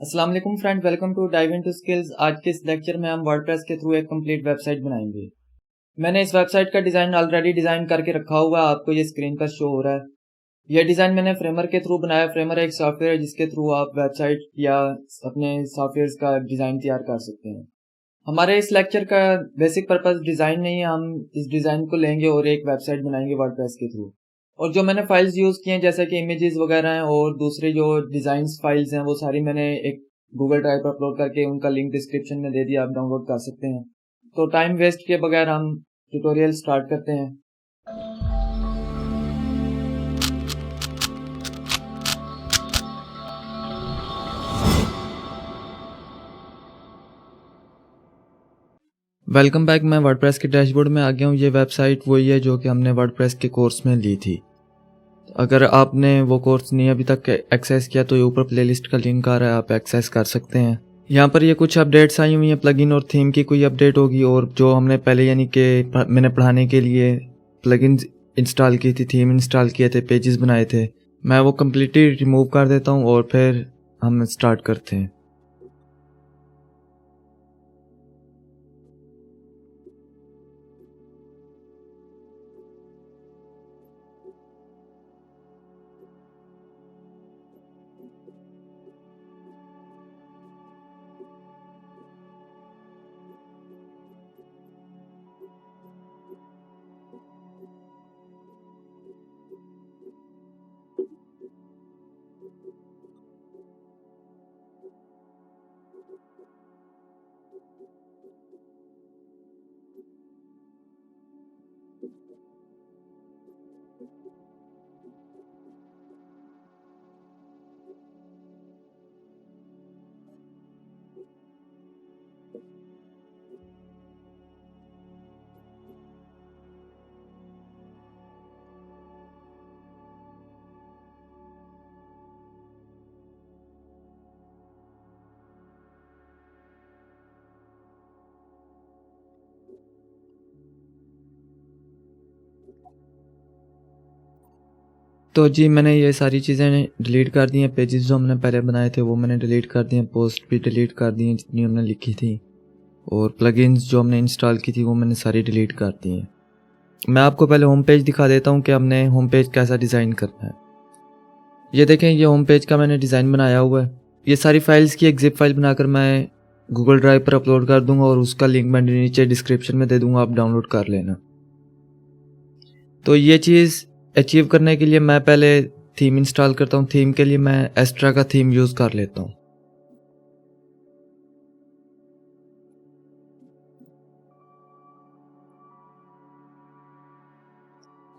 अस्सलाम वालेकुम friend, welcome to dive into skills. आज के इस लेक्चर में हम वर्डप्रेस के थ्रू एक कंप्लीट वेबसाइट बनाएंगे। मैंने इस वेबसाइट का डिज़ाइन ऑलरेडी डिज़ाइन करके रखा हुआ है, आपको ये स्क्रीन पर शो हो रहा है। यह डिज़ाइन मैंने फ्रेमर के थ्रू बनाया। फ्रेमर एक सॉफ्टवेयर है जिसके थ्रू आप वेबसाइट या अपने सॉफ्टवेयर का डिज़ाइन तैयार कर सकते हैं। हमारे इस लेक्चर का बेसिक पर्पज़ डिज़ाइन नहीं है, हम इस डिज़ाइन को लेंगे और एक वेबसाइट बनाएंगे वर्डप्रेस के थ्रू। और जो मैंने फाइल्स यूज़ किए हैं जैसे कि इमेजेस वगैरह हैं और दूसरे जो डिज़ाइंस फाइल्स हैं वो सारी मैंने एक गूगल ड्राइव पर अपलोड करके उनका लिंक डिस्क्रिप्शन में दे दिया, आप डाउनलोड कर सकते हैं। तो टाइम वेस्ट किए बगैर हम ट्यूटोरियल स्टार्ट करते हैं। Welcome back. मैं वर्डप्रेस के डैशबोर्ड में आ गया हूँ। ये वेबसाइट वही है जो कि हमने वर्डप्रेस के कोर्स में ली थी। अगर आपने वो कोर्स नहीं अभी तक एक्सेस किया तो ये ऊपर प्लेलिस्ट का लिंक आ रहा है, आप एक्सेस कर सकते हैं। यहाँ पर ये कुछ अपडेट्स आई हुई हैं, प्लगइन और थीम की कोई अपडेट होगी, और जो हमने पहले यानी कि मैंने पढ़ाने के लिए प्लगइन्स इंस्टॉल की थी, थीम इंस्टॉल किए थे, पेजेस बनाए थे, मैं वो कम्प्लीटली रिमूव कर देता हूँ और फिर हम स्टार्ट करते हैं। तो जी मैंने ये सारी चीज़ें डिलीट कर दी हैं। पेजेस जो हमने पहले बनाए थे वो मैंने डिलीट कर दिए हैं, पोस्ट भी डिलीट कर दी हैं जितनी हमने लिखी थी, और प्लगइन्स जो हमने इंस्टॉल की थी वो मैंने सारी डिलीट कर दी हैं। मैं आपको पहले होम पेज दिखा देता हूँ कि हमने होम पेज कैसा डिज़ाइन करना है। ये देखें, ये होम पेज का मैंने डिज़ाइन बनाया हुआ है। ये सारी फाइल्स की एक जिप फाइल बनाकर मैं गूगल ड्राइव पर अपलोड कर दूंगा और उसका लिंक मैं नीचे डिस्क्रिप्शन में दे दूंगा, आप डाउनलोड कर लेना। तो ये चीज़ अचीव करने के लिए मैं पहले थीम इंस्टॉल करता हूँ। थीम के लिए मैं एस्ट्रा का थीम यूज़ कर लेता हूँ।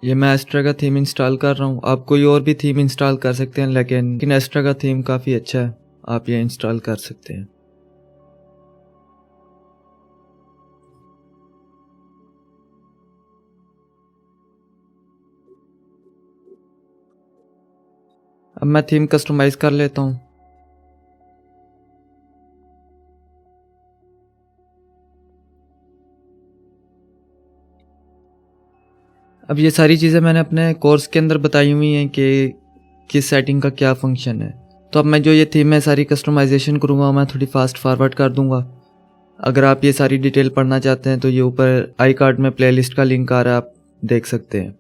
ये मैं एस्ट्रा का थीम इंस्टॉल कर रहा हूँ। आप कोई और भी थीम इंस्टॉल कर सकते हैं, लेकिन एस्ट्रा का थीम काफ़ी अच्छा है, आप ये इंस्टॉल कर सकते हैं। अब मैं थीम कस्टमाइज़ कर लेता हूँ। अब ये सारी चीज़ें मैंने अपने कोर्स के अंदर बताई हुई हैं कि किस सेटिंग का क्या फंक्शन है। तो अब मैं जो ये थीम है सारी कस्टमाइजेशन करूँगा, मैं थोड़ी फास्ट फॉरवर्ड कर दूँगा। अगर आप ये सारी डिटेल पढ़ना चाहते हैं तो ये ऊपर आई कार्ड में प्लेलिस्ट का लिंक आ रहा है, आप देख सकते हैं।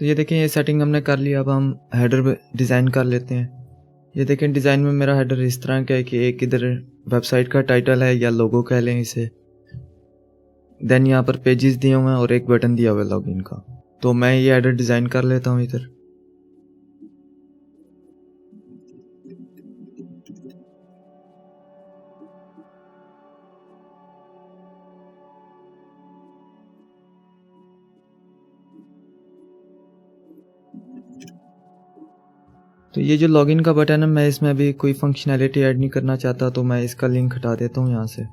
तो ये देखें, ये सेटिंग हमने कर लिया। अब हम हेडर डिज़ाइन कर लेते हैं। ये देखें, डिज़ाइन में मेरा हेडर इस तरह का है कि एक इधर वेबसाइट का टाइटल है या लोगो कह लें इसे, देन यहाँ पर पेजेस दिए हुए हैं और एक बटन दिया हुआ है लॉगिन का। तो मैं ये हेडर डिज़ाइन कर लेता हूँ इधर। तो ये जो लॉगिन का बटन है, मैं इसमें अभी कोई फंक्शनैलिटी ऐड नहीं करना चाहता, तो मैं इसका लिंक हटा देता हूँ यहाँ से।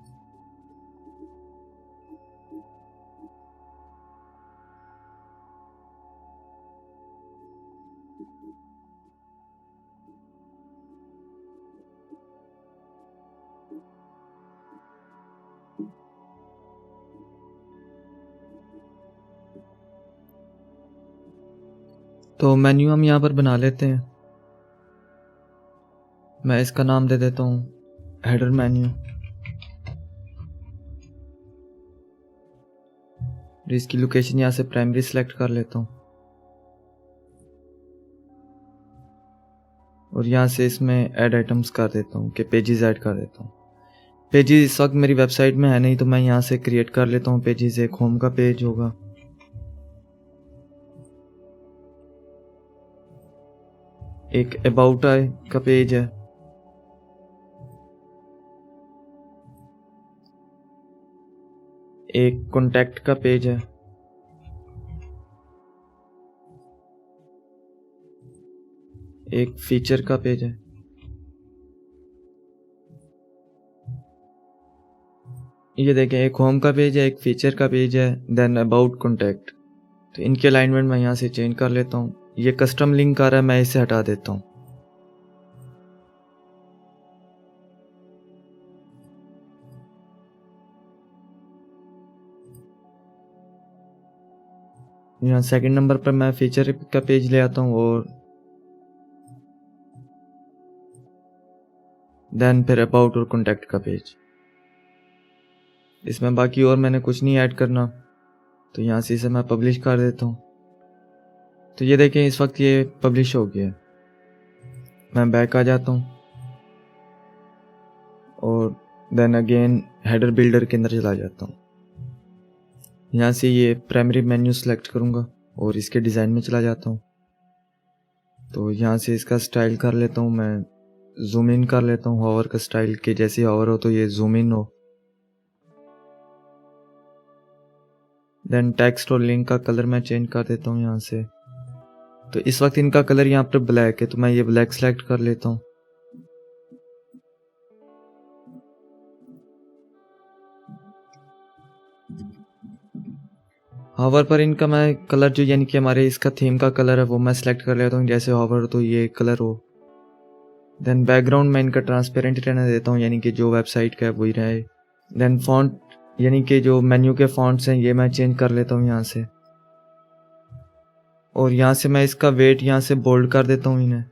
तो मेन्यू हम यहाँ पर बना लेते हैं। मैं इसका नाम दे देता हूँ हेडर मेन्यू। इसकी लोकेशन यहाँ से प्राइमरी सेलेक्ट कर लेता हूँ और यहाँ से इसमें ऐड आइटम्स कर देता हूँ कि पेजेस ऐड कर देता हूँ। पेजेस इस वक्त मेरी वेबसाइट में है नहीं, तो मैं यहाँ से क्रिएट कर लेता हूँ पेजेस। एक होम का पेज होगा, एक अबाउट का पेज है, एक कॉन्टैक्ट का पेज है, एक फीचर का पेज है, ये देखें, एक होम का पेज है, एक फीचर का पेज है, देन अबाउट कॉन्टैक्ट। तो इनके अलाइनमेंट मैं यहाँ से चेंज कर लेता हूँ। ये कस्टम लिंक आ रहा है, मैं इसे हटा देता हूँ। यहाँ सेकंड नंबर पर मैं फीचर का पेज ले आता हूँ और देन फिर अबाउट और कॉन्टैक्ट का पेज। इसमें बाकी और मैंने कुछ नहीं ऐड करना, तो यहाँ से इसे मैं पब्लिश कर देता हूँ। तो ये देखें, इस वक्त ये पब्लिश हो गया। मैं बैक आ जाता हूँ और देन अगेन हेडर बिल्डर के अंदर चला जाता हूँ। यहाँ से ये प्राइमरी मेन्यू सेलेक्ट करूँगा और इसके डिज़ाइन में चला जाता हूँ। तो यहाँ से इसका स्टाइल कर लेता हूँ, मैं जूम इन कर लेता हूँ हॉवर का स्टाइल, के जैसे हॉवर हो तो ये जूम इन हो। देन टेक्स्ट और लिंक का कलर मैं चेंज कर देता हूँ यहाँ से। तो इस वक्त इनका कलर यहाँ पर ब्लैक है, तो मैं ये ब्लैक सेलेक्ट कर लेता हूँ। हॉवर पर इनका मैं कलर जो यानी कि हमारे इसका थीम का कलर है वो मैं सेलेक्ट कर लेता हूँ, जैसे हॉवर तो ये कलर हो। देन बैकग्राउंड मैं इनका ट्रांसपेरेंट रहने देता हूँ, यानी कि जो वेबसाइट का है वही रहे। देन फॉन्ट यानी कि जो मेन्यू के फॉन्ट्स हैं ये मैं चेंज कर लेता हूँ यहाँ से, और यहाँ से मैं इसका वेट यहाँ से बोल्ड कर देता हूँ इन्हें,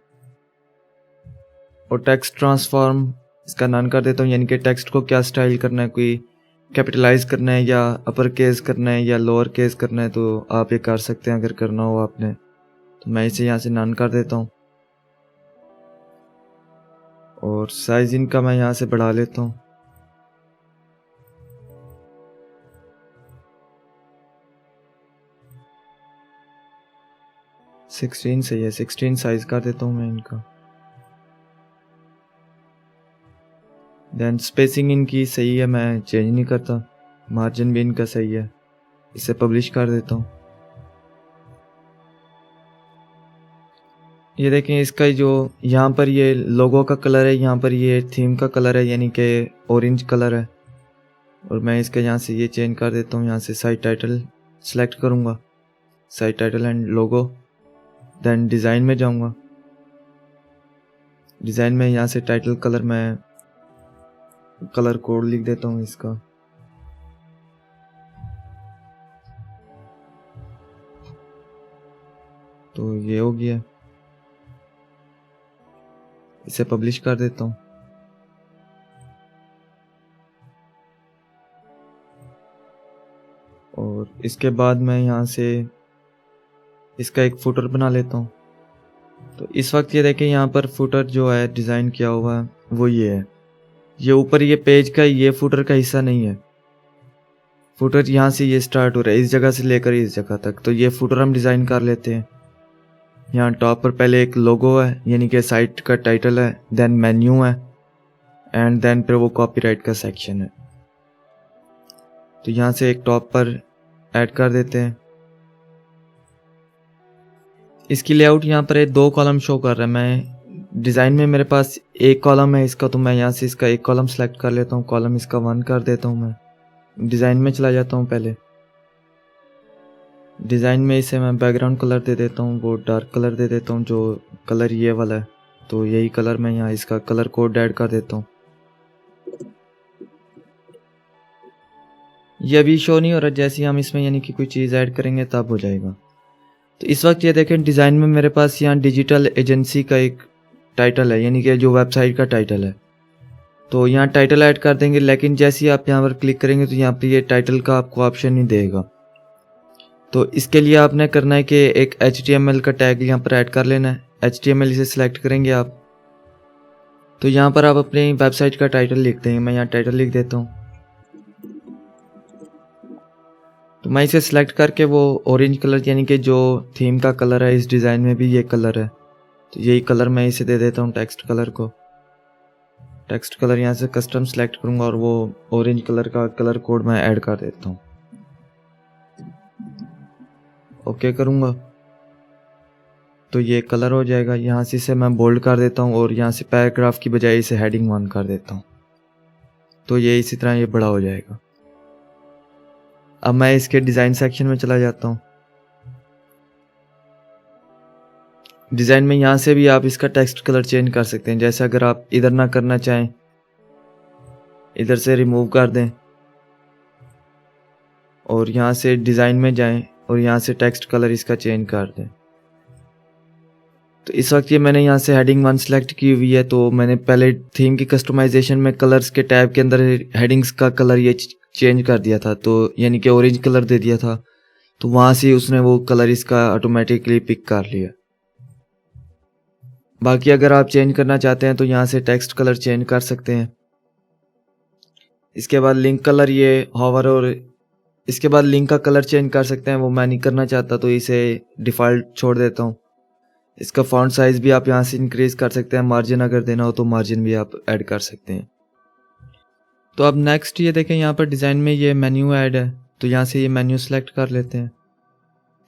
और टेक्स्ट ट्रांसफॉर्म इसका नन कर देता हूँ, यानी कि टेक्स्ट को क्या स्टाइल करना है, कोई कैपिटलाइज करना है या अपर केस करना है या लोअर केस करना है, तो आप ये कर सकते हैं अगर करना हो आपने। तो मैं इसे यहाँ से नन कर देता हूँ और साइज इनका मैं यहाँ से बढ़ा लेता हूँ। सिक्सटीन सही है, 16 साइज कर देता हूँ मैं इनका। देन स्पेसिंग इनकी सही है, मैं चेंज नहीं करता। मार्जिन भी इनका सही है, इसे पब्लिश कर देता हूँ। ये देखें, इसका जो यहाँ पर ये लोगो का कलर है, यहाँ पर ये थीम का कलर है, यानी कि ऑरेंज कलर है, और मैं इसका यहाँ से ये चेंज कर देता हूँ। यहाँ से साइट टाइटल सेलेक्ट करूँगा, site title and logo, then design में जाऊँगा। डिज़ाइन में यहाँ से टाइटल कलर मैं कलर कोड लिख देता हूँ इसका। तो ये हो गया, इसे पब्लिश कर देता हूँ। और इसके बाद मैं यहाँ से इसका एक फुटर बना लेता हूँ। तो इस वक्त ये देखें, यहाँ पर फुटर जो है डिज़ाइन किया हुआ है वो ये है। ये ऊपर ये पेज का ये फुटर का हिस्सा नहीं है। फुटर यहाँ से ये स्टार्ट हो रहा है, इस जगह से लेकर इस जगह तक। तो ये फुटर हम डिज़ाइन कर लेते हैं। यहाँ टॉप पर पहले एक लोगो है, यानी कि साइट का टाइटल है, देन मेन्यू है, एंड देन फिर वो कॉपीराइट का सेक्शन है। तो यहाँ से एक टॉप पर ऐड कर देते हैं। इसकी लेआउट यहाँ पर 2 कॉलम शो कर रहा है। मैं डिज़ाइन में मेरे पास एक कॉलम है इसका, तो मैं यहाँ से इसका एक कॉलम सेलेक्ट कर लेता हूँ। कॉलम इसका 1 कर देता हूँ। मैं डिज़ाइन में चला जाता हूँ। पहले डिज़ाइन में इसे मैं बैकग्राउंड कलर दे देता हूँ, वो डार्क कलर दे देता हूँ, जो कलर ये वाला है। तो यही कलर मैं यहाँ इसका कलर कोड ऐड कर देता हूँ। ये अभी शो नहीं हो रहा, जैसे ही हम इसमें यानी कि कोई चीज़ ऐड करेंगे तब हो जाएगा। तो इस वक्त ये देखें, डिज़ाइन में मेरे पास यहाँ डिजिटल एजेंसी का एक टाइटल है, यानी कि जो वेबसाइट का टाइटल है। तो यहाँ टाइटल ऐड कर देंगे, लेकिन जैसे ही आप यहाँ पर क्लिक करेंगे तो यहाँ पर ये टाइटल का आपको ऑप्शन नहीं देगा। तो इसके लिए आपने करना है कि एक HTML का टैग यहाँ पर ऐड कर लेना है। HTML इसे सिलेक्ट करेंगे आप। तो यहाँ पर आप अपनी वेबसाइट का टाइटल लिख देंगे। मैं यहाँ टाइटल लिख देता हूँ। तो मैं इसे सिलेक्ट करके वो ऑरेंज कलर, यानी कि जो थीम का कलर है, इस डिज़ाइन में भी ये कलर है, तो यही कलर मैं इसे दे देता हूँ टेक्स्ट कलर को। टेक्स्ट कलर यहाँ से कस्टम सेलेक्ट करूँगा और वो ऑरेंज कलर का कलर कोड मैं ऐड कर देता हूँ। ओके करूँगा तो ये कलर हो जाएगा। यहाँ से इसे मैं बोल्ड कर देता हूँ और यहाँ से पैराग्राफ की बजाय इसे हेडिंग 1 कर देता हूँ। तो ये इसी तरह ये बड़ा हो जाएगा। अब मैं इसके डिज़ाइन सेक्शन में चला जाता हूँ। डिज़ाइन में यहाँ से भी आप इसका टेक्स्ट कलर चेंज कर सकते हैं। जैसे अगर आप इधर ना करना चाहें, इधर से रिमूव कर दें और यहाँ से डिज़ाइन में जाएं और यहाँ से टेक्स्ट कलर इसका चेंज कर दें। तो इस वक्त ये मैंने यहाँ से हेडिंग 1 सेलेक्ट की हुई है। तो मैंने पहले थीम की कस्टमाइजेशन में कलर्स के टैब के अंदर हेडिंग्स का कलर ये चेंज कर दिया था, तो यानी कि ऑरेंज कलर दे दिया था। तो वहाँ से उसने वो कलर इसका ऑटोमेटिकली पिक कर लिया। बाकी अगर आप चेंज करना चाहते हैं तो यहाँ से टेक्स्ट कलर चेंज कर सकते हैं। इसके बाद लिंक कलर ये हॉवर, और इसके बाद लिंक का कलर चेंज कर सकते हैं। वो मैं नहीं करना चाहता तो इसे डिफ़ॉल्ट छोड़ देता हूँ। इसका फॉन्ट साइज़ भी आप यहाँ से इंक्रीज़ कर सकते हैं। मार्जिन अगर देना हो तो मार्जिन भी आप ऐड कर सकते हैं। तो अब नेक्स्ट ये देखें, यहाँ पर डिज़ाइन में ये मेन्यू ऐड है, तो यहाँ से ये मेन्यू सेलेक्ट कर लेते हैं।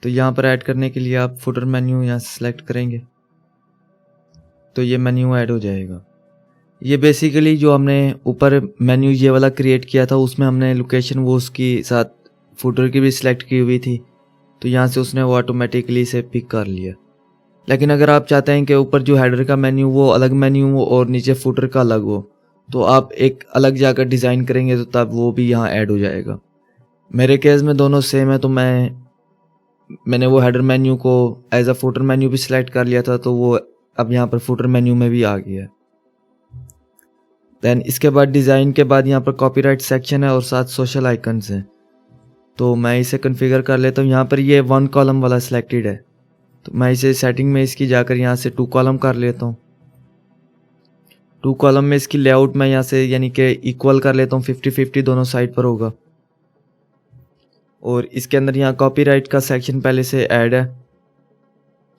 तो यहाँ पर ऐड करने के लिए आप फुटर मेन्यू यहाँ से सेलेक्ट करेंगे तो ये मेन्यू ऐड हो जाएगा। ये बेसिकली जो हमने ऊपर मेन्यू ये वाला क्रिएट किया था, उसमें हमने लोकेशन वो उसकी साथ फुटर की भी सिलेक्ट की हुई थी, तो यहाँ से उसने वो ऑटोमेटिकली इसे पिक कर लिया। लेकिन अगर आप चाहते हैं कि ऊपर जो हेडर का मेन्यू वो अलग मेन्यू हो और नीचे फुटर का अलग हो, तो आप एक अलग जाकर डिज़ाइन करेंगे तो तब वो भी यहाँ ऐड हो जाएगा। मेरे केस में दोनों सेम है, तो मैंने वो हेडर मेन्यू को एज अ फुटर मेन्यू भी सिलेक्ट कर लिया था, तो वो अब यहाँ पर फुटर मेन्यू में भी आ गया है। देन इसके बाद डिज़ाइन के बाद यहाँ पर कॉपीराइट सेक्शन है और साथ सोशल आइकन्स हैं। तो मैं इसे कॉन्फ़िगर कर लेता हूँ। यहाँ पर ये 1 कॉलम वाला सिलेक्टेड है, तो मैं इसे सेटिंग में इसकी जाकर यहाँ से 2 कॉलम कर लेता हूँ। 2 कॉलम में इसकी लेआउट मैं यहाँ से यानी कि इक्वल कर लेता हूँ, 50-50 दोनों साइड पर होगा। और इसके अंदर यहाँ कॉपीराइट का सेक्शन पहले से ऐड है,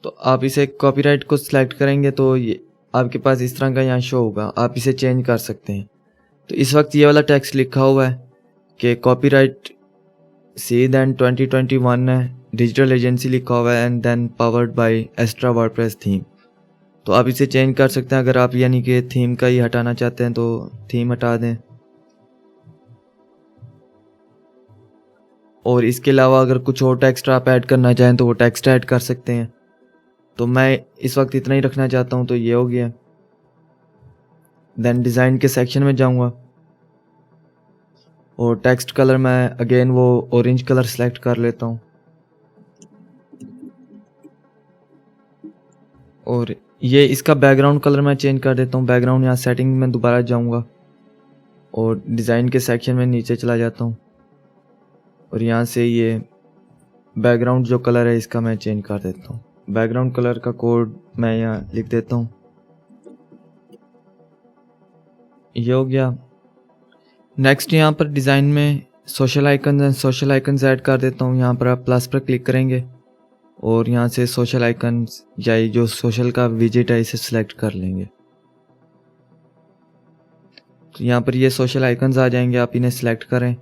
तो आप इसे कॉपीराइट को सिलेक्ट करेंगे तो ये आपके पास इस तरह का यहाँ शो होगा। आप इसे चेंज कर सकते हैं। तो इस वक्त ये वाला टेक्स्ट लिखा हुआ है कि कॉपीराइट सी देन 2021 है, डिजिटल एजेंसी लिखा हुआ है, and then powered by extra WordPress theme. तो आप इसे चेंज कर सकते हैं। अगर आप यानी कि थीम का ही हटाना चाहते हैं तो थीम हटा दें। और इसके अलावा अगर कुछ और टेक्स्ट आप ऐड करना चाहें तो वो टेक्स्ट ऐड कर सकते हैं। तो मैं इस वक्त इतना ही रखना चाहता हूँ, तो ये हो गया। देन डिज़ाइन के सेक्शन में जाऊँगा और टेक्स्ट कलर मैं अगेन वो ऑरेंज कलर सेलेक्ट कर लेता हूँ। और ये इसका बैकग्राउंड कलर मैं चेंज कर देता हूँ। बैकग्राउंड यहाँ सेटिंग में दोबारा जाऊँगा और डिज़ाइन के सेक्शन में नीचे चला जाता हूँ और यहाँ से ये बैकग्राउंड जो कलर है इसका मैं चेंज कर देता हूँ। बैकग्राउंड कलर का कोड मैं यहाँ लिख देता हूँ। ये हो गया। नेक्स्ट यहाँ पर डिज़ाइन में सोशल आइकन्स ऐड कर देता हूँ। यहाँ पर आप प्लस पर क्लिक करेंगे और यहाँ से सोशल आइकन्स या जो सोशल का विजिट है इसे सिलेक्ट कर लेंगे। तो यहाँ पर ये सोशल आइकन्स आ जाएंगे, आप इन्हें सिलेक्ट करें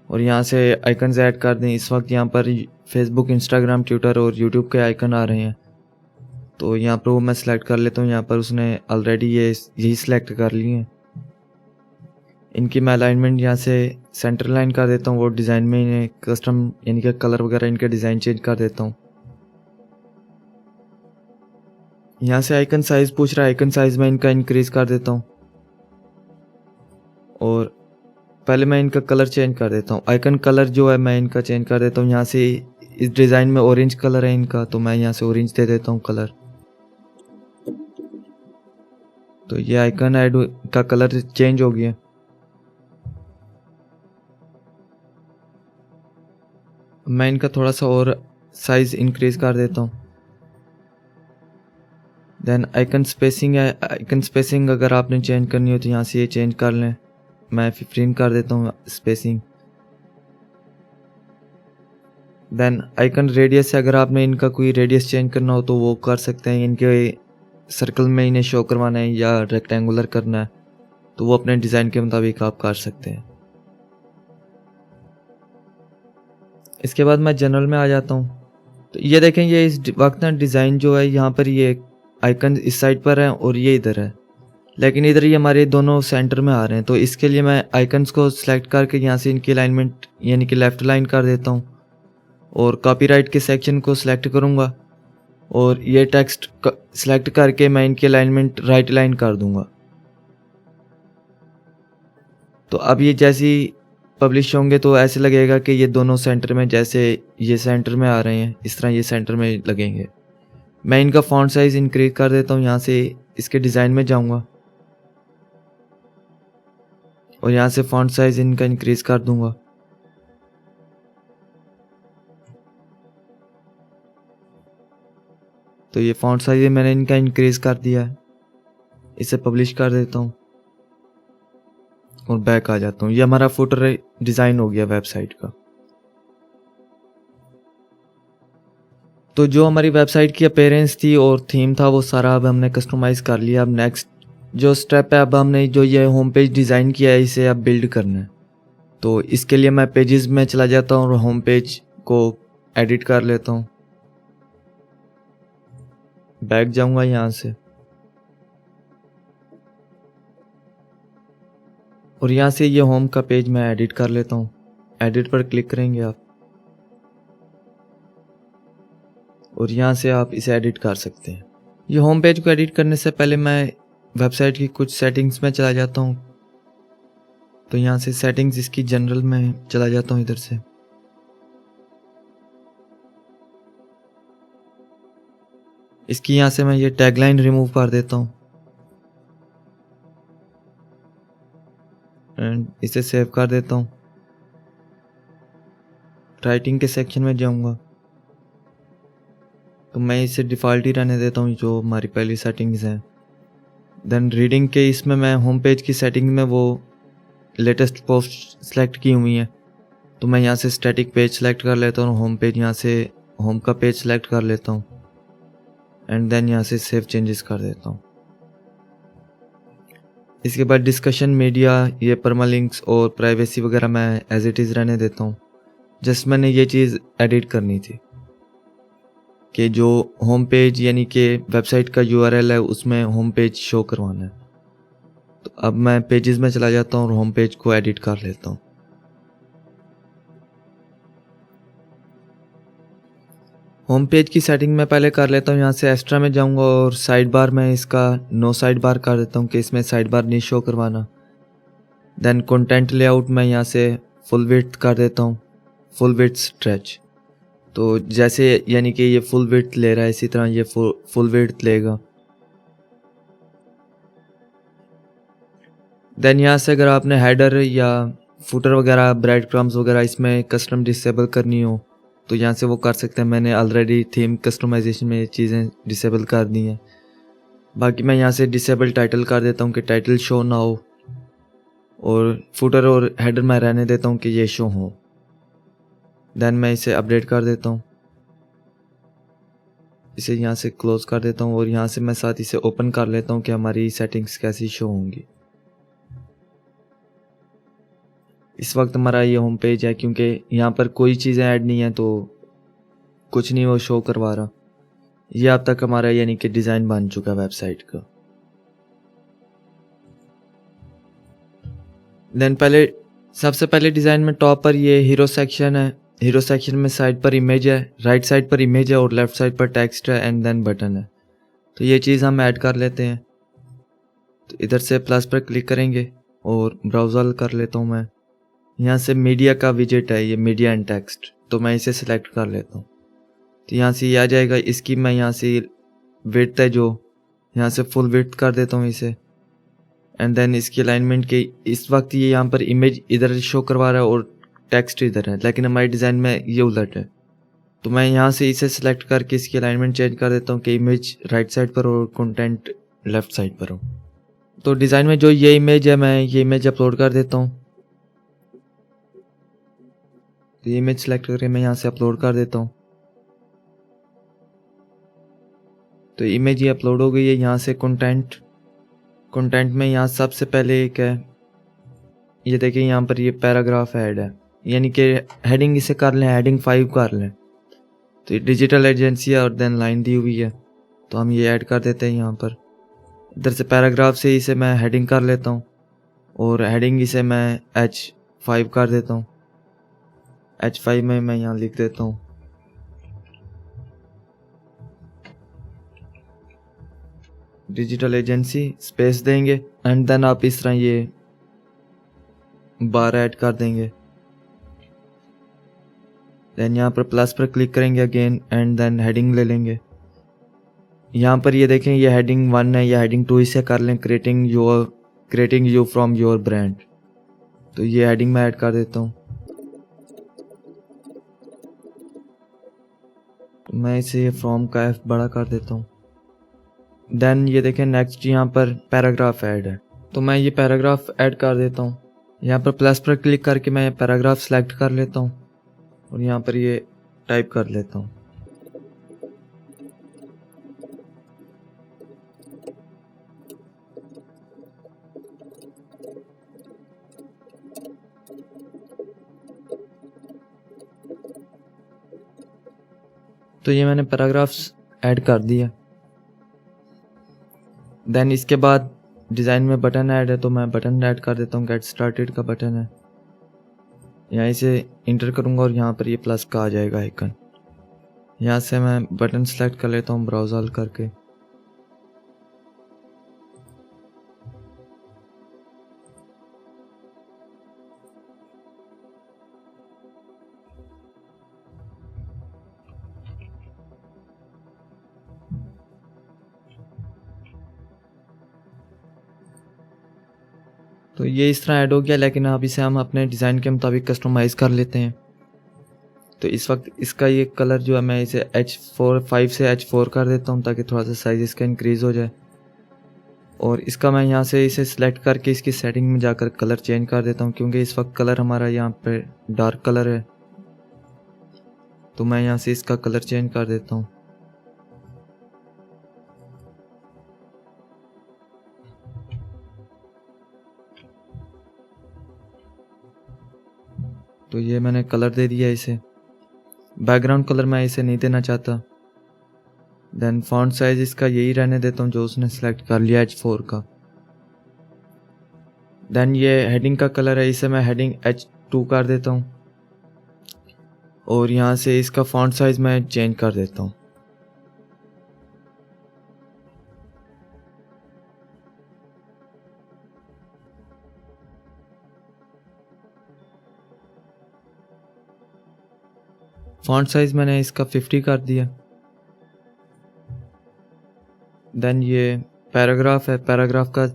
और यहाँ से आइकन्स ऐड कर दें। इस वक्त यहाँ पर फेसबुक, इंस्टाग्राम, ट्विटर और यूट्यूब के आइकन आ रहे हैं, तो यहाँ पर वो मैं सिलेक्ट कर लेता हूँ। यहाँ पर उसने ऑलरेडी यही सिलेक्ट कर लिए हैं। इनकी मैं अलाइनमेंट यहाँ से सेंटर लाइन कर देता हूँ। वो डिज़ाइन में इन्हें कस्टम यानी कि कलर वगैरह इनके डिज़ाइन चेंज कर देता हूँ। यहाँ से आइकन साइज़ पूछ रहा है, आइकन साइज़ में इनका इंक्रीज़ कर देता हूँ और पहले मैं इनका कलर चेंज कर देता हूँ। आइकन कलर जो है मैं इनका चेंज कर देता हूँ। यहाँ से इस डिज़ाइन में ऑरेंज कलर है इनका, तो मैं यहाँ से ऑरेंज दे देता हूँ कलर। तो ये आइकन ऐड का कलर चेंज हो गया। मैं इनका थोड़ा सा और साइज़ इंक्रीज़ कर देता हूँ। देन आइकन स्पेसिंग है, आइकन स्पेसिंग अगर आपने चेंज करनी हो तो यहाँ से ये चेंज कर लें। मैं 15 कर देता हूँ स्पेसिंग। देन आइकन रेडियस है, अगर आपने इनका कोई रेडियस चेंज करना हो तो वो कर सकते हैं। इनके सर्कल में इन्हें शो करवाना है या रेक्टेंगुलर करना है तो वो अपने डिज़ाइन के मुताबिक आप कर सकते हैं। इसके बाद मैं जनरल में आ जाता हूँ। तो ये देखें, ये इस वक्त ना डिज़ाइन जो है यहाँ पर ये आइकन इस साइड पर है और ये इधर है, लेकिन इधर ये हमारे दोनों सेंटर में आ रहे हैं। तो इसके लिए मैं आइकन्स को सिलेक्ट करके यहाँ से इनकी अलाइनमेंट यानी कि लेफ़्ट लाइन कर देता हूँ और कॉपीराइट के सेक्शन को सिलेक्ट करूँगा और ये टेक्स्ट सिलेक्ट करके मैं इनकी अलाइनमेंट राइट लाइन कर दूँगा। तो अब ये जैसे ही पब्लिश होंगे तो ऐसे लगेगा कि ये दोनों सेंटर में, जैसे ये सेंटर में आ रहे हैं इस तरह ये सेंटर में लगेंगे। मैं इनका फ़ॉन्ट साइज़ इंक्रीज कर देता हूँ। यहाँ से इसके डिज़ाइन में जाऊँगा और यहाँ से फ़ॉन्ट साइज़ इनका इंक्रीज कर दूँगा। तो ये फ़ॉन्ट साइज़ मैंने इनका इंक्रीज कर दिया है। इसे पब्लिश कर देता हूँ और बैक आ जाता हूँ। ये हमारा फुटर डिज़ाइन हो गया वेबसाइट का। तो जो हमारी वेबसाइट की अपीयरेंस थी और थीम था वो सारा अब हमने कस्टमाइज़ कर लिया। अब नेक्स्ट जो स्टेप है, अब हमने जो ये होम पेज डिज़ाइन किया है इसे अब बिल्ड करना है। तो इसके लिए मैं पेजेस में चला जाता हूँ और होम पेज को एडिट कर लेता हूँ। बैक जाऊँगा यहाँ से और यहाँ से ये होम का पेज मैं एडिट कर लेता हूँ। एडिट पर क्लिक करेंगे आप और यहाँ से आप इसे एडिट कर सकते हैं। ये होम पेज को एडिट करने से पहले मैं वेबसाइट की कुछ सेटिंग्स में चला जाता हूँ। तो यहाँ से सेटिंग्स इसकी जनरल में चला जाता हूँ इधर से। इसकी यहाँ से मैं ये टैगलाइन रिमूव कर देता हूँ एंड इसे सेव कर देता हूँ। राइटिंग के सेक्शन में जाऊँगा तो मैं इसे डिफ़ॉल्ट ही रहने देता हूँ जो हमारी पहली सेटिंग्स हैं। देन रीडिंग के इसमें मैं होम पेज की सेटिंग में वो लेटेस्ट पोस्ट सेलेक्ट की हुई है, तो मैं यहाँ से स्टैटिक पेज सेलेक्ट कर लेता हूँ। होम पेज यहाँ से होम का पेज सेलेक्ट कर लेता हूँ एंड देन यहाँ से सेव चेंजेस कर देता हूँ। इसके बाद डिस्कशन, मीडिया, ये परमालिंक्स और प्राइवेसी वगैरह मैं एज इट इज़ रहने देता हूँ। जस्ट मैंने ये चीज़ एडिट करनी थी कि जो होम पेज यानी कि वेबसाइट का URL है उसमें होम पेज शो करवाना है। तो अब मैं पेजेस में चला जाता हूँ और होम पेज को एडिट कर लेता हूँ। होम पेज की सेटिंग मैं पहले कर लेता हूँ, यहाँ से एक्स्ट्रा में जाऊँगा और साइड बार में इसका नो साइड बार कर देता हूँ कि इसमें साइड बार नहीं शो करवाना। देन कंटेंट लेआउट में यहाँ से फुल विड्थ कर देता हूँ, फुल विड्थ स्ट्रेच। तो जैसे यानी कि ये फुल विड्थ ले रहा है इसी तरह ये फुल विड्थ लेगा। देन यहाँ से अगर आपने हेडर या फुटर वगैरह ब्रेड क्रम्स वगैरह इसमें कस्टम डिसेबल करनी हो तो यहाँ से वो कर सकते हैं। मैंने ऑलरेडी थीम कस्टमाइजेशन में ये चीज़ें डिसेबल कर दी हैं। बाकी मैं यहाँ से डिसेबल टाइटल कर देता हूँ कि टाइटल शो ना हो, और फुटर और हेडर मैं रहने देता हूँ कि ये शो हो। देन मैं इसे अपडेट कर देता हूँ, इसे यहाँ से क्लोज कर देता हूँ और यहाँ से मैं साथ इसे ओपन कर लेता हूँ कि हमारी सेटिंग्स कैसी शो होंगी। इस वक्त हमारा ये होम पेज है, क्योंकि यहाँ पर कोई चीज़ें ऐड नहीं है तो कुछ नहीं वो शो करवा रहा। ये अब तक हमारा यानी कि डिज़ाइन बन चुका है वेबसाइट का। देन सबसे पहले डिज़ाइन में टॉप पर ये हीरो सेक्शन है। हीरो सेक्शन में साइड पर इमेज है, राइट साइड पर इमेज है और लेफ्ट साइड पर टेक्स्ट है एंड देन बटन है। तो ये चीज़ हम ऐड कर लेते हैं। तो इधर से प्लस पर क्लिक करेंगे और ब्राउज़र कर लेता हूँ मैं। यहाँ से मीडिया का विजेट है, ये मीडिया एंड टेक्स्ट, तो मैं इसे सिलेक्ट कर लेता हूँ। तो यहाँ से ये आ जाएगा। इसकी मैं यहाँ से विड्थ है जो, यहाँ से फुल विड्थ कर देता हूँ इसे। एंड देन इसकी अलाइनमेंट के इस वक्त ये यहाँ पर इमेज इधर शो करवा रहा है और टेक्स्ट इधर है, लेकिन हमारे डिज़ाइन में ये उलट है। तो मैं यहाँ से इसे सिलेक्ट करके इसकी अलाइनमेंट चेंज कर देता हूँ कि इमेज राइट साइड पर और कंटेंट लेफ्ट साइड पर हो। तो डिज़ाइन में जो ये इमेज है मैं ये इमेज अपलोड कर देता हूँ। तो ये इमेज सेलेक्ट करके मैं यहाँ से अपलोड कर देता हूँ। तो इमेज ये अपलोड हो गई है। यहाँ से कंटेंट में यहाँ सबसे पहले एक है, ये देखिए यहाँ पर ये पैराग्राफ ऐड है, यानी कि हेडिंग इसे कर लें, हेडिंग 5 कर लें। तो ये डिजिटल एजेंसी और देन लाइन दी हुई है, तो हम ये ऐड कर देते हैं यहाँ पर। इधर से पैराग्राफ से इसे मैं हेडिंग कर लेता हूँ और हेडिंग इसे मैं H5 कर देता हूँ। H5 में मैं यहाँ लिख देता हूँ डिजिटल एजेंसी, स्पेस देंगे एंड देन आप इस तरह ये बार ऐड कर देंगे। देन यहाँ पर प्लस पर क्लिक करेंगे अगेन एंड देन हेडिंग ले लेंगे। यहाँ पर ये देखें ये हेडिंग 1 है या हेडिंग 2 इसे कर लें, creating you from your brand. तो ये हेडिंग मैं ऐड कर देता हूँ। मैं इसे फ्रॉम का F बड़ा कर देता हूँ। देन ये देखें नेक्स्ट यहाँ पर पैराग्राफ ऐड है, तो मैं ये पैराग्राफ ऐड कर देता हूँ। यहाँ पर प्लस पर क्लिक करके मैं पैराग्राफ सेलेक्ट कर लेता हूँ और यहाँ पर ये टाइप कर लेता हूँ। तो ये मैंने पैराग्राफ्स ऐड कर दिया। देन इसके बाद डिज़ाइन में बटन ऐड है, तो मैं बटन ऐड कर देता हूँ। गेट स्टार्टेड का बटन है, यहाँ इसे इंटर करूँगा और यहाँ पर ये प्लस का आ जाएगा आइकन। यहाँ से मैं बटन सेलेक्ट कर लेता हूँ ब्राउज़र करके। तो ये इस तरह ऐड हो गया, लेकिन अब इसे हम अपने डिज़ाइन के मुताबिक कस्टमाइज़ कर लेते हैं। तो इस वक्त इसका ये कलर जो है मैं इसे H5 से H4 कर देता हूँ ताकि थोड़ा सा साइज़ इसका इंक्रीज़ हो जाए। और इसका मैं यहाँ से इसे सिलेक्ट करके इसकी सेटिंग में जाकर कलर चेंज कर देता हूँ, क्योंकि इस वक्त कलर हमारा यहाँ पे डार्क कलर है। तो मैं यहाँ से इसका कलर चेंज कर देता हूँ। तो ये मैंने कलर दे दिया इसे। बैकग्राउंड कलर मैं इसे नहीं देना चाहता। देन फॉन्ट साइज इसका यही रहने देता हूँ जो उसने सेलेक्ट कर लिया H4 का। देन ये हेडिंग का कलर है, इसे मैं हेडिंग H2 कर देता हूँ। और यहाँ से इसका फॉन्ट साइज मैं चेंज कर देता हूँ। फॉन्ट साइज मैंने इसका 50 कर दिया। देन ये पैराग्राफ है, पैराग्राफ का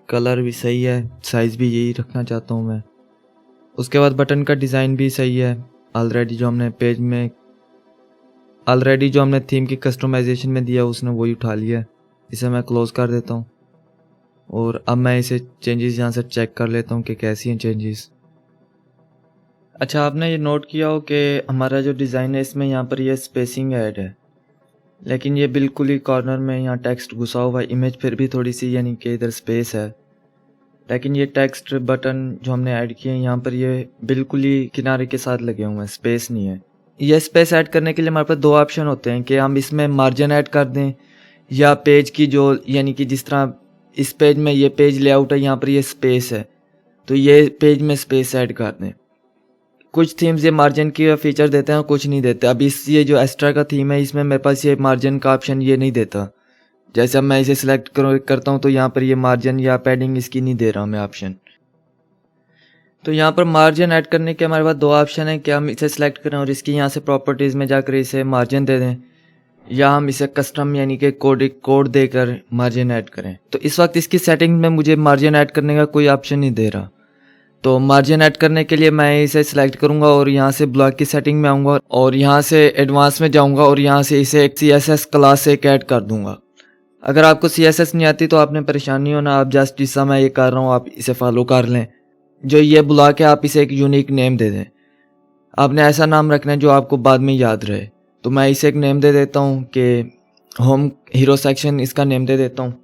कलर भी सही है, साइज भी यही रखना चाहता हूँ मैं। उसके बाद बटन का डिज़ाइन भी सही है। ऑलरेडी जो हमने पेज में थीम की कस्टमाइजेशन में दिया उसने वही उठा लिया है। इसे मैं क्लोज कर देता हूँ और अब मैं इसे चेंजेस यहाँ से चेक कर लेता हूँ कि कैसी हैं चेंजेस। अच्छा, आपने ये नोट किया हो कि हमारा जो डिज़ाइन है इसमें यहाँ पर ये स्पेसिंग ऐड है, लेकिन ये बिल्कुल ही कॉर्नर में यहाँ टेक्स्ट घुसा हुआ है। इमेज फिर भी थोड़ी सी यानी कि इधर स्पेस है, लेकिन ये टेक्स्ट बटन जो हमने ऐड किए हैं यहाँ पर ये बिल्कुल ही किनारे के साथ लगे हुए हैं, स्पेस नहीं है। ये स्पेस ऐड करने के लिए हमारे पास दो ऑप्शन होते हैं कि हम इसमें मार्जिन ऐड कर दें या पेज की जो यानी कि जिस तरह इस पेज में ये पेज लेआउट है यहाँ पर ये स्पेस है तो ये पेज में स्पेस ऐड कर दें। कुछ थीम्स ये मार्जिन की फीचर देते हैं और कुछ नहीं देते। अब इस ये जो एक्स्ट्रा का थीम है इसमें मेरे पास ये मार्जिन का ऑप्शन ये नहीं देता। जैसे अब मैं इसे सिलेक्ट करता हूँ तो यहाँ पर ये मार्जिन या पैडिंग इसकी नहीं दे रहा मैं ऑप्शन। तो यहाँ पर मार्जिन ऐड करने के हमारे पास दो ऑप्शन है कि हम इसे सिलेक्ट करें और इसकी यहाँ से प्रॉपर्टीज़ में जाकर इसे मार्जिन दे दें, या हम इसे कस्टम यानी कि कोड देकर मार्जिन ऐड करें। तो इस वक्त इसकी सेटिंग में मुझे मार्जिन ऐड करने का कोई ऑप्शन नहीं दे रहा। तो मार्जिन ऐड करने के लिए मैं इसे सिलेक्ट करूंगा और यहाँ से ब्लॉक की सेटिंग में आऊँगा और यहाँ से एडवांस में जाऊँगा और यहाँ से इसे एक CSS क्लास से एक ऐड कर दूँगा। अगर आपको CSS नहीं आती तो आपने परेशानी होना, आप जस्ट जिससा मैं ये कर रहा हूँ आप इसे फॉलो कर लें। जो ये ब्लॉक है आप इसे एक यूनिक नेम दे दें। आपने ऐसा नाम रखना है जो आपको बाद में याद रहे। तो मैं इसे एक नेम दे देता हूँ कि होम हीरो सेक्शन, इसका नेम दे देता हूँ।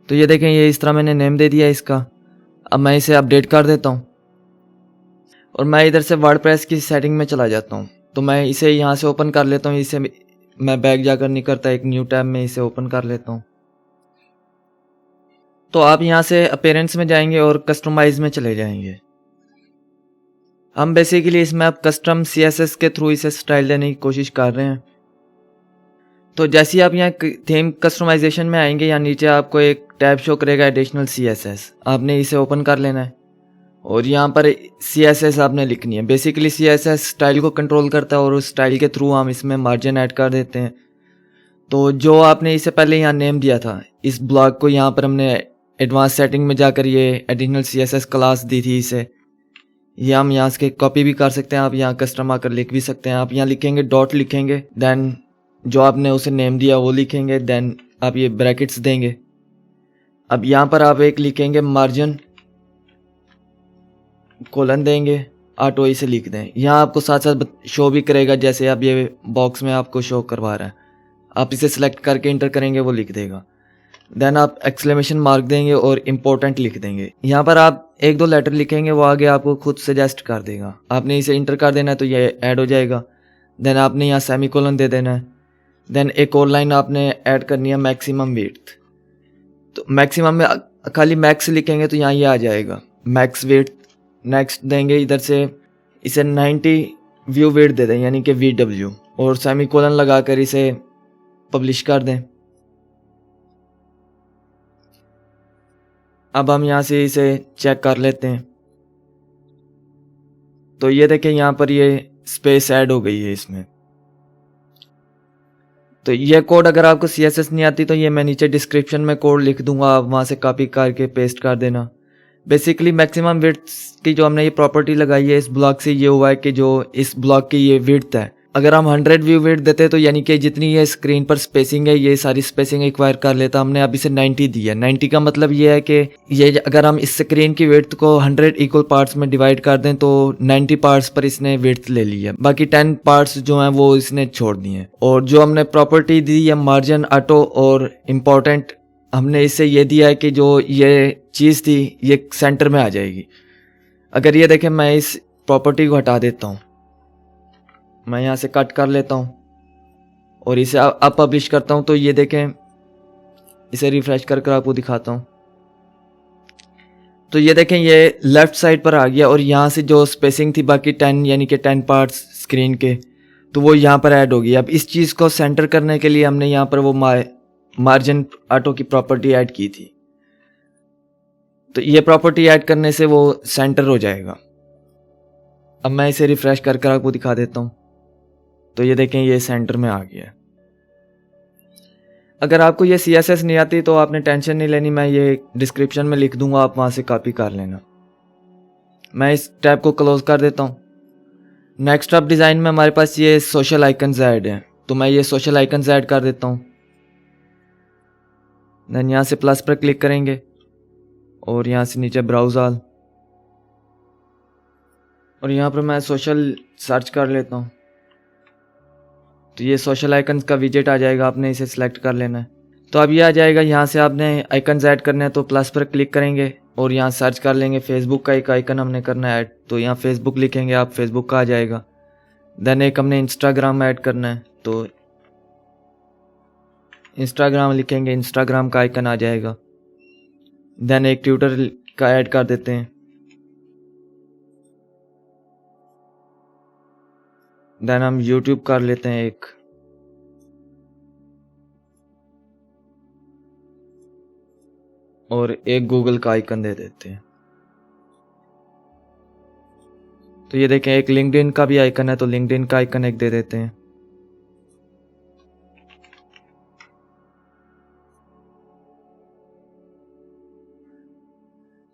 तो ये देखें ये इस तरह मैंने नेम दे दिया इसका। अब मैं इसे अपडेट कर देता हूँ और मैं इधर से वर्डप्रेस की सेटिंग में चला जाता हूँ। तो मैं इसे यहाँ से ओपन कर लेता हूँ। इसे मैं बैक जाकर नहीं करता, एक न्यू टैब में इसे ओपन कर लेता हूँ। तो आप यहाँ से अपीयरेंस में जाएंगे और कस्टमाइज में चले जाएंगे। हम बेसिकली इसमें अब कस्टम CSS के थ्रू इसे स्टाइल देने की कोशिश कर रहे हैं। तो जैसे ही आप यहाँ थीम कस्टमाइजेशन में आएंगे या नीचे आपको एक टैब शो करेगा एडिशनल CSS, आपने इसे ओपन कर लेना है और यहाँ पर CSS आपने लिखनी है। बेसिकली CSS स्टाइल को कंट्रोल करता है और उस स्टाइल के थ्रू हम इसमें मार्जिन ऐड कर देते हैं। तो जो आपने इसे पहले यहाँ नेम दिया था इस ब्लॉक को, यहाँ पर हमने एडवांस सेटिंग में जाकर ये एडिशनल CSS क्लास दी थी इसे, ये हम यहाँ से कॉपी भी कर सकते हैं। आप यहाँ कस्टम आकर लिख भी सकते हैं। आप यहाँ लिखेंगे डॉट लिखेंगे, देन जो आपने उसे नेम दिया वो लिखेंगे, देन आप ये ब्रैकेट्स देंगे। अब यहाँ पर आप एक लिखेंगे मार्जिन कोलन देंगे, ऑटो इसे लिख दें। यहाँ आपको साथ साथ शो भी करेगा, जैसे अब ये बॉक्स में आपको शो करवा रहा है। आप इसे सिलेक्ट करके इंटर करेंगे वो लिख देगा। देन आप एक्सक्लेमेशन मार्क देंगे और इम्पोर्टेंट लिख देंगे। यहाँ पर आप एक दो लेटर लिखेंगे, वो आगे आपको खुद सजेस्ट कर देगा। आपने इसे इंटर कर देना है तो ये ऐड हो जाएगा। देन आपने यहाँ सेमीकोलन दे देना है। देन एक और लाइन आपने ऐड करनी है मैक्सिमम विड्थ। तो मैक्सिमम में खाली मैक्स लिखेंगे तो यहाँ ये आ जाएगा मैक्स विड्थ। नेक्स्ट देंगे, इधर से इसे 90 व्यू विड्थ दे दें यानी कि VW और सेमीकोलन लगाकर इसे पब्लिश कर दें। अब हम यहाँ से इसे चेक कर लेते हैं। तो ये देखें यहाँ पर ये स्पेस ऐड हो गई है इसमें। तो ये कोड अगर आपको CSS नहीं आती तो ये मैं नीचे डिस्क्रिप्शन में कोड लिख दूंगा, आप वहाँ से कॉपी करके पेस्ट कर देना। बेसिकली मैक्सिमम विड्थ की जो हमने ये प्रॉपर्टी लगाई है इस ब्लॉक से ये हुआ है कि जो इस ब्लॉक की ये विड्थ है, अगर हम 100 व्यू विड्थ देते तो यानी कि जितनी ये स्क्रीन पर स्पेसिंग है ये सारी स्पेसिंग एक्वायर कर लेता। हमने अब इसे 90 दी है। 90 का मतलब ये है कि ये अगर हम इस स्क्रीन की विड्थ को 100 इक्वल पार्ट्स में डिवाइड कर दें तो 90 पार्ट्स पर इसने विड्थ ले ली है, बाकी 10 पार्ट्स जो हैं वो इसने छोड़ दिए हैं। और जो हमने प्रॉपर्टी दी है मार्जिन ऑटो और इम्पोर्टेंट, हमने इससे ये दिया है कि जो ये चीज़ थी ये सेंटर में आ जाएगी। अगर ये देखें मैं इस प्रॉपर्टी को हटा देता हूँ, मैं यहाँ से कट कर लेता हूँ और इसे अब पब्लिश करता हूँ तो ये देखें, इसे रिफ्रेश कर आपको दिखाता हूँ। तो ये देखें ये लेफ्ट साइड पर आ गया और यहाँ से जो स्पेसिंग थी बाकी 10 यानी कि 10 पार्ट्स स्क्रीन के, तो वो यहाँ पर ऐड होगी। अब इस चीज़ को सेंटर करने के लिए हमने यहाँ पर वो मार्जिन ऑटो की प्रॉपर्टी ऐड की थी। तो ये प्रॉपर्टी ऐड करने से वो सेंटर हो जाएगा। अब मैं इसे रिफ्रेश कर कर आपको दिखा देता हूँ। तो ये देखें ये सेंटर में आ गया। अगर आपको ये CSS नहीं आती तो आपने टेंशन नहीं लेनी, मैं ये डिस्क्रिप्शन में लिख दूंगा, आप वहाँ से कॉपी कर लेना। मैं इस टैब को क्लोज कर देता हूँ। नेक्स्ट अप डिज़ाइन में हमारे पास ये सोशल आइकन्स ऐड हैं, तो मैं ये सोशल आइकन्स ऐड कर देता हूँ। देन यहाँ से प्लस पर क्लिक करेंगे और यहाँ से नीचे ब्राउज ऑल, और यहाँ पर मैं सोशल सर्च कर लेता हूँ। तो ये सोशल आइकन्स का विजेट आ जाएगा, आपने इसे सिलेक्ट कर लेना है। तो अब ये आ जाएगा, यहाँ से आपने आइकन्स ऐड करने हैं तो प्लस पर क्लिक करेंगे और यहाँ सर्च कर लेंगे फेसबुक का एक आइकन हमने करना है ऐड, तो यहाँ फेसबुक लिखेंगे आप, फेसबुक का आ जाएगा। देन एक हमने इंस्टाग्राम ऐड करना है, तो इंस्टाग्राम लिखेंगे, इंस्टाग्राम का आइकन आ जाएगा। देन एक ट्विटर का ऐड कर देते हैं। देन हम यूट्यूब कर लेते हैं एक, और एक गूगल का आइकन दे देते हैं। तो ये देखें एक लिंक्डइन का भी आइकन है, तो लिंक्डइन का आइकन एक दे देते हैं।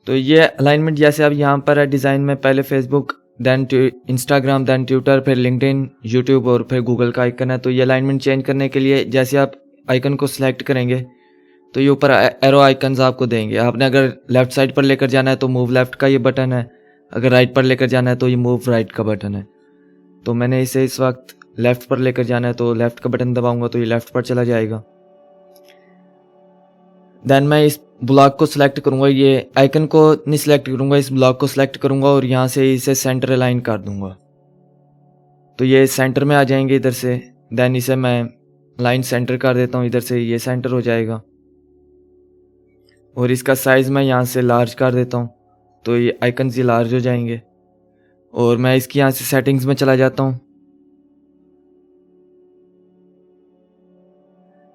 तो ये अलाइनमेंट जैसे अब यहाँ पर है डिज़ाइन में, पहले Facebook, then Instagram, then Twitter, फिर लिंक्डइन, यूट्यूब और फिर गूगल का आइकन है। तो ये अलाइनमेंट चेंज करने के लिए जैसे आप आइकन को सिलेक्ट करेंगे तो ये ऊपर एरो आइकन्स आपको देंगे। आपने अगर लेफ्ट साइड पर लेकर जाना है तो मूव लेफ्ट का ये बटन है, अगर राइट पर लेकर जाना है तो ये मूव राइट का बटन है। तो मैंने इसे इस वक्त लेफ्ट पर लेकर जाना है तो लेफ्ट का बटन दबाऊंगा तो ये लेफ्ट पर चला जाएगा। देन मैं इस ब्लॉक को सिलेक्ट करूंगा, ये आइकन को नहीं सिलेक्ट करूंगा, इस ब्लॉक को सिलेक्ट करूंगा और यहाँ से इसे सेंटर अलाइन कर दूंगा, तो ये सेंटर में आ जाएंगे इधर से। देन इसे मैं लाइन सेंटर कर देता हूँ, इधर से ये सेंटर हो जाएगा। और इसका साइज़ मैं यहाँ से लार्ज कर देता हूँ, तो ये आइकन ये लार्ज हो जाएंगे। और मैं इसकी यहाँ से सेटिंग्स में चला जाता हूँ,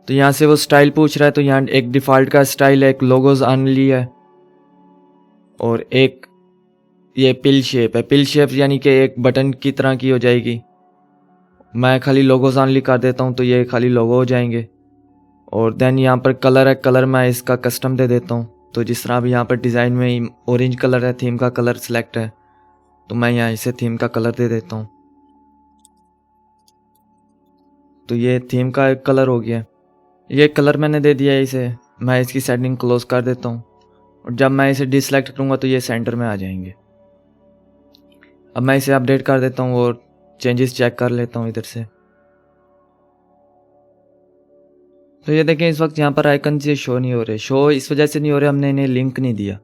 तो यहाँ से वो स्टाइल पूछ रहा है, तो यहाँ एक डिफ़ॉल्ट का स्टाइल है, एक लोगोज ऑनली है और एक ये पिल शेप है। पिल शेप यानी कि एक बटन की तरह की हो जाएगी। मैं खाली लोगोज ऑनली कर देता हूँ तो ये खाली लोगो हो जाएंगे। और देन यहाँ पर कलर है, कलर मैं इसका कस्टम दे देता हूँ। तो जिस तरह अब यहाँ पर डिज़ाइन में ऑरेंज कलर है, थीम का कलर सिलेक्ट है, तो मैं यहाँ इसे थीम का कलर दे देता हूँ। तो ये थीम का एक कलर हो गया, ये कलर मैंने दे दिया है इसे। मैं इसकी सेटिंग क्लोज कर देता हूँ और जब मैं इसे डिसलेक्ट करूँगा तो ये सेंटर में आ जाएंगे। अब मैं इसे अपडेट कर देता हूँ और चेंजेस चेक कर लेता हूँ इधर से। तो ये देखें इस वक्त यहाँ पर आइकन ये शो नहीं हो रहे। शो इस वजह से नहीं हो रहे, हमने इन्हें लिंक नहीं दिया।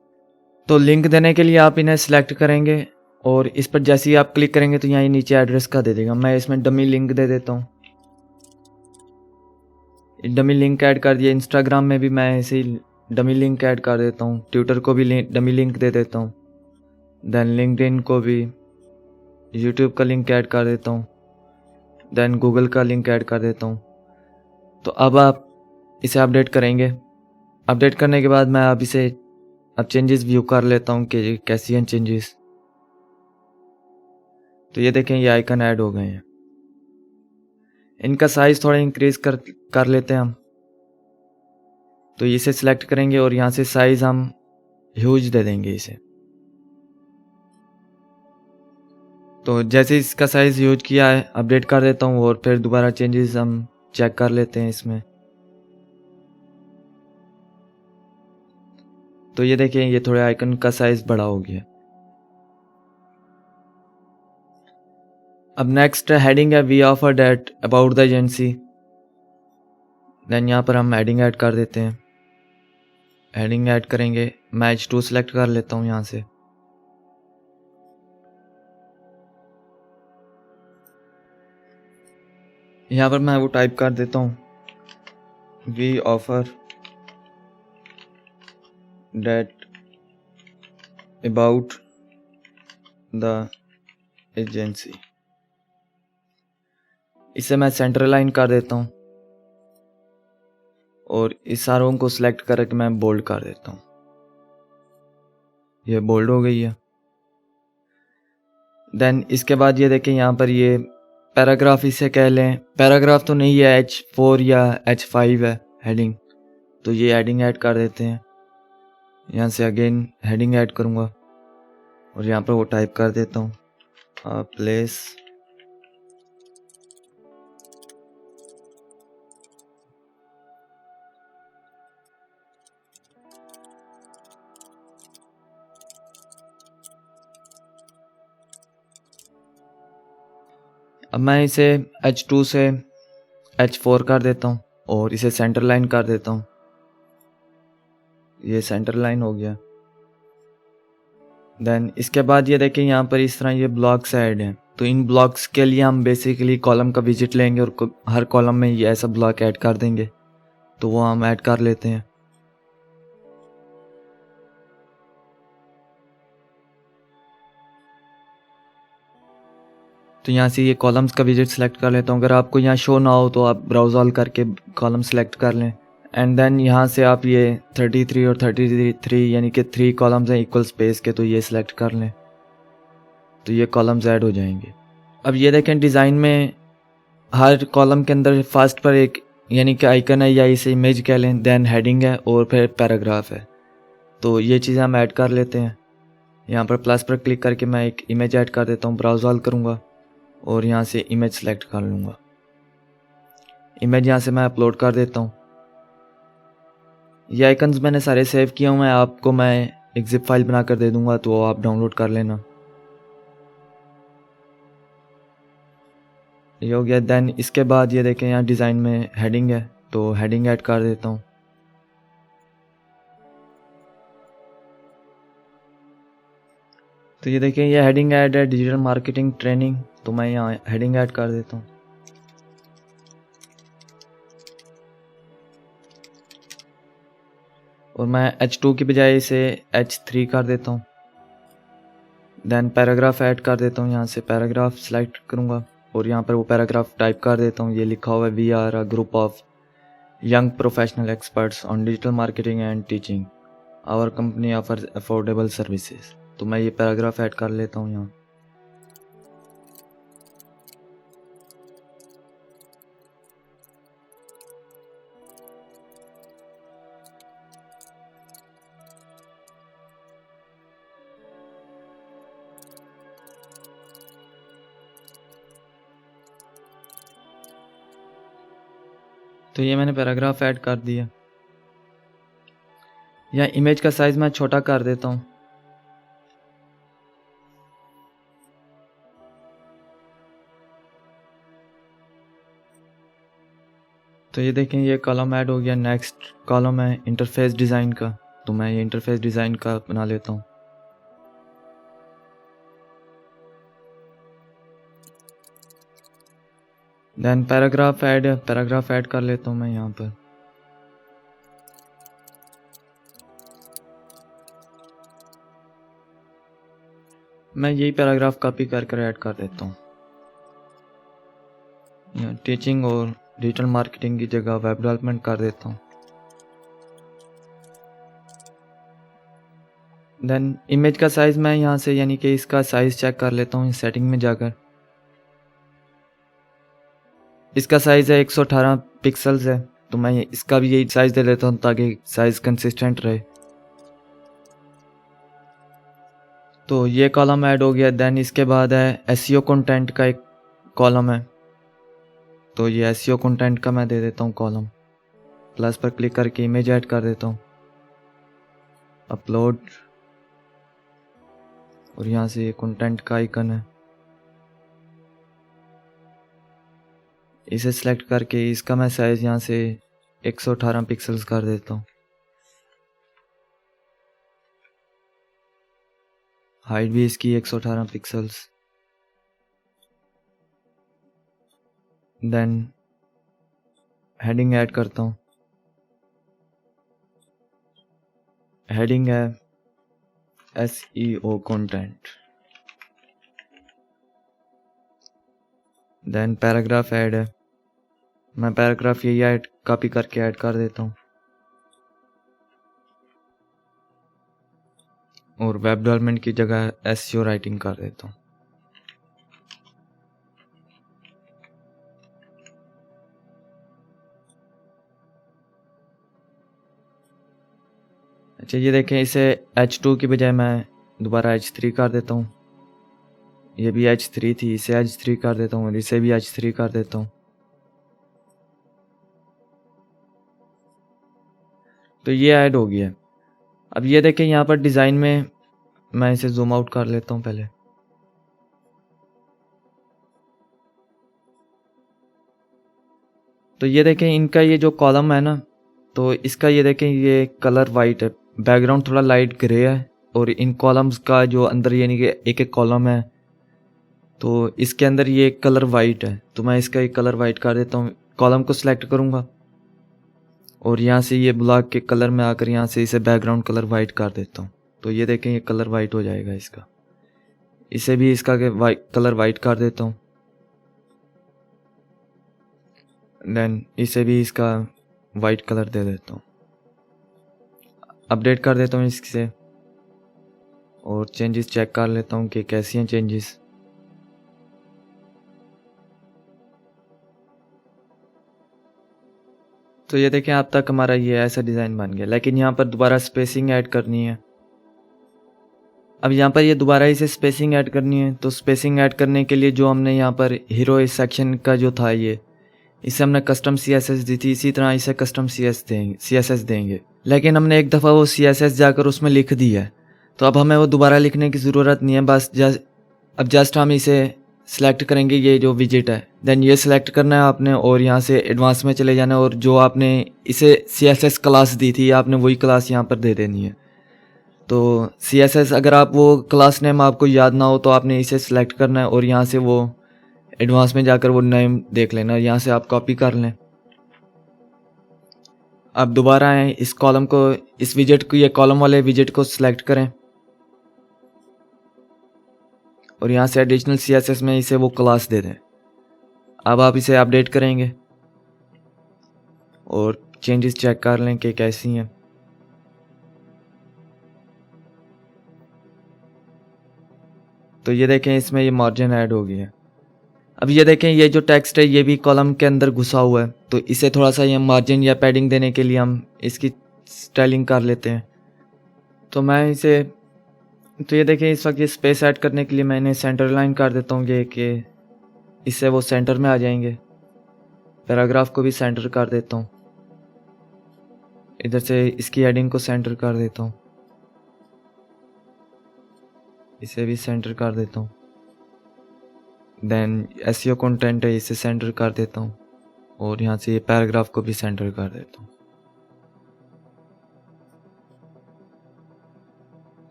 तो लिंक देने के लिए आप इन्हें सिलेक्ट करेंगे और इस पर जैसे ही आप क्लिक करेंगे तो यहाँ नीचे एड्रेस का दे देगा। मैं इसमें डमी लिंक दे देता हूँ, डमी लिंक ऐड कर दिया। इंस्टाग्राम में भी मैं ऐसे ही डमी लिंक ऐड कर देता हूँ, ट्विटर को भी डमी लिंक दे देता हूँ, देन लिंक्डइन को भी, यूट्यूब का लिंक ऐड कर देता हूँ, देन गूगल का लिंक ऐड कर देता हूँ। तो अब आप इसे अपडेट करेंगे। अपडेट करने के बाद मैं अब इसे चेंजेस व्यू कर लेता हूँ कि कैसी हैं चेंजेस। तो ये देखें ये आइकन ऐड हो गए हैं। इनका साइज़ थोड़ा इंक्रीज कर लेते हैं हम। तो इसे सिलेक्ट करेंगे और यहाँ से साइज़ हम ह्यूज दे देंगे इसे। तो जैसे इसका साइज़ ह्यूज किया है अपडेट कर देता हूँ और फिर दोबारा चेंजेस हम चेक कर लेते हैं इसमें। तो ये देखें ये थोड़े आइकन का साइज़ बड़ा हो गया। अब नेक्स्ट हेडिंग है we offer that about the agency. Then यहाँ पर हम हेडिंग ऐड कर देते हैं। हेडिंग ऐड करेंगे, मैं H2 सेलेक्ट कर लेता हूँ यहाँ से। यहाँ पर मैं वो टाइप कर देता हूँ we offer that about the agency, इसे मैं सेंटर लाइन कर देता हूँ और इस सारों को सिलेक्ट करके मैं बोल्ड कर देता हूँ। ये बोल्ड हो गई है। देन इसके बाद ये देखें यहाँ पर ये पैराग्राफ इसे कह लें, पैराग्राफ तो नहीं है, H4 या H5 है हेडिंग, तो ये हेडिंग ऐड कर देते हैं। यहाँ से अगेन हेडिंग ऐड करूँगा और यहाँ पर वो टाइप कर देता हूँ प्लेस अब मैं इसे H2 से H4 कर देता हूँ और इसे सेंटर लाइन कर देता हूँ। ये सेंटर लाइन हो गया। देन इसके बाद ये देखें यहाँ पर इस तरह ये ब्लॉक्स ऐड हैं, तो इन ब्लॉक्स के लिए हम बेसिकली कॉलम का विजिट लेंगे और हर कॉलम में ये ऐसा ब्लॉक ऐड कर देंगे, तो वो हम ऐड कर लेते हैं। तो यहाँ से ये कॉलम्स का विजिट सेलेक्ट कर लेता हूँ। अगर आपको यहाँ शो ना हो तो आप ब्राउज ऑल करके कॉलम सेलेक्ट कर लें एंड देन यहाँ से आप ये 33 और 33 यानी कि 3 कॉलम्स हैं इक्वल स्पेस के, तो ये सिलेक्ट कर लें, तो ये कॉलम्स ऐड हो जाएंगे। अब ये देखें डिज़ाइन में हर कॉलम के अंदर फर्स्ट पर एक यानी कि आइकन है या इसे इमेज कह लें, देन हेडिंग है और फिर पैराग्राफ है, तो ये चीज़ें हम ऐड कर लेते हैं। यहाँ पर प्लस पर क्लिक करके मैं एक इमेज ऐड कर देता हूँ, ब्राउज ऑल करूँगा और यहाँ से इमेज सेलेक्ट कर लूँगा। इमेज यहाँ से मैं अपलोड कर देता हूँ। ये आइकन्स मैंने सारे सेव किए हुए हैं, आपको मैं एक जिप फाइल बना कर दे दूँगा, तो आप डाउनलोड कर लेना। ये हो गया। देन इसके बाद ये देखें यहाँ डिज़ाइन में हेडिंग है, तो हेडिंग ऐड कर देता हूँ। तो ये देखें ये हेडिंग ऐड है डिजिटल मार्केटिंग ट्रेनिंग, तो मैं यहाँ हेडिंग ऐड कर देता हूँ। और मैं H2 की बजाय इसे H3 कर देता हूँ। देन पैराग्राफ ऐड कर देता हूँ, यहाँ से पैराग्राफ सेलेक्ट करूँगा और यहाँ पर वो पैराग्राफ टाइप कर देता हूँ। ये लिखा हुआ है we are a group of young professional experts on digital marketing and teaching, our company offers affordable services, तो मैं ये पैराग्राफ ऐड कर लेता हूँ यहाँ। तो ये मैंने पैराग्राफ ऐड कर दिया। या इमेज का साइज मैं छोटा कर देता हूँ। तो ये देखें ये कॉलम ऐड हो गया। नेक्स्ट कॉलम है इंटरफेस डिज़ाइन का, तो मैं ये इंटरफेस डिज़ाइन का बना लेता हूँ। देन पैराग्राफ ऐड है, पैराग्राफ ऐड कर लेता हूँ मैं यहाँ पर। मैं यही पैराग्राफ कॉपी कर ऐड कर देता हूँ। टीचिंग और डिजिटल मार्केटिंग की जगह वेब डेवलपमेंट कर देता हूँ। देन इमेज का साइज़ मैं यहाँ से यानी कि इसका साइज़ चेक कर लेता हूँ सेटिंग में जाकर। इसका साइज़ है 118 पिक्सल्स है, तो मैं इसका भी यही साइज़ दे देता हूँ ताकि साइज़ कंसिस्टेंट रहे। तो ये कॉलम ऐड हो गया। देन इसके बाद है एसईओ कंटेंट का एक कॉलम है, तो ये एसईओ कंटेंट का मैं दे देता हूँ कॉलम। प्लस पर क्लिक करके इमेज ऐड कर देता हूँ, अपलोड, और यहाँ से ये कंटेंट का आइकन है, इसे सिलेक्ट करके इसका मैं साइज़ यहाँ से 118 पिक्सल्स कर देता हूँ। हाइट भी इसकी 118 पिक्सल्स। देन हेडिंग ऐड करता हूँ। हेडिंग है SEO content, then paragraph add है, मैं पैराग्राफ यही ऐड कॉपी करके ऐड कर देता हूँ, और वेब डेवलपमेंट की जगह SEO राइटिंग कर देता हूँ। अच्छा ये देखें, इसे H2 की बजाय मैं दोबारा H3 कर देता हूँ। ये भी H3 थी, इसे H3 कर देता हूँ और इसे भी H3 कर देता हूँ। तो ये ऐड हो गया। अब ये देखें यहाँ पर डिज़ाइन में मैं इसे जूम आउट कर लेता हूँ पहले। तो ये देखें इनका ये जो कॉलम है ना, तो इसका ये देखें ये कलर वाइट है, बैकग्राउंड थोड़ा लाइट ग्रे है, और इन कॉलम्स का जो अंदर यानी कि एक एक कॉलम है तो इसके अंदर ये कलर वाइट है। तो मैं इसका एक कलर वाइट कर देता हूँ, कॉलम को सिलेक्ट करूँगा और यहाँ से ये ब्लॉक के कलर में आकर यहाँ से इसे बैकग्राउंड कलर वाइट कर देता हूँ। तो ये देखें ये कलर वाइट हो जाएगा इसका। इसे भी इसका कलर वाइट कर देता हूँ, देन इसे भी इसका वाइट कलर दे देता हूँ। अपडेट कर देता हूँ इससे और चेंजेस चेक कर लेता हूँ कि कैसी हैं चेंजेस। तो ये देखें अब तक हमारा ये ऐसा डिज़ाइन बन गया, लेकिन यहाँ पर दोबारा स्पेसिंग ऐड करनी है। अब यहाँ पर ये दोबारा इसे स्पेसिंग ऐड करनी है। तो स्पेसिंग ऐड करने के लिए जो हमने यहाँ पर हीरो इस सेक्शन का जो था ये, इसे हमने कस्टम CSS दी थी, इसी तरह इसे कस्टम CSS देंगे। लेकिन हमने एक दफ़ा वो CSS जाकर उसमें लिख दिया है, तो अब हमें वो दोबारा लिखने की ज़रूरत नहीं है। बस अब जस्ट हम इसे सिलेक्ट करेंगे, ये जो विजिट है, देन ये सिलेक्ट करना है आपने और यहाँ से एडवांस में चले जाना है, और जो आपने इसे CSS क्लास दी थी आपने वही क्लास यहाँ पर दे देनी है। तो CSS अगर आप वो क्लास नेम आपको याद ना हो तो आपने इसे सिलेक्ट करना है और यहाँ से वो एडवांस में जाकर वो नेम देख लेना, यहाँ से आप कॉपी कर लें। अब दोबारा आए इस कॉलम को, इस विजेट को, ये कॉलम वाले विजेट को सिलेक्ट करें और यहाँ से एडिशनल CSS में इसे वो क्लास दे दें। अब आप इसे अपडेट करेंगे और चेंजेस चेक कर लें कि कैसी हैं। तो ये देखें इसमें ये मार्जिन ऐड हो गया है। अब ये देखें ये जो टेक्स्ट है ये भी कॉलम के अंदर घुसा हुआ है, तो इसे थोड़ा सा ये मार्जिन या पैडिंग देने के लिए हम इसकी स्टाइलिंग कर लेते हैं। तो मैं इसे, तो ये देखें इस वक्त ये स्पेस ऐड करने के लिए मैंने सेंटर लाइन कर देता हूँ ये कि इससे वो सेंटर में आ जाएंगे। पैराग्राफ को भी सेंटर कर देता हूँ, इधर से इसकी हेडिंग को सेंटर कर देता हूँ, इसे भी सेंटर कर देता हूँ। देन SEO कंटेंट है, इसे सेंटर कर देता हूँ और यहाँ से ये पैराग्राफ को भी सेंटर कर देता हूँ।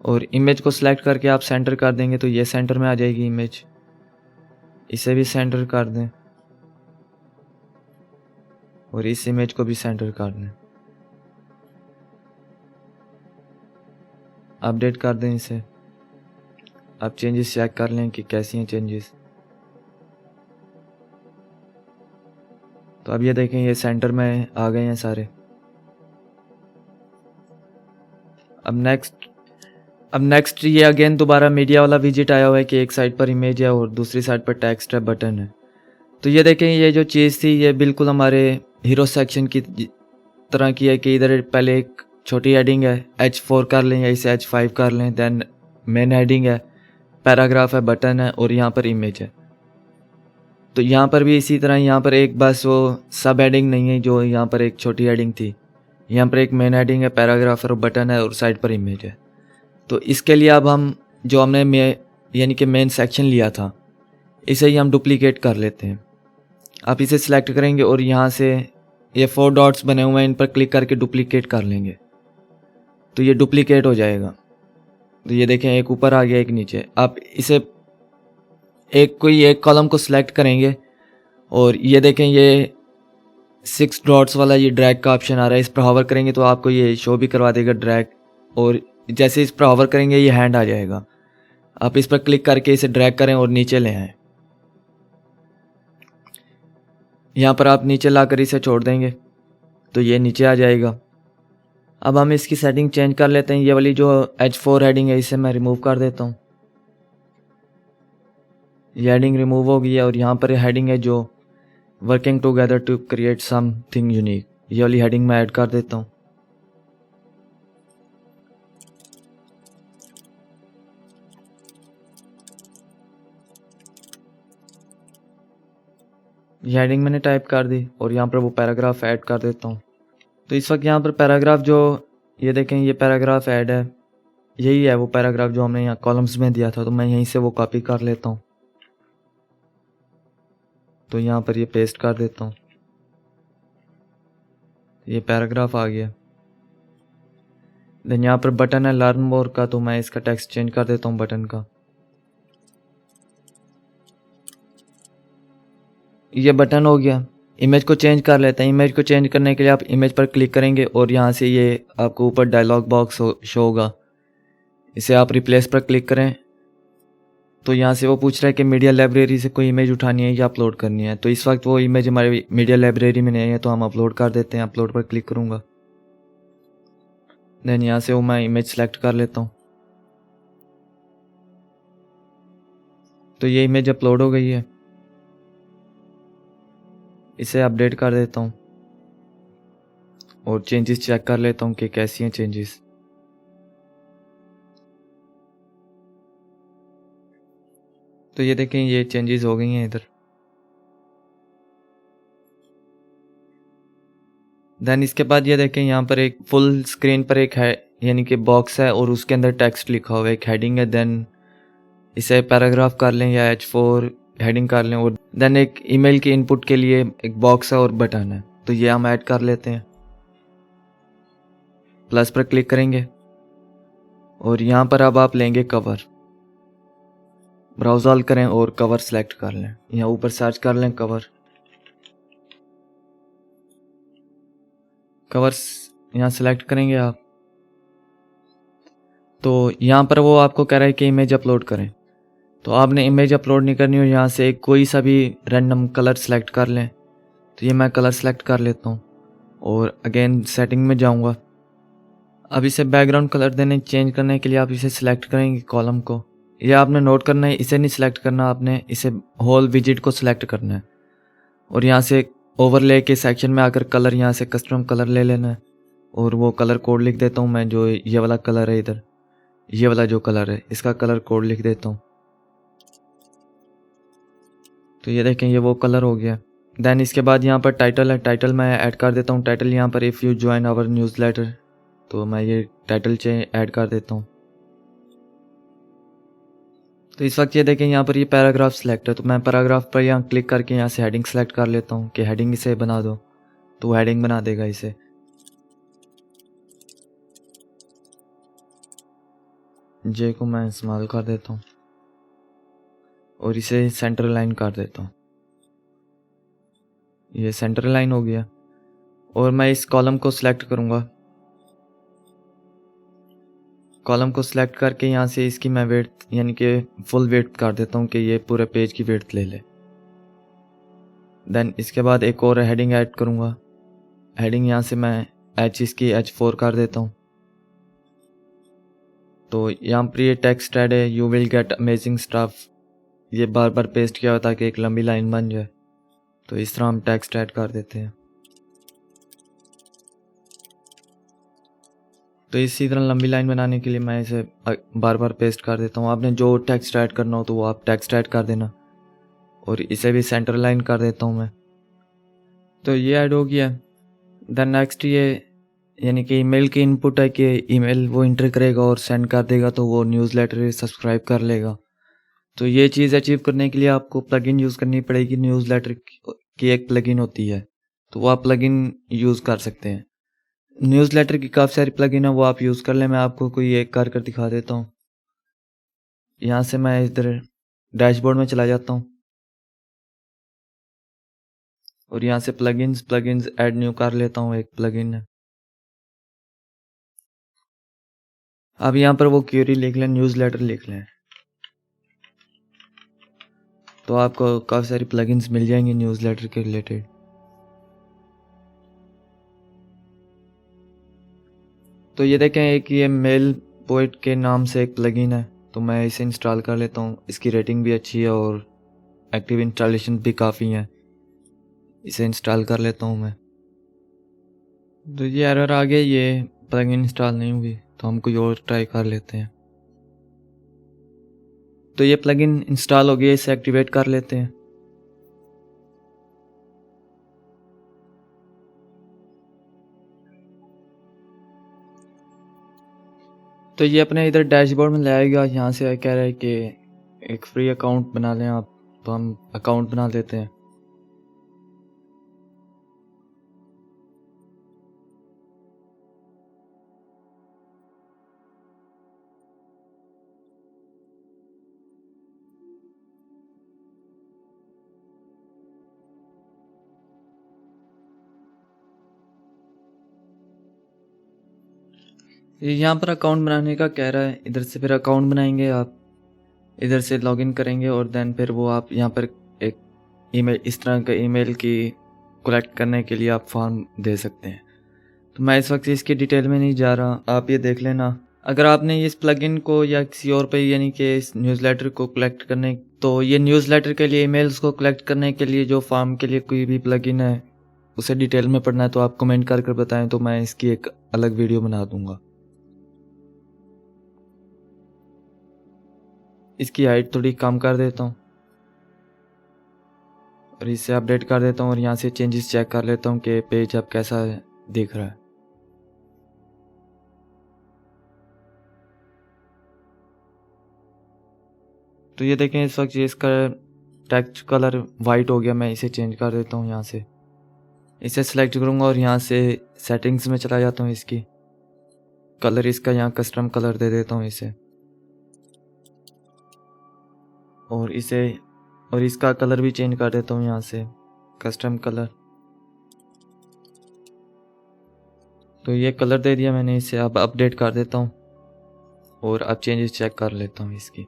और इमेज को सिलेक्ट करके आप सेंटर कर देंगे तो ये सेंटर में आ जाएगी इमेज, इसे भी सेंटर कर दें और इस इमेज को भी सेंटर कर दें। अपडेट कर दें इसे। अब चेंजेस चेक कर लें कि कैसी हैं चेंजेस। तो अब ये देखें ये सेंटर में आ गए हैं सारे। अब नेक्स्ट ये अगेन दोबारा मीडिया वाला विजिट आया हुआ है कि एक साइड पर इमेज है और दूसरी साइड पर टेक्स्ट है, बटन है। तो ये देखें ये जो चीज़ थी ये बिल्कुल हमारे हीरो सेक्शन की तरह की है कि इधर पहले एक छोटी हेडिंग है, H4 कर लें या इसे H5 कर लें, देन मेन हेडिंग है, पैराग्राफ है, बटन है और यहाँ पर इमेज है। तो यहाँ पर भी इसी तरह, यहाँ पर एक बस वो सब हेडिंग नहीं है जो यहाँ पर एक छोटी हेडिंग थी, यहाँ पर एक मेन हेडिंग है, पैराग्राफ और बटन है और साइड पर इमेज है। तो इसके लिए अब हम जो हमने यानी कि मेन सेक्शन लिया था इसे ही हम डुप्लीकेट कर लेते हैं। आप इसे सिलेक्ट करेंगे और यहाँ से ये 4 डॉट्स बने हुए हैं, इन पर क्लिक करके डुप्लीकेट कर लेंगे तो ये डुप्लीकेट हो जाएगा। तो ये देखें एक ऊपर आ गया एक नीचे। आप इसे कोई एक कॉलम को सिलेक्ट करेंगे और ये देखें ये 6 डॉट्स वाला ये ड्रैग का ऑप्शन आ रहा है, इस पर हॉवर करेंगे तो आपको ये शो भी करवा देगा ड्रैग, और जैसे इस पर होवर करेंगे ये हैंड आ जाएगा। आप इस पर क्लिक करके इसे ड्रैग करें और नीचे ले आएं। यहाँ पर आप नीचे लाकर इसे छोड़ देंगे तो ये नीचे आ जाएगा। अब हम इसकी सेटिंग चेंज कर लेते हैं। ये वाली जो H4 हेडिंग है इसे मैं रिमूव कर देता हूँ। ये हेडिंग रिमूव हो गई है और यहाँ पर हेडिंग है जो working together to create something unique, ये वाली हेडिंग मैं ऐड कर देता हूँ। ये हेडिंग मैंने टाइप कर दी और यहाँ पर वो पैराग्राफ ऐड कर देता हूँ। तो इस वक्त यहाँ पर पैराग्राफ जो ये देखें ये पैराग्राफ ऐड है, यही है वो पैराग्राफ जो हमने यहाँ कॉलम्स में दिया था। तो मैं यहीं से वो कॉपी कर लेता हूँ, तो यहाँ पर ये पेस्ट कर देता हूँ। ये पैराग्राफ आ गया। देन यहाँ पर बटन है लर्न मोर का, तो मैं इसका टेक्स्ट चेंज कर देता हूँ बटन का। ये बटन हो गया। इमेज को चेंज कर लेते हैं। इमेज को चेंज करने के लिए आप इमेज पर क्लिक करेंगे और यहाँ से ये आपको ऊपर डायलॉग बॉक्स शो होगा, इसे आप रिप्लेस पर क्लिक करें तो यहाँ से वो पूछ रहा है कि मीडिया लाइब्रेरी से कोई इमेज उठानी है या अपलोड करनी है। तो इस वक्त वो इमेज हमारी मीडिया लाइब्रेरी में नहीं है, तो हम अपलोड कर देते हैं। अपलोड पर क्लिक करूँगा, देन यहाँ से वो मैं इमेज सेलेक्ट कर लेता हूँ। तो ये इमेज अपलोड हो गई है। इसे अपडेट कर देता हूँ और चेंजेस चेक कर लेता हूँ कि कैसी हैं चेंजेस। तो ये देखें ये चेंजेस हो गई हैं इधर। देन इसके बाद ये देखें यहाँ पर एक फुल स्क्रीन पर एक है यानी कि बॉक्स है और उसके अंदर टेक्स्ट लिखा हुआ है, एक हेडिंग है। देन इसे पैराग्राफ कर लें या H4 हेडिंग कर लें और देन एक ईमेल के इनपुट के लिए एक बॉक्स है और बटन है। तो ये हम ऐड कर लेते हैं। प्लस पर क्लिक करेंगे और यहाँ पर अब आप लेंगे कवर। ब्राउज ऑल करें और कवर सेलेक्ट कर लें। यहाँ ऊपर सर्च कर लें कवर। कवर्स यहाँ सेलेक्ट करेंगे आप। तो यहाँ पर वो आपको कह रहा है कि इमेज अपलोड करें, तो आपने इमेज अपलोड नहीं करनी हो। यहाँ से कोई सा भी रैंडम कलर सेलेक्ट कर लें। तो ये मैं कलर सेलेक्ट कर लेता हूँ और अगेन सेटिंग में जाऊँगा। अब इसे बैकग्राउंड कलर देने चेंज करने के लिए आप इसे सिलेक्ट करेंगे कॉलम को। ये आपने नोट करना है, इसे नहीं सिलेक्ट करना, आपने इसे होल विजिट को सिलेक्ट करना है और यहाँ से ओवरले के सेक्शन में आकर कलर यहाँ से कस्टम कलर ले लेना है और वो कलर कोड लिख देता हूँ मैं। जो ये वाला कलर है इधर, ये वाला जो कलर है इसका कलर कोड लिख देता हूँ। तो ये देखें ये वो कलर हो गया। देन इसके बाद यहाँ पर टाइटल है, टाइटल मैं ऐड कर देता हूँ। टाइटल यहाँ पर if you join our newsletter, तो मैं ये टाइटल ऐड कर देता हूँ। तो इस वक्त ये देखें यहाँ पर ये पैराग्राफ सेलेक्ट है, तो मैं पैराग्राफ पर यहाँ क्लिक करके यहाँ से हेडिंग सेलेक्ट कर लेता हूँ कि हेडिंग इसे बना दो, तो हेडिंग बना देगा इसे। जे को मैं इस्तेमाल कर देता हूँ और इसे सेंटर लाइन कर देता हूँ। ये सेंटर लाइन हो गया और मैं इस कॉलम को सिलेक्ट करूँगा। कॉलम को सिलेक्ट करके यहाँ से इसकी मैं वेट यानी कि फुल वेट कर देता हूँ कि ये पूरे पेज की वेट ले ले। देन इसके बाद एक और हेडिंग ऐड करूँगा। हेडिंग यहाँ से मैं इसकी H4 कर देता हूँ। तो यहाँ पर ये टेक्स्ट ऐड है, you will get amazing stuff. ये बार बार पेस्ट किया हुआ ताकि एक लंबी लाइन बन जाए। तो इस तरह हम टेक्स्ट ऐड कर देते हैं। तो इसी तरह लंबी लाइन बनाने के लिए मैं इसे बार बार पेस्ट कर देता हूँ। आपने जो टेक्स्ट ऐड करना हो तो वो आप टेक्स्ट ऐड कर देना और इसे भी सेंटर लाइन कर देता हूँ मैं। तो ये ऐड हो गया। देन नेक्स्ट ये यानी कि ईमेल की इनपुट है कि ईमेल वो इंटर करेगा और सेंड कर देगा, तो वो न्यूज़लेटर सब्सक्राइब कर लेगा। तो ये चीज़ अचीव करने के लिए आपको प्लगइन यूज़ करनी पड़ेगी। न्यूज़लेटर की एक प्लगइन होती है, तो वो आप प्लगइन यूज़ कर सकते हैं। न्यूज़लेटर की काफ़ी सारी प्लगइन है, वो आप यूज़ कर लें। मैं आपको कोई एक कर दिखा देता हूँ। यहाँ से मैं इधर डैशबोर्ड में चला जाता हूँ और यहाँ से प्लगइन्स ऐड न्यू कर लेता हूँ। एक प्लगइन है, अब यहाँ पर वो क्वेरी लिख लें, न्यूज़लेटर लिख लें, तो आपको काफ़ी सारी प्लगइन्स मिल जाएंगी न्यूज़लेटर के रिलेटेड। तो ये देखें, एक ये मेल पोइट के नाम से एक प्लगइन है, तो मैं इसे इंस्टॉल कर लेता हूँ। इसकी रेटिंग भी अच्छी है और एक्टिव इंस्टॉलेशन भी काफ़ी है। इसे इंस्टॉल कर लेता हूँ मैं। तो ये एरर आ गया, ये प्लगइन इंस्टॉल नहीं हुई, तो हम कोई और ट्राई कर लेते हैं। तो ये प्लगइन इंस्टॉल हो गया, इसे एक्टिवेट कर लेते हैं। तो ये अपने इधर डैशबोर्ड में लाएगा। यहाँ से कह रहा है कि एक फ्री अकाउंट बना लें आप, तो हम अकाउंट बना लेते हैं। ये यहाँ पर अकाउंट बनाने का कह रहा है, इधर से फिर अकाउंट बनाएंगे आप, इधर से लॉगिन करेंगे और देन फिर वो आप यहाँ पर एक ईमेल, इस तरह का ईमेल की कलेक्ट करने के लिए आप फॉर्म दे सकते हैं। तो मैं इस वक्त इसकी डिटेल में नहीं जा रहा, आप ये देख लेना। अगर आपने इस प्लगइन को या किसी और पे यानी कि इस न्यूज़लेटर को कलेक्ट करने, तो ये न्यूज़लेटर के लिए ईमेल्स को कलेक्ट करने के लिए जो फॉर्म के लिए कोई भी प्लगइन है उसे डिटेल में पढ़ना है तो आप कमेंट कर बताएं, तो मैं इसकी एक अलग वीडियो बना दूंगा। इसकी हाइट थोड़ी कम कर देता हूँ और इसे अपडेट कर देता हूँ और यहाँ से चेंजेस चेक कर लेता हूँ कि पेज अब कैसा दिख रहा है। तो ये देखें, इस वक्त ये इसका टेक्स्ट कलर वाइट हो गया। मैं इसे चेंज कर देता हूँ। यहाँ से इसे सिलेक्ट करूँगा और यहाँ से सेटिंग्स में चला जाता हूँ। इसकी कलर, इसका यहाँ कस्टम कलर दे देता हूँ इसे, और इसका कलर भी चेंज कर देता हूँ यहाँ से कस्टम कलर। तो ये कलर दे दिया मैंने इसे। अब अपडेट कर देता हूँ और अब चेंजेस चेक कर लेता हूँ इसकी।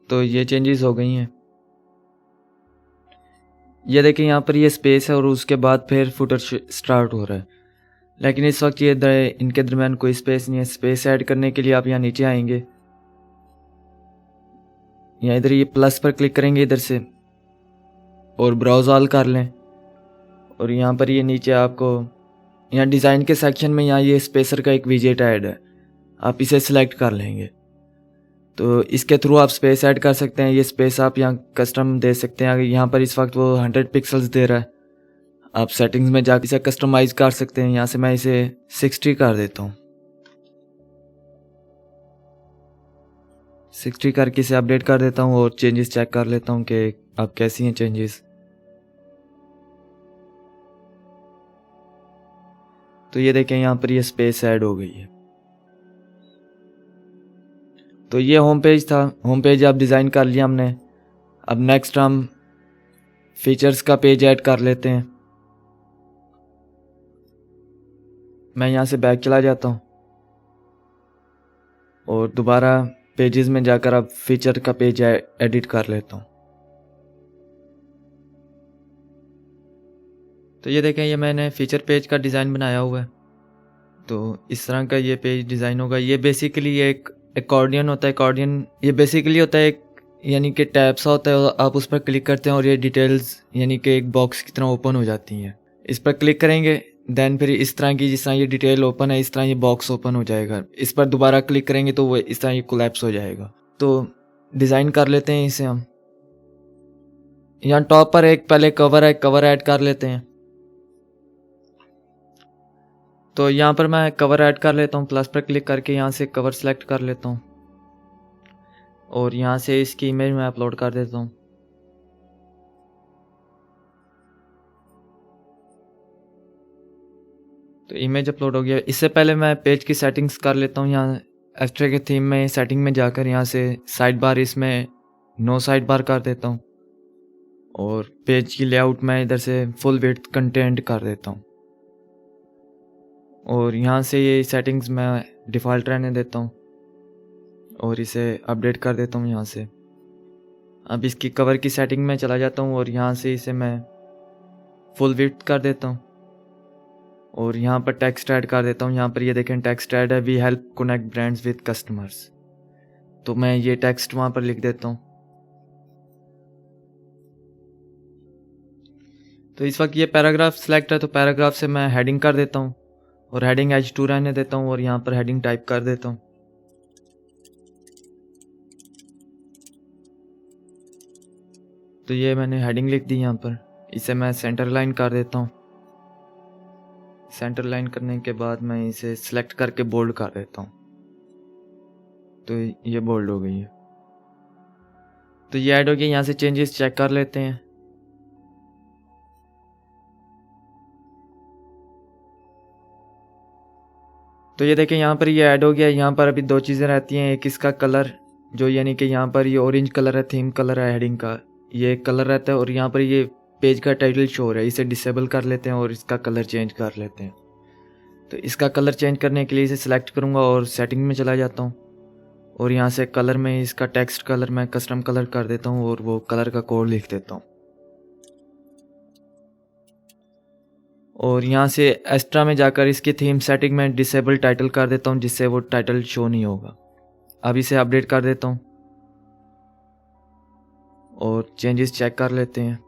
तो ये चेंजेस हो गई हैं। ये देखें, यहाँ पर ये स्पेस है और उसके बाद फिर फुटर स्टार्ट हो रहा है, लेकिन इस वक्त ये इनके दरम्यान कोई स्पेस नहीं है। स्पेस ऐड करने के लिए आप यहाँ नीचे आएंगे, यहाँ इधर ये प्लस पर क्लिक करेंगे इधर से और ब्राउज ऑल कर लें। और यहाँ पर ये नीचे आपको यहाँ डिज़ाइन के सेक्शन में यहाँ ये स्पेसर का एक विजेट ऐड है, आप इसे सिलेक्ट कर लेंगे। तो इसके थ्रू आप स्पेस ऐड कर सकते हैं। ये स्पेस आप यहाँ कस्टम दे सकते हैं। यहाँ पर इस वक्त वो 100 पिक्सल्स दे रहा है, आप सेटिंग्स में जाकर इसे कस्टमाइज कर सकते हैं। यहाँ से मैं इसे 60 कर देता हूँ। 60 करके इसे अपडेट कर देता हूँ और चेंजेस चेक कर लेता हूँ कि अब कैसी हैं चेंजेस। तो ये देखें, यहाँ पर ये स्पेस ऐड हो गई है। तो ये होम पेज था। होम पेज अब डिज़ाइन कर लिया हमने। अब नेक्स्ट हम फीचर्स का पेज ऐड कर लेते हैं। मैं यहाँ से बैक चला जाता हूँ और दोबारा पेजेस में जाकर अब फीचर का पेज एडिट कर लेता हूँ। तो ये देखें, ये मैंने फीचर पेज का डिज़ाइन बनाया हुआ है। तो इस तरह का ये पेज डिज़ाइन होगा। ये बेसिकली एक एकॉर्डियन होता है। एकॉर्डियन ये बेसिकली होता है एक, यानी कि टैब सा होता है, आप उस पर क्लिक करते हैं और ये डिटेल्स यानी कि एक बॉक्स की तरह ओपन हो जाती हैं। इस पर क्लिक करेंगे, देन फिर इस तरह की, जिस तरह ये डिटेल ओपन है इस तरह ये बॉक्स ओपन हो जाएगा। इस पर दोबारा क्लिक करेंगे तो वो इस तरह ये कोलैप्स हो जाएगा। तो डिज़ाइन कर लेते हैं इसे हम। यहाँ टॉप पर एक पहले कवर है, कवर ऐड कर लेते हैं। तो यहाँ पर मैं कवर ऐड कर लेता हूँ। प्लस पर क्लिक करके यहाँ से कवर सेलेक्ट कर लेता हूँ और यहाँ से इसकी इमेज मैं अपलोड कर देता हूँ। तो इमेज अपलोड हो गया। इससे पहले मैं पेज की सेटिंग्स कर लेता हूँ। यहाँ एक्स्ट्रा के थीम में सेटिंग में जाकर यहाँ से साइड बार, इसमें नो साइड बार कर देता हूँ और पेज की लेआउट मैं इधर से फुल विड्थ कंटेंट कर देता हूँ। और यहाँ से ये सेटिंग्स मैं डिफ़ॉल्ट रहने देता हूँ और इसे अपडेट कर देता हूँ यहाँ से। अब इसकी कवर की सेटिंग में चला जाता हूँ और यहाँ से इसे मैं फुल विड्थ कर देता हूँ और यहाँ पर टेक्स्ट ऐड कर देता हूँ। यहाँ पर ये देखें टेक्स्ट ऐड है, we help connect brands with customers. तो मैं ये टेक्स्ट वहाँ पर लिख देता हूँ। तो इस वक्त ये पैराग्राफ सेलेक्ट है, तो पैराग्राफ से मैं हेडिंग कर देता हूँ और हेडिंग H2 रहने देता हूँ और यहाँ पर हेडिंग टाइप कर देता हूँ। तो ये मैंने हेडिंग लिख दी यहाँ पर। इसे मैं सेंटर लाइन कर देता हूँ। सेंटर लाइन करने के बाद मैं इसे सिलेक्ट करके बोल्ड कर देता हूँ। तो ये बोल्ड हो गई है। तो ये ऐड हो गया। यहाँ से चेंजेस चेक कर लेते हैं। तो ये देखें यहाँ पर ये ऐड हो गया। यहाँ पर अभी दो चीज़ें रहती हैं, एक इसका कलर जो यानी कि यहाँ पर ये ऑरेंज कलर है, थीम कलर है हेडिंग का, ये कलर रहता है। और यहाँ पर ये पेज का टाइटल शो हो रहा है, इसे डिसेबल कर लेते हैं और इसका कलर चेंज कर लेते हैं। तो इसका कलर चेंज करने के लिए इसे सिलेक्ट करूँगा और सेटिंग में चला जाता हूँ और यहाँ से कलर में इसका टेक्स्ट कलर मैं कस्टम कलर कर देता हूँ और वो कलर का कोड लिख देता हूँ। और यहाँ से एक्स्ट्रा में जाकर इसकी थीम सेटिंग में डिसेबल टाइटल कर देता हूँ, जिससे वो टाइटल शो नहीं होगा। अब इसे अपडेट कर देता हूँ और चेंजेस चेक कर लेते हैं।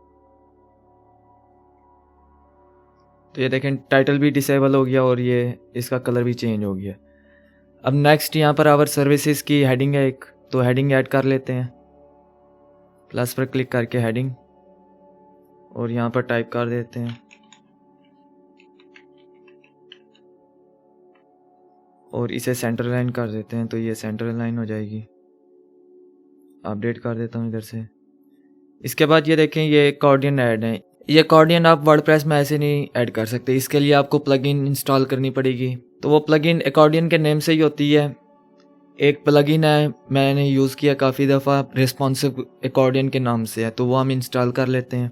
तो ये देखें टाइटल भी डिसेबल हो गया और ये इसका कलर भी चेंज हो गया। अब नेक्स्ट यहाँ पर आवर सर्विसेज की हेडिंग है एक, तो हेडिंग ऐड कर लेते हैं। प्लस पर क्लिक करके हेडिंग और यहाँ पर टाइप कर देते हैं और इसे सेंटर लाइन कर देते हैं। तो ये सेंटर लाइन हो जाएगी। अपडेट कर देता हूँ इधर से। इसके बाद ये देखें ये अकॉर्डियन ऐड है। ये अकॉर्डियन आप वर्डप्रेस में ऐसे नहीं ऐड कर सकते, इसके लिए आपको प्लगइन इंस्टॉल करनी पड़ेगी। तो वो प्लगइन अकॉर्डियन के नेम से ही होती है। एक प्लगइन है, मैंने यूज़ किया काफ़ी दफ़ा, रिस्पॉन्सिव अकॉर्डियन के नाम से है, तो वो हम इंस्टॉल कर लेते हैं।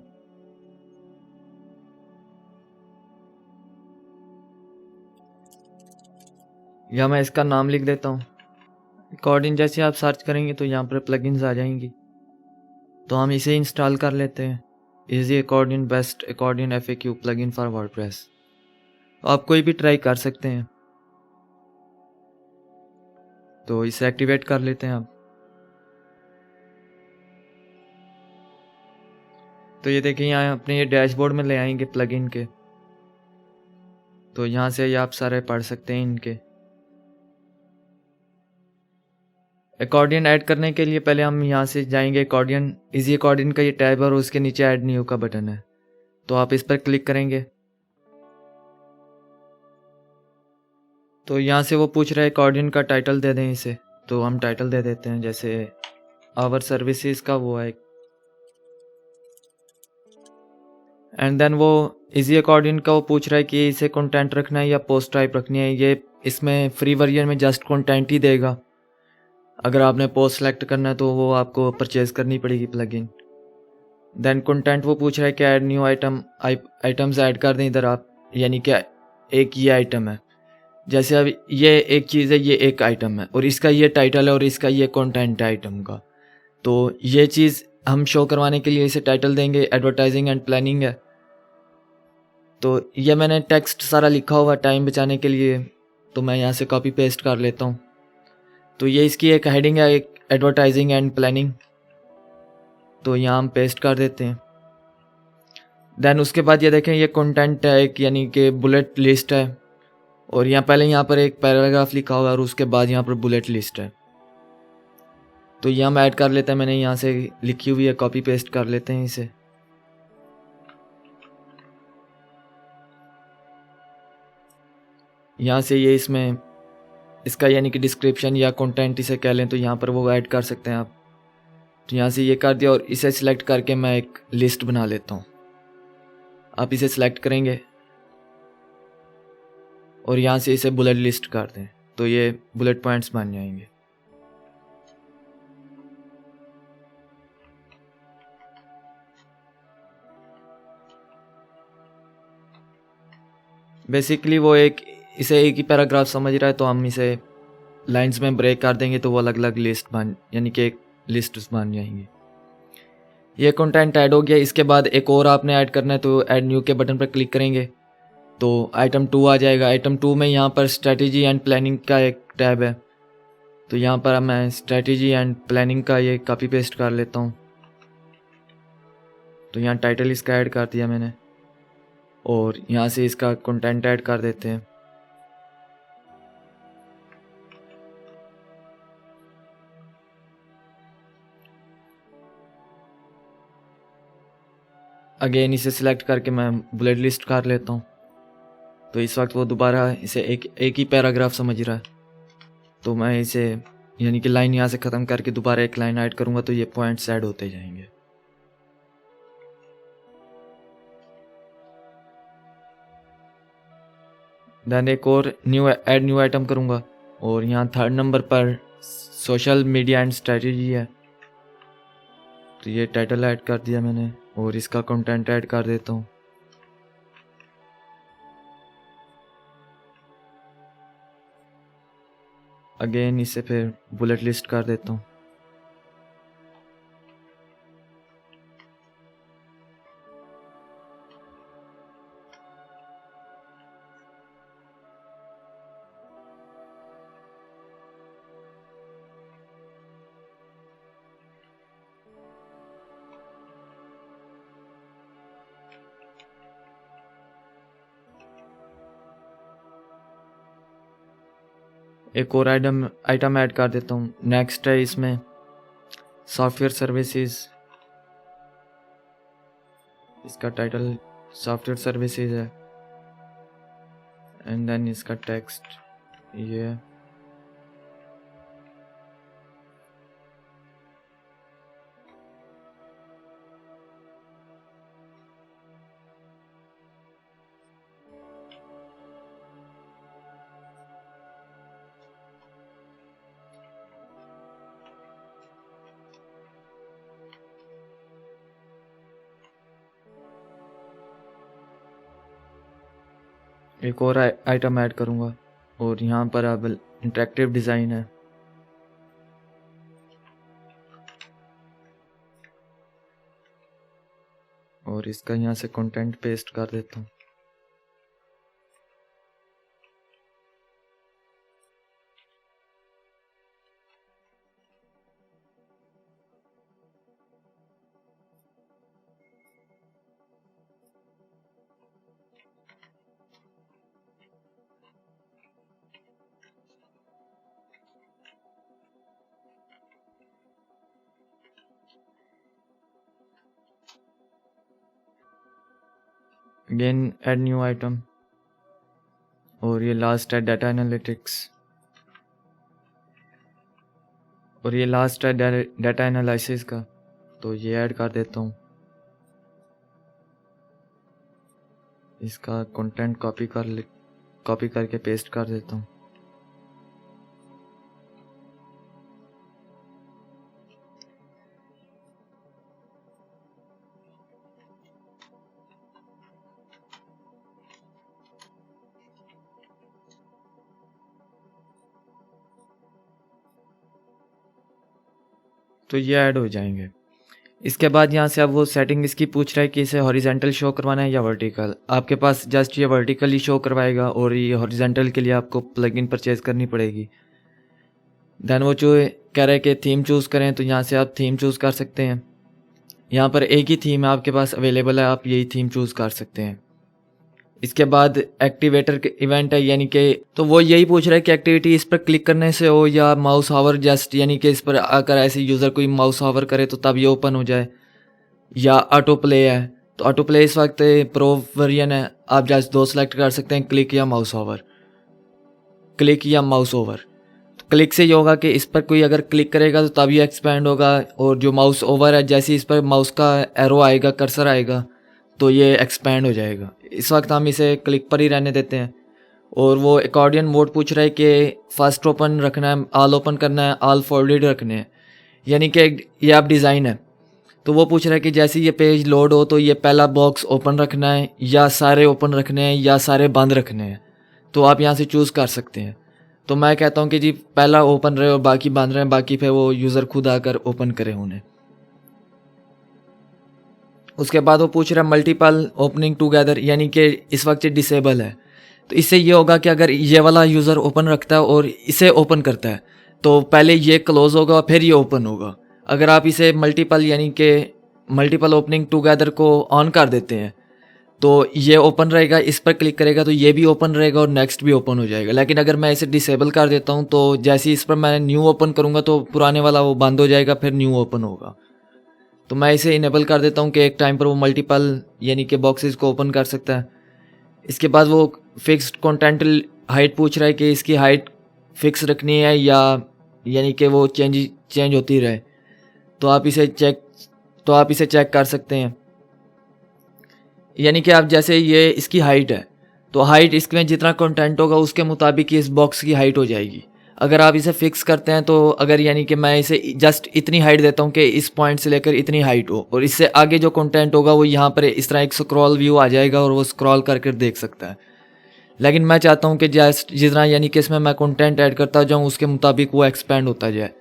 या मैं इसका नाम लिख देता हूँ अकॉर्डियन। जैसे आप सर्च करेंगे तो यहाँ पर प्लगइन्स आ जाएंगी, तो हम इसे इंस्टॉल कर लेते हैं। Easy accordion best accordion FAQ plugin for WordPress. तो आप कोई भी ट्राई कर सकते हैं। तो इसे एक्टिवेट कर लेते हैं आप। तो ये देखिए यहाँ अपने ये डैशबोर्ड में ले आएंगे प्लगइन के। तो यहाँ से ये आप सारे पढ़ सकते हैं इनके। अकॉर्डियन ऐड करने के लिए पहले हम यहाँ से जाएंगे अकॉर्डियन, इजी अकॉर्डियन का ये टैब है और उसके नीचे ऐड न्यू का बटन है, तो आप इस पर क्लिक करेंगे। तो यहाँ से वो पूछ रहा है अकॉर्डियन का टाइटल दे दें इसे, तो हम टाइटल दे देते हैं। जैसे आवर सर्विसेज का वो है। एंड देन वो इजी अकॉर्डियन का वो पूछ रहा है कि इसे कंटेंट रखना है या पोस्ट टाइप रखनी है। ये इसमें फ्री वर्जन में जस्ट कंटेंट ही देगा। अगर आपने पोस्ट सेलेक्ट करना है तो वो आपको परचेज करनी पड़ेगी प्लगइन। देन कंटेंट वो पूछ रहा है कि ऐड न्यू आइटम्स ऐड कर दें इधर आप, यानी कि एक ये आइटम है, जैसे अब ये एक चीज़ है, ये एक आइटम है और इसका ये टाइटल है और इसका ये कंटेंट है आइटम का। तो ये चीज़ हम शो करवाने के लिए इसे टाइटल देंगे एडवर्टाइजिंग एंड प्लानिंग है। तो ये मैंने टेक्स्ट सारा लिखा हुआ टाइम बचाने के लिए, तो मैं यहाँ से कॉपी पेस्ट कर लेता हूँ। तो ये इसकी एक हेडिंग है, एक एडवर्टाइजिंग एंड प्लानिंग, तो यहाँ हम पेस्ट कर देते हैं। देन उसके बाद ये देखें ये कंटेंट है एक, यानी कि बुलेट लिस्ट है और यहाँ पर एक पैराग्राफ लिखा हुआ है और उसके बाद यहाँ पर बुलेट लिस्ट है। तो ये हम ऐड कर लेते हैं। मैंने यहाँ से लिखी हुई है, कॉपी पेस्ट कर लेते हैं इसे। यहाँ से ये इसमें इसका यानी कि डिस्क्रिप्शन या कंटेंट इसे कह लें, तो यहाँ पर वो ऐड कर सकते हैं आप। तो यहाँ से ये कर दिया और इसे सिलेक्ट करके मैं एक लिस्ट बना लेता हूँ। आप इसे सिलेक्ट करेंगे और यहाँ से इसे बुलेट लिस्ट कर दें, तो ये बुलेट पॉइंट्स बन जाएंगे। बेसिकली वो एक इसे एक ही पैराग्राफ समझ रहा है तो हम इसे लाइंस में ब्रेक कर देंगे तो वो अलग अलग लिस्ट बन यानी कि एक लिस्ट बन जाएंगे। ये कंटेंट ऐड हो गया। इसके बाद एक और आपने ऐड करना है तो ऐड न्यू के बटन पर क्लिक करेंगे तो आइटम 2 आ जाएगा। आइटम 2 में यहाँ पर स्ट्रेटजी एंड प्लानिंग का एक टैब है तो यहाँ पर मैं स्ट्रेटजी एंड प्लानिंग का ये कॉपी पेस्ट कर लेता हूँ। तो यहाँ टाइटल इसका ऐड कर दिया मैंने और यहाँ से इसका कंटेंट ऐड कर देते हैं। अगेन इसे सिलेक्ट करके मैं बुलेट लिस्ट कर लेता हूँ। तो इस वक्त वो दोबारा इसे एक ही पैराग्राफ समझ रहा है तो मैं इसे यानी कि लाइन यहाँ से ख़त्म करके दोबारा एक लाइन ऐड करूँगा तो ये पॉइंट्स ऐड होते जाएंगे। देन एक और ऐड न्यू आइटम करूँगा और यहाँ 3rd नंबर पर सोशल मीडिया एंड स्ट्रेटजी है तो ये टाइटल ऐड कर दिया मैंने और इसका कंटेंट ऐड कर देता हूँ। अगेन इसे फिर बुलेट लिस्ट कर देता हूँ। एक और आइटम ऐड कर देता हूँ। नेक्स्ट है इसमें सॉफ्टवेयर सर्विसेज, इसका टाइटल सॉफ्टवेयर सर्विसेज है एंड देन इसका टेक्स्ट ये है। एक और आइटम ऐड करूँगा और यहाँ पर अब इंटरेक्टिव डिज़ाइन है और इसका यहाँ से कंटेंट पेस्ट कर देता हूँ। अगेन ऐड न्यू आइटम और ये लास्ट है डाटा एनालिटिक्स और ये लास्ट है डाटा एनालिसिस का तो ये ऐड कर देता हूँ। इसका कंटेंट कॉपी करके पेस्ट कर देता हूँ। तो ये ऐड हो जाएंगे। इसके बाद यहाँ से अब वो सेटिंग इसकी पूछ रहा है कि इसे हॉरिजेंटल शो करवाना है या वर्टिकल। आपके पास जस्ट ये वर्टिकल ही शो करवाएगा और ये हॉरिजेंटल के लिए आपको प्लगइन परचेज करनी पड़ेगी। देन वो जो कह रहे हैं कि थीम चूज़ करें तो यहाँ से आप थीम चूज़ कर सकते हैं। यहाँ पर एक ही थीम आपके पास अवेलेबल है, आप यही थीम चूज़ कर सकते हैं। इसके बाद एक्टिवेटर इवेंट है यानी कि तो वो यही पूछ रहा है कि एक्टिविटी इस पर क्लिक करने से हो या माउस हावर जस्ट यानी कि इस पर आकर ऐसे यूज़र कोई माउस हावर करे तो तब ये ओपन हो जाए, या ऑटो प्ले है। तो ऑटो प्ले इस वक्त प्रो वर्जन है, आप जस्ट दो सेलेक्ट कर सकते हैं, क्लिक या माउस ओवर। क्लिक या माउस ओवर, तो क्लिक से ये होगा कि इस पर कोई अगर क्लिक करेगा तो तब ये एक्सपैंड होगा, और जो माउस ओवर है जैसे इस पर माउस का एरो आएगा, कर्सर आएगा तो ये एक्सपैंड हो जाएगा। इस वक्त हम इसे क्लिक पर ही रहने देते हैं। और वो अकॉर्डियन मोड पूछ रहा है कि फर्स्ट ओपन रखना है, ऑल ओपन करना है, ऑल फोल्डेड रखने हैं, यानी कि ये आप डिज़ाइन है तो वो पूछ रहा है कि जैसे ये पेज लोड हो तो ये पहला बॉक्स ओपन रखना है या सारे ओपन रखने हैं या सारे बंद रखने हैं। तो आप यहाँ से चूज़ कर सकते हैं। तो मैं कहता हूँ कि जी पहला ओपन रहे और बाकी बंद रहे, बाकी फिर वो यूज़र खुद आकर ओपन करे उन्हें। उसके बाद वो पूछ रहा है मल्टीपल ओपनिंग टुगेदर, यानी कि इस वक्त ये डिसेबल है। तो इससे ये होगा कि अगर ये वाला यूज़र ओपन रखता है और इसे ओपन करता है तो पहले ये क्लोज़ होगा फिर ये ओपन होगा। अगर आप इसे मल्टीपल यानी कि मल्टीपल ओपनिंग टुगेदर को ऑन कर देते हैं तो ये ओपन रहेगा, इस पर क्लिक करेगा तो ये भी ओपन रहेगा और नेक्स्ट भी ओपन हो जाएगा। लेकिन अगर मैं इसे डिसेबल कर देता हूँ तो जैसे ही इस पर मैं न्यू ओपन करूँगा तो पुराने वाला वो बंद हो जाएगा, फिर न्यू ओपन होगा। तो मैं इसे इनेबल कर देता हूँ कि एक टाइम पर वो मल्टीपल यानी कि बॉक्सेस को ओपन कर सकता है। इसके बाद वो फिक्स्ड कंटेंट हाइट पूछ रहा है कि इसकी हाइट फिक्स रखनी है या यानी कि वो चेंज होती रहे। तो आप इसे चेक कर सकते हैं। यानी कि आप जैसे ये इसकी हाइट है तो हाइट इसमें जितना कंटेंट होगा उसके मुताबिक इस बॉक्स की हाइट हो जाएगी। अगर आप इसे फिक्स करते हैं तो अगर यानी कि मैं इसे जस्ट इतनी हाइट देता हूँ कि इस पॉइंट से लेकर इतनी हाइट हो और इससे आगे जो कंटेंट होगा वो यहाँ पर इस तरह एक स्क्रॉल व्यू आ जाएगा और वो स्क्रॉल करके देख सकता है। लेकिन मैं चाहता हूँ कि जस्ट जितना यानी कि इसमें मैं कंटेंट ऐड करता जाऊँ उसके मुताबिक वो एक्सपेंड होता जाए।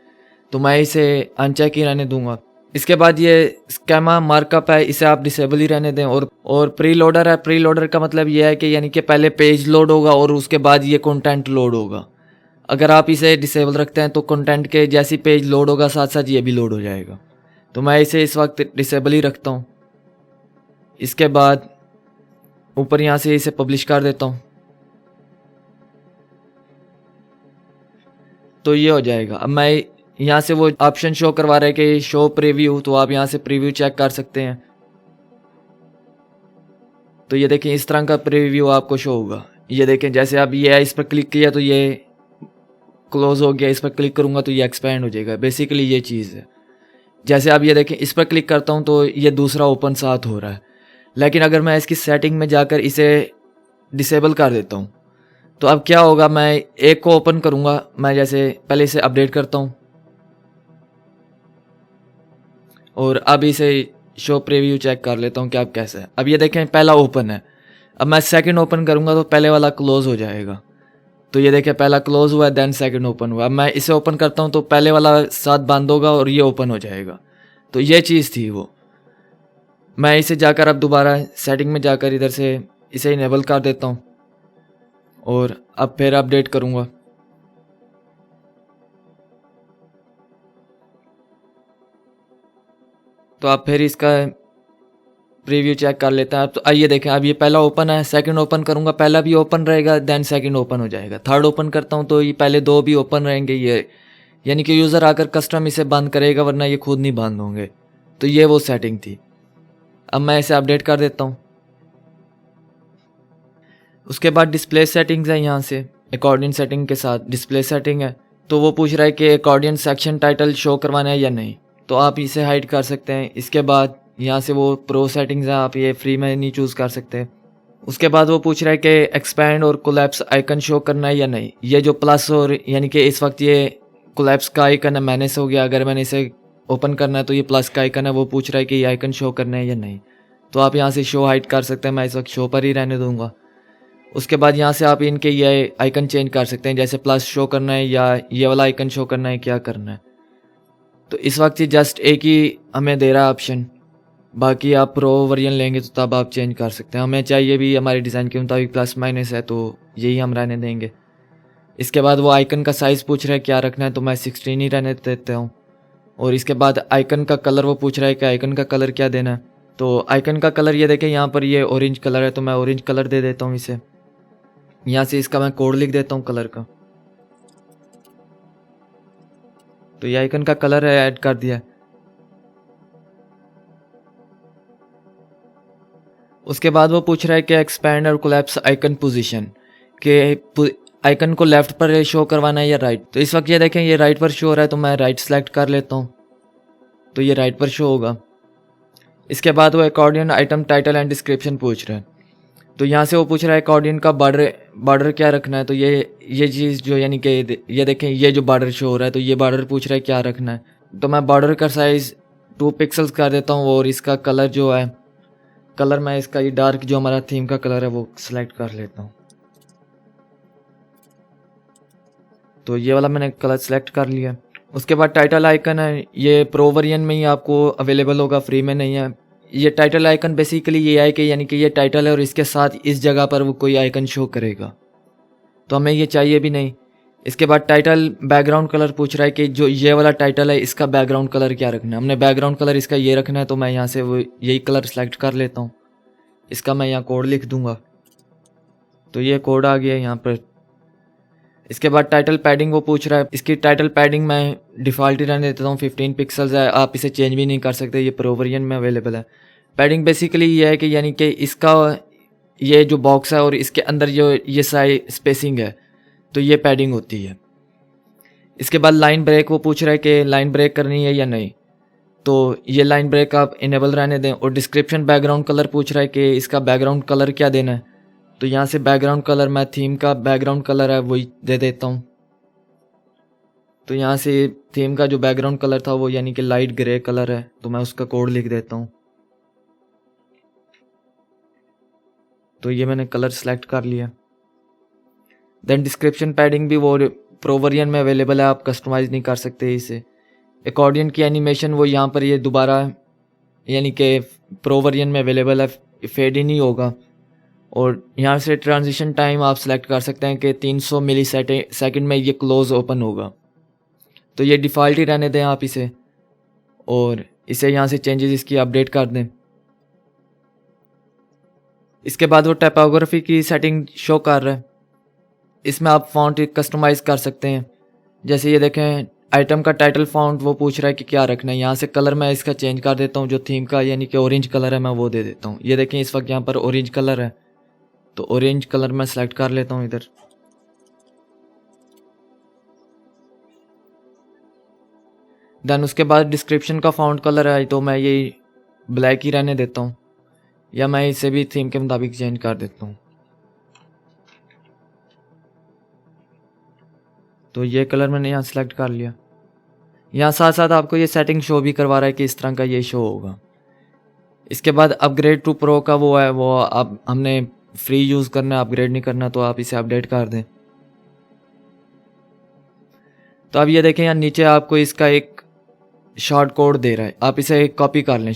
तो मैं इसे अनचेक ही रहने दूंगा। इसके बाद ये स्केमा मार्कअप है, इसे आप डिसेबल ही रहने दें। और प्री लोडर है। प्री लोडर का मतलब ये है कि यानी कि पहले पेज लोड होगा और उसके बाद ये कंटेंट लोड होगा। अगर आप इसे डिसेबल रखते हैं तो कंटेंट के जैसी पेज लोड होगा साथ साथ ये भी लोड हो जाएगा। तो मैं इसे इस वक्त डिसेबल ही रखता हूँ। इसके बाद ऊपर यहाँ से इसे पब्लिश कर देता हूँ तो ये हो जाएगा। अब मैं यहाँ से वो ऑप्शन शो करवा रहा है कि शो प्रीव्यू, तो आप यहाँ से प्रीव्यू चेक कर सकते हैं। तो ये देखें इस तरह का प्रीव्यू आपको शो होगा। ये देखें जैसे अब ये इस पर क्लिक किया तो ये क्लोज हो गया, इस पर क्लिक करूँगा तो ये एक्सपेंड हो जाएगा। बेसिकली ये चीज़ है। जैसे आप ये देखें इस पर क्लिक करता हूँ तो ये दूसरा ओपन साथ हो रहा है। लेकिन अगर मैं इसकी सेटिंग में जाकर इसे डिसेबल कर देता हूँ तो अब क्या होगा, मैं एक को ओपन करूँगा। मैं जैसे पहले इसे अपडेट करता हूँ और अब इसे शो प्रीव्यू चेक कर लेता हूँ कि अब कैसा है। अब ये देखें पहला ओपन है। अब मैं सेकंड ओपन करूँगा तो पहले वाला क्लोज हो जाएगा। तो ये देखें पहला क्लोज हुआ देन सेकंड ओपन हुआ। अब मैं इसे ओपन करता हूँ तो पहले वाला साथ बंद होगा और ये ओपन हो जाएगा। तो ये चीज़ थी वो। मैं इसे जाकर अब दोबारा सेटिंग में जाकर इधर से इसे इनेबल कर देता हूँ और अब फिर अपडेट करूँगा। तो आप फिर इसका प्रीव्यू चेक कर लेते हैं। तो आइए देखें अब ये पहला ओपन है, सेकंड ओपन करूँगा पहला भी ओपन रहेगा देन सेकंड ओपन हो जाएगा। थर्ड ओपन करता हूँ तो ये पहले दो भी ओपन रहेंगे। ये यानी कि यूज़र आकर कस्टम इसे बंद करेगा वरना ये खुद नहीं बंद होंगे। तो ये वो सेटिंग थी। अब मैं इसे अपडेट कर देता हूँ। उसके बाद डिस्प्ले सेटिंग्स है, यहाँ से अकॉर्डियन सेटिंग के साथ डिस्प्ले सेटिंग है। तो वो पूछ रहा है कि अकॉर्डियन सेक्शन टाइटल शो करवाना है या नहीं, तो आप इसे हाइड कर सकते हैं। इसके बाद यहाँ से वो प्रो सेटिंग्स हैं, आप ये फ्री में नहीं चूज़ कर सकते। उसके बाद वो पूछ रहा है कि एक्सपैंड और कोलैप्स आइकन शो करना है या नहीं। ये जो प्लस और यानी कि इस वक्त ये कोलैप्स का आइकन है मैनेज हो गया। अगर मैंने इसे ओपन करना है तो ये प्लस का आइकन है, वो पूछ रहा है कि ये आइकन शो करना है या नहीं। तो आप यहाँ से शो हाइड कर सकते हैं। मैं इस वक्त शो पर ही रहने दूँगा। उसके बाद यहाँ से आप इनके ये आइकन चेंज कर सकते हैं, जैसे प्लस शो करना है या ये वाला आइकन शो करना है, क्या करना है। तो इस वक्त ये जस्ट एक ही हमें दे रहा है ऑप्शन। बाकी आप प्रो वर्जन लेंगे तो तब आप चेंज कर सकते हैं। हमें चाहिए भी हमारे डिज़ाइन के मुताबिक प्लस माइनस है तो यही हम रहने देंगे। इसके बाद वो आइकन का साइज़ पूछ रहा है क्या रखना है, तो मैं 16 ही रहने देता हूँ। और इसके बाद आइकन का कलर वो पूछ रहा है कि आइकन का कलर क्या देना है। तो आइकन का कलर ये देखें यहाँ पर ये ऑरेंज कलर है, तो मैं ऑरेंज कलर दे देता हूँ इसे। यहाँ से इसका मैं कोड लिख देता हूँ कलर का। तो ये आइकन का कलर है, ऐड कर दिया। उसके बाद वो पूछ रहा है कि एक्सपैंड और कोलैप्स आइकन पोजीशन, के आइकन को लेफ्ट पर शो करवाना है या राइट। तो इस वक्त ये देखें ये राइट पर शो हो रहा है, तो मैं राइट सेलेक्ट कर लेता हूँ तो ये राइट पर शो होगा। इसके बाद वो accordion item title and description पूछ रहा है। तो यहाँ से वो पूछ रहा है अकॉर्डियन का बॉर्डर क्या रखना है। तो ये चीज़ जो यानी कि ये देखें ये जो बॉर्डर शो हो रहा है, तो ये बॉर्डर पूछ रहा है क्या रखना है। तो मैं बॉर्डर का साइज़ 2 पिक्सल्स कर देता हूँ। और इसका कलर जो है, कलर मैं इसका ये डार्क जो हमारा थीम का कलर है वो सिलेक्ट कर लेता हूँ। तो ये वाला मैंने कलर सेलेक्ट कर लिया। उसके बाद टाइटल आइकन है, ये प्रो वर्जन में ही आपको अवेलेबल होगा, फ्री में नहीं है। ये टाइटल आइकन बेसिकली ये है कि यानी कि ये टाइटल है और इसके साथ इस जगह पर वो कोई आइकन शो करेगा, तो हमें ये चाहिए भी नहीं। इसके बाद टाइटल बैकग्राउंड कलर पूछ रहा है कि जो ये वाला टाइटल है इसका बैकग्राउंड कलर क्या रखना है। हमने बैकग्राउंड कलर इसका ये रखना है, तो मैं यहाँ से वो यही कलर सेलेक्ट कर लेता हूँ। इसका मैं यहाँ कोड लिख दूंगा, तो ये कोड आ गया यहाँ पर। इसके बाद टाइटल पैडिंग वो पूछ रहा है, इसकी टाइटल पैडिंग मैं डिफ़ॉल्ट ही रहने देता हूँ, 15 पिक्सल्स है, आप इसे चेंज भी नहीं कर सकते, ये प्रो वर्जन में अवेलेबल है। पैडिंग बेसिकली ये है कि यानी कि इसका ये जो बॉक्स है और इसके अंदर जो ये साइज स्पेसिंग है, तो ये पैडिंग होती है। इसके बाद लाइन ब्रेक वो पूछ रहा है कि लाइन ब्रेक करनी है या नहीं, तो ये लाइन ब्रेक आप इनेबल रहने दें। और डिस्क्रिप्शन बैकग्राउंड कलर पूछ रहा है कि इसका बैकग्राउंड कलर क्या देना है, तो यहाँ से बैकग्राउंड कलर मैं थीम का बैकग्राउंड कलर है वही दे देता हूँ। तो यहाँ से थीम का जो बैकग्राउंड कलर था वो यानी कि लाइट ग्रे कलर है, तो मैं उसका कोड लिख देता हूँ। तो ये मैंने कलर सेलेक्ट कर लिया। देन डिस्क्रिप्शन पैडिंग भी वो प्रो वर्जन में अवेलेबल है, आप कस्टमाइज़ नहीं कर सकते इसे। एकॉर्डियन की एनिमेशन वो यहाँ पर ये दोबारा यानी कि प्रो वर्जन में अवेलेबल है, फेड ही नहीं होगा। और यहाँ से ट्रांजिशन टाइम आप सेलेक्ट कर सकते हैं कि 300 मिली सेकेंड में ये क्लोज ओपन होगा, तो ये डिफ़ॉल्ट ही रहने दें आप इसे। और इसे यहाँ से चेंजेस इसकी अपडेट कर दें। इसके बाद वो टाइपोग्राफी की सेटिंग शो कर रहा है, इसमें आप फ़ॉन्ट कस्टमाइज़ कर सकते हैं। जैसे ये देखें आइटम का टाइटल फ़ॉन्ट वो पूछ रहा है कि क्या रखना है, यहाँ से कलर मैं इसका चेंज कर देता हूँ, जो थीम का यानी कि ऑरेंज कलर है मैं वो दे देता हूँ। ये देखें इस वक्त यहाँ पर ऑरेंज कलर है, तो ऑरेंज कलर मैं सेलेक्ट कर लेता हूँ इधर। देन उसके बाद डिस्क्रिप्शन का फ़ॉन्ट कलर है, तो मैं ये ब्लैक ही रहने देता हूँ, या मैं इसे भी थीम के मुताबिक चेंज कर देता हूँ। तो ये कलर मैंने यहाँ सेलेक्ट कर लिया। यहाँ साथ साथ आपको ये सेटिंग शो भी करवा रहा है कि इस तरह का ये शो होगा। इसके बाद अपग्रेड टू प्रो का वो है, वो अब हमने फ्री यूज़ करना है, अपग्रेड नहीं करना, तो आप इसे अपडेट कर दें। तो अब ये देखें यहाँ नीचे आपको इसका एक शॉर्ट कोड दे रहा है, आप इसे कॉपी कर लें।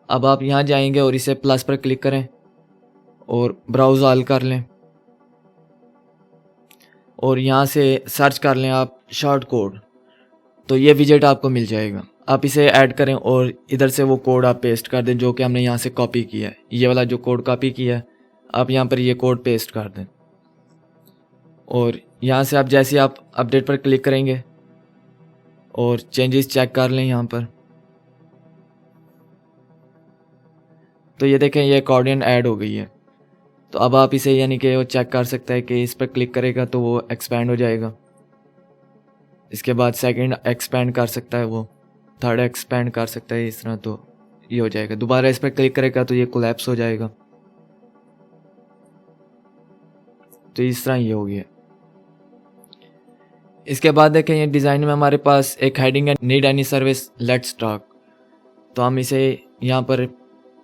अब आप यहाँ जाएंगे और इसे प्लस पर क्लिक करें और ब्राउज़ ऑल कर लें और यहाँ से सर्च कर लें आप शॉर्ट कोड, तो ये विजेट आपको मिल जाएगा। आप इसे ऐड करें और इधर से वो कोड आप पेस्ट कर दें जो कि हमने यहाँ से कॉपी किया है। ये वाला जो कोड कॉपी किया है आप यहाँ पर ये कोड पेस्ट कर दें और यहाँ से आप जैसे आप अपडेट पर क्लिक करेंगे और चेंजेस चेक कर लें यहाँ पर, तो ये देखें ये अकॉर्डियन ऐड हो गई है। तो अब आप इसे यानी कि वो चेक कर सकते हैं कि इस पर क्लिक करेगा तो वो एक्सपैंड हो जाएगा। इसके बाद सेकंड एक्सपैंड कर सकता है, वो थर्ड एक्सपैंड कर सकता है, इस तरह तो ये हो जाएगा। दोबारा इस पर क्लिक करेगा तो ये कोलैप्स हो जाएगा। तो इस तरह ये हो गया। इसके बाद देखें ये डिज़ाइन में हमारे पास एक हेडिंग है, need any service let's talk. तो हम इसे यहाँ पर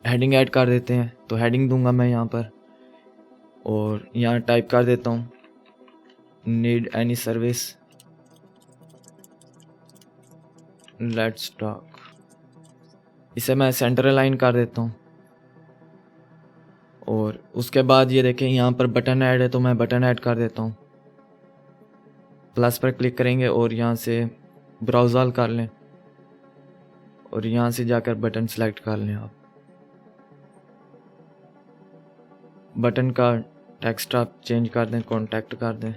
हेडिंग ऐड कर देते हैं। तो हेडिंग दूंगा मैं यहाँ पर और यहाँ टाइप कर देता हूँ need any service let's talk. इसे मैं सेंटर अलाइन कर देता हूँ और उसके बाद ये देखें यहाँ पर बटन ऐड है, तो मैं बटन ऐड कर देता हूँ। प्लस पर क्लिक करेंगे और यहाँ से ब्राउज़ ऑल कर लें और यहाँ से जाकर बटन सेलेक्ट कर लें। आप बटन का टेक्स्ट आप चेंज कर दें, कॉन्टैक्ट कर दें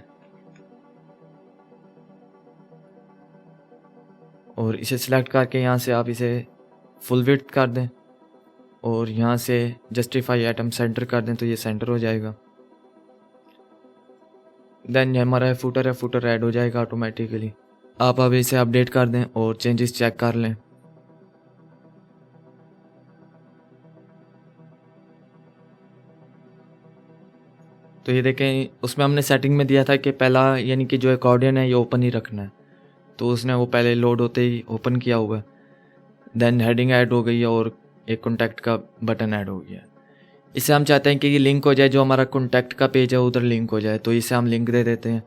और इसे सिलेक्ट करके यहाँ से आप इसे फुल विड्थ कर दें और यहाँ से जस्टिफाई आइटम सेंटर कर दें, तो ये सेंटर हो जाएगा। देन ये हमारा फुटर ऐड हो जाएगा ऑटोमेटिकली। आप अब इसे अपडेट कर दें और चेंजेस चेक कर लें। तो ये देखें उसमें हमने सेटिंग में दिया था कि पहला यानी कि जो अकॉर्डियन है ये ओपन ही रखना है, तो उसने वो पहले लोड होते ही ओपन किया हुआ है। देन हेडिंग ऐड हो गई है और एक कॉन्टैक्ट का बटन ऐड हो गया। इसे हम चाहते हैं कि ये लिंक हो जाए, जो हमारा कॉन्टैक्ट का पेज है उधर लिंक हो जाए, तो इसे हम लिंक दे देते हैं।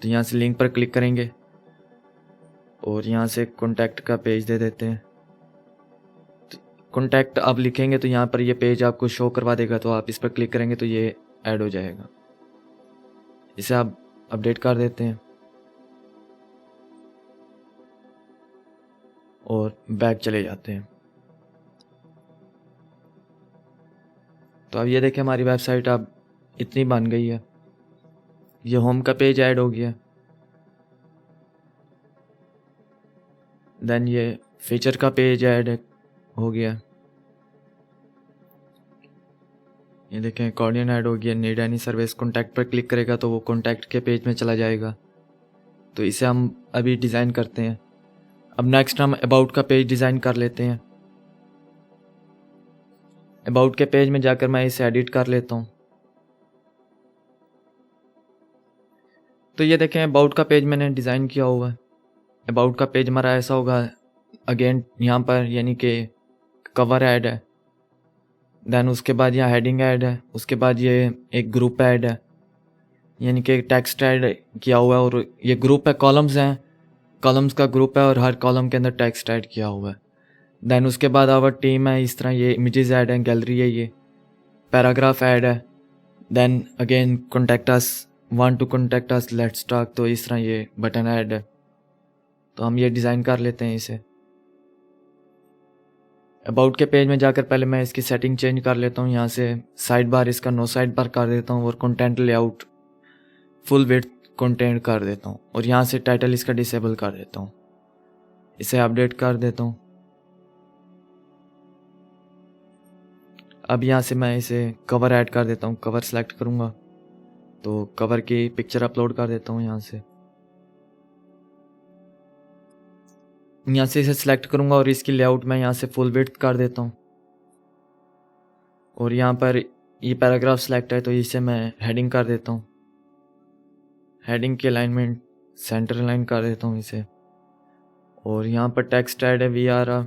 तो यहाँ से लिंक पर क्लिक करेंगे और यहाँ से कॉन्टैक्ट का पेज दे देते हैं। कॉन्टैक्ट आप लिखेंगे तो यहाँ पर ये पेज आपको शो करवा देगा, तो आप इस पर क्लिक करेंगे तो ये ऐड हो जाएगा। इसे आप अपडेट कर देते हैं और बैक चले जाते हैं। तो अब ये देखें हमारी वेबसाइट अब इतनी बन गई है। ये होम का पेज ऐड हो गया, देन ये फीचर का पेज ऐड हो गया, ये देखें अकॉर्डियन ऐड हो गया। नीड एनी सर्विस, कॉन्टैक्ट पर क्लिक करेगा तो वो कॉन्टैक्ट के पेज में चला जाएगा। तो इसे हम अभी डिज़ाइन करते हैं। अब नेक्स्ट हम अबाउट का पेज डिज़ाइन कर लेते हैं। अबाउट के पेज में जाकर मैं इसे एडिट कर लेता हूँ। तो ये देखें अबाउट का पेज मैंने डिज़ाइन किया हुआ है। अबाउट का पेज हमारा ऐसा होगा। अगेन यहाँ पर यानी कि कवर ऐड है, देन उसके बाद यहाँ हेडिंग ऐड है, उसके बाद ये एक ग्रुप ऐड है यानी कि टेक्स्ट ऐड किया हुआ है, और ये ग्रुप है, कॉलम्स हैं, कॉलम्स का ग्रुप है और हर कॉलम के अंदर टेक्स्ट ऐड किया हुआ है। देन उसके बाद आवर टीम है, इस तरह ये इमेजेस ऐड है, गैलरी है, ये पैराग्राफ ऐड है। Then again contact us, want to contact us, let's talk, तो इस तरह ये बटन ऐड है। तो हम ये डिज़ाइन कर लेते हैं इसे। अबाउट के पेज में जाकर पहले मैं इसकी सेटिंग चेंज कर लेता हूँ। यहाँ से साइड बार इसका नो साइड बार कर देता हूँ और content layout full width content कर देता हूँ, और यहाँ से टाइटल इसका डिसेबल कर देता हूँ। इसे अपडेट कर देता हूँ। अब यहाँ से मैं इसे कवर ऐड कर देता हूँ। कवर सेलेक्ट करूँगा तो कवर की पिक्चर अपलोड कर देता हूँ। यहाँ से इसे सिलेक्ट करूँगा और इसकी लेआउट मैं यहाँ से फुल विड्थ कर देता हूँ। और यहाँ पर ये पैराग्राफ सेलेक्ट है तो इसे मैं हेडिंग कर देता हूँ। हेडिंग की अलाइनमेंट सेंटर अलाइन कर देता हूँ इसे। और यहाँ पर टेक्स्ट ऐड है, we are a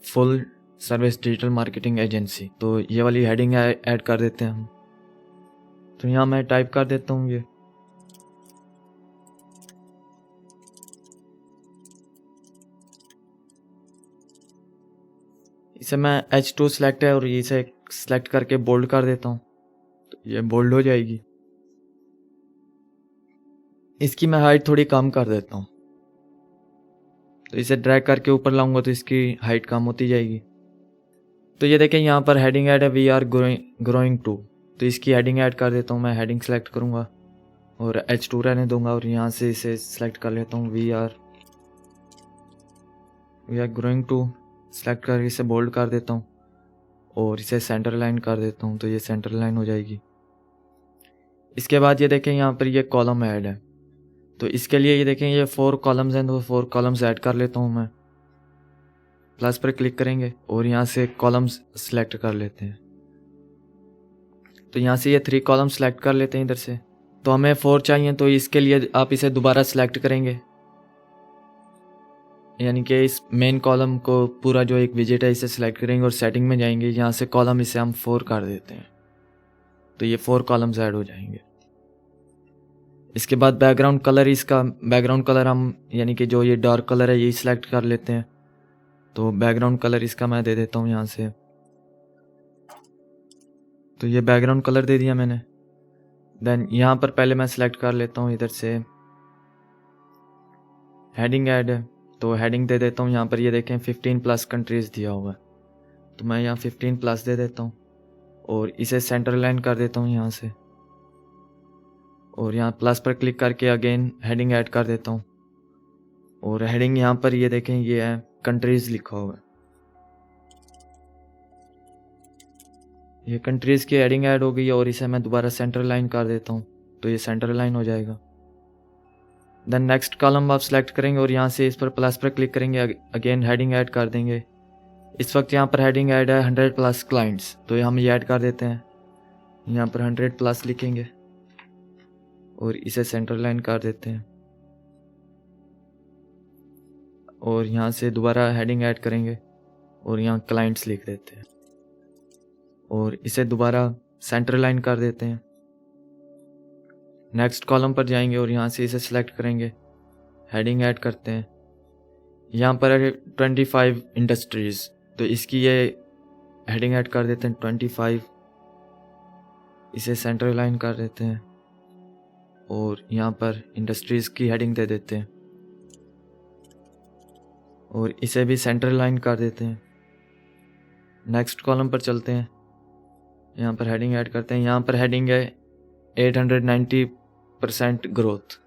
full service digital marketing agency, तो ये वाली हेडिंग ऐड कर देते हैं हम। तो यहाँ मैं टाइप कर देता हूँ ये। इसे मैं H2 सेलेक्ट है और इसे सेलेक्ट करके बोल्ड कर देता हूँ, तो ये बोल्ड हो जाएगी। इसकी मैं हाइट थोड़ी कम कर देता हूँ, तो इसे ड्रैग करके ऊपर लाऊंगा तो इसकी हाइट कम होती जाएगी। तो ये देखें यहाँ पर हेडिंग ऐड है, वी आर ग्रोइंग टू, तो इसकी हेडिंग ऐड कर देता हूँ। मैं हेडिंग सेलेक्ट करूँगा और H2 रहने दूंगा और यहाँ से इसे सेलेक्ट कर लेता हूँ। We are growing to select करके इसे बोल्ड कर देता हूँ और इसे सेंटर लाइन कर देता हूँ, तो ये सेंटर लाइन हो जाएगी। इसके बाद ये देखें यहाँ पर ये कॉलम ऐड है, तो इसके लिए ये देखें ये 4 कॉलम्स हैं, तो 4 कॉलम्स ऐड कर लेता हूँ मैं। प्लस पर क्लिक करेंगे और यहाँ से कॉलम्स सेलेक्ट कर लेते हैं। तो यहाँ से ये 3 कॉलम सेलेक्ट कर लेते हैं इधर से। तो हमें 4 चाहिए, तो इसके लिए आप इसे दोबारा सेलेक्ट करेंगे, यानी कि इस मेन कॉलम को पूरा जो एक विजिट है इसे सेलेक्ट करेंगे और सेटिंग में जाएंगे। यहाँ से कॉलम इसे हम 4 कर देते हैं, तो ये 4 कॉलम्स ऐड हो जाएंगे। इसके बाद बैकग्राउंड कलर, इसका बैकग्राउंड कलर हम यानी कि जो ये डार्क कलर है यही सिलेक्ट कर लेते हैं। तो बैकग्राउंड कलर इसका मैं दे देता हूँ यहाँ से। तो ये बैकग्राउंड कलर दे दिया मैंने। देन यहाँ पर पहले मैं सिलेक्ट कर लेता हूँ इधर से हेडिंग ऐड है, तो हेडिंग दे देता हूँ। यहाँ पर ये देखें 15+ कंट्रीज दिया हुआ है, तो मैं यहाँ 15+ दे देता हूँ और इसे सेंटर लाइन कर देता हूँ यहाँ से। और यहाँ प्लस पर क्लिक करके अगेन हेडिंग ऐड कर देता हूँ और हेडिंग यहाँ पर ये देखें ये है कंट्रीज लिखा हुआ है, ये कंट्रीज की हेडिंग ऐड हो गई है। और इसे मैं दोबारा सेंटर लाइन कर देता हूँ, तो ये सेंटर लाइन हो जाएगा। देन नेक्स्ट कॉलम आप सेलेक्ट करेंगे और यहाँ से इस पर प्लस पर क्लिक करेंगे, अगेन हेडिंग ऐड कर देंगे। इस वक्त यहाँ पर हेडिंग ऐड है 100+ क्लाइंट्स, तो हम ये ऐड कर देते हैं। यहाँ पर 100+ लिखेंगे और इसे सेंटर लाइन कर देते हैं और यहाँ से दोबारा हेडिंग ऐड करेंगे और यहाँ क्लाइंट्स लिख देते हैं और इसे दोबारा सेंटर लाइन कर देते हैं। नेक्स्ट कॉलम पर जाएंगे और यहाँ से इसे सिलेक्ट करेंगे, हेडिंग ऐड करते हैं। यहाँ पर है 25 इंडस्ट्रीज़, तो इसकी ये हेडिंग ऐड कर देते हैं 25, इसे सेंटर लाइन कर देते हैं और यहाँ पर इंडस्ट्रीज़ की हेडिंग दे देते हैं और इसे भी सेंटर लाइन कर देते हैं। नेक्स्ट कॉलम पर चलते हैं, यहाँ पर हेडिंग ऐड करते हैं। यहाँ पर हेडिंग है 890% ग्रोथ,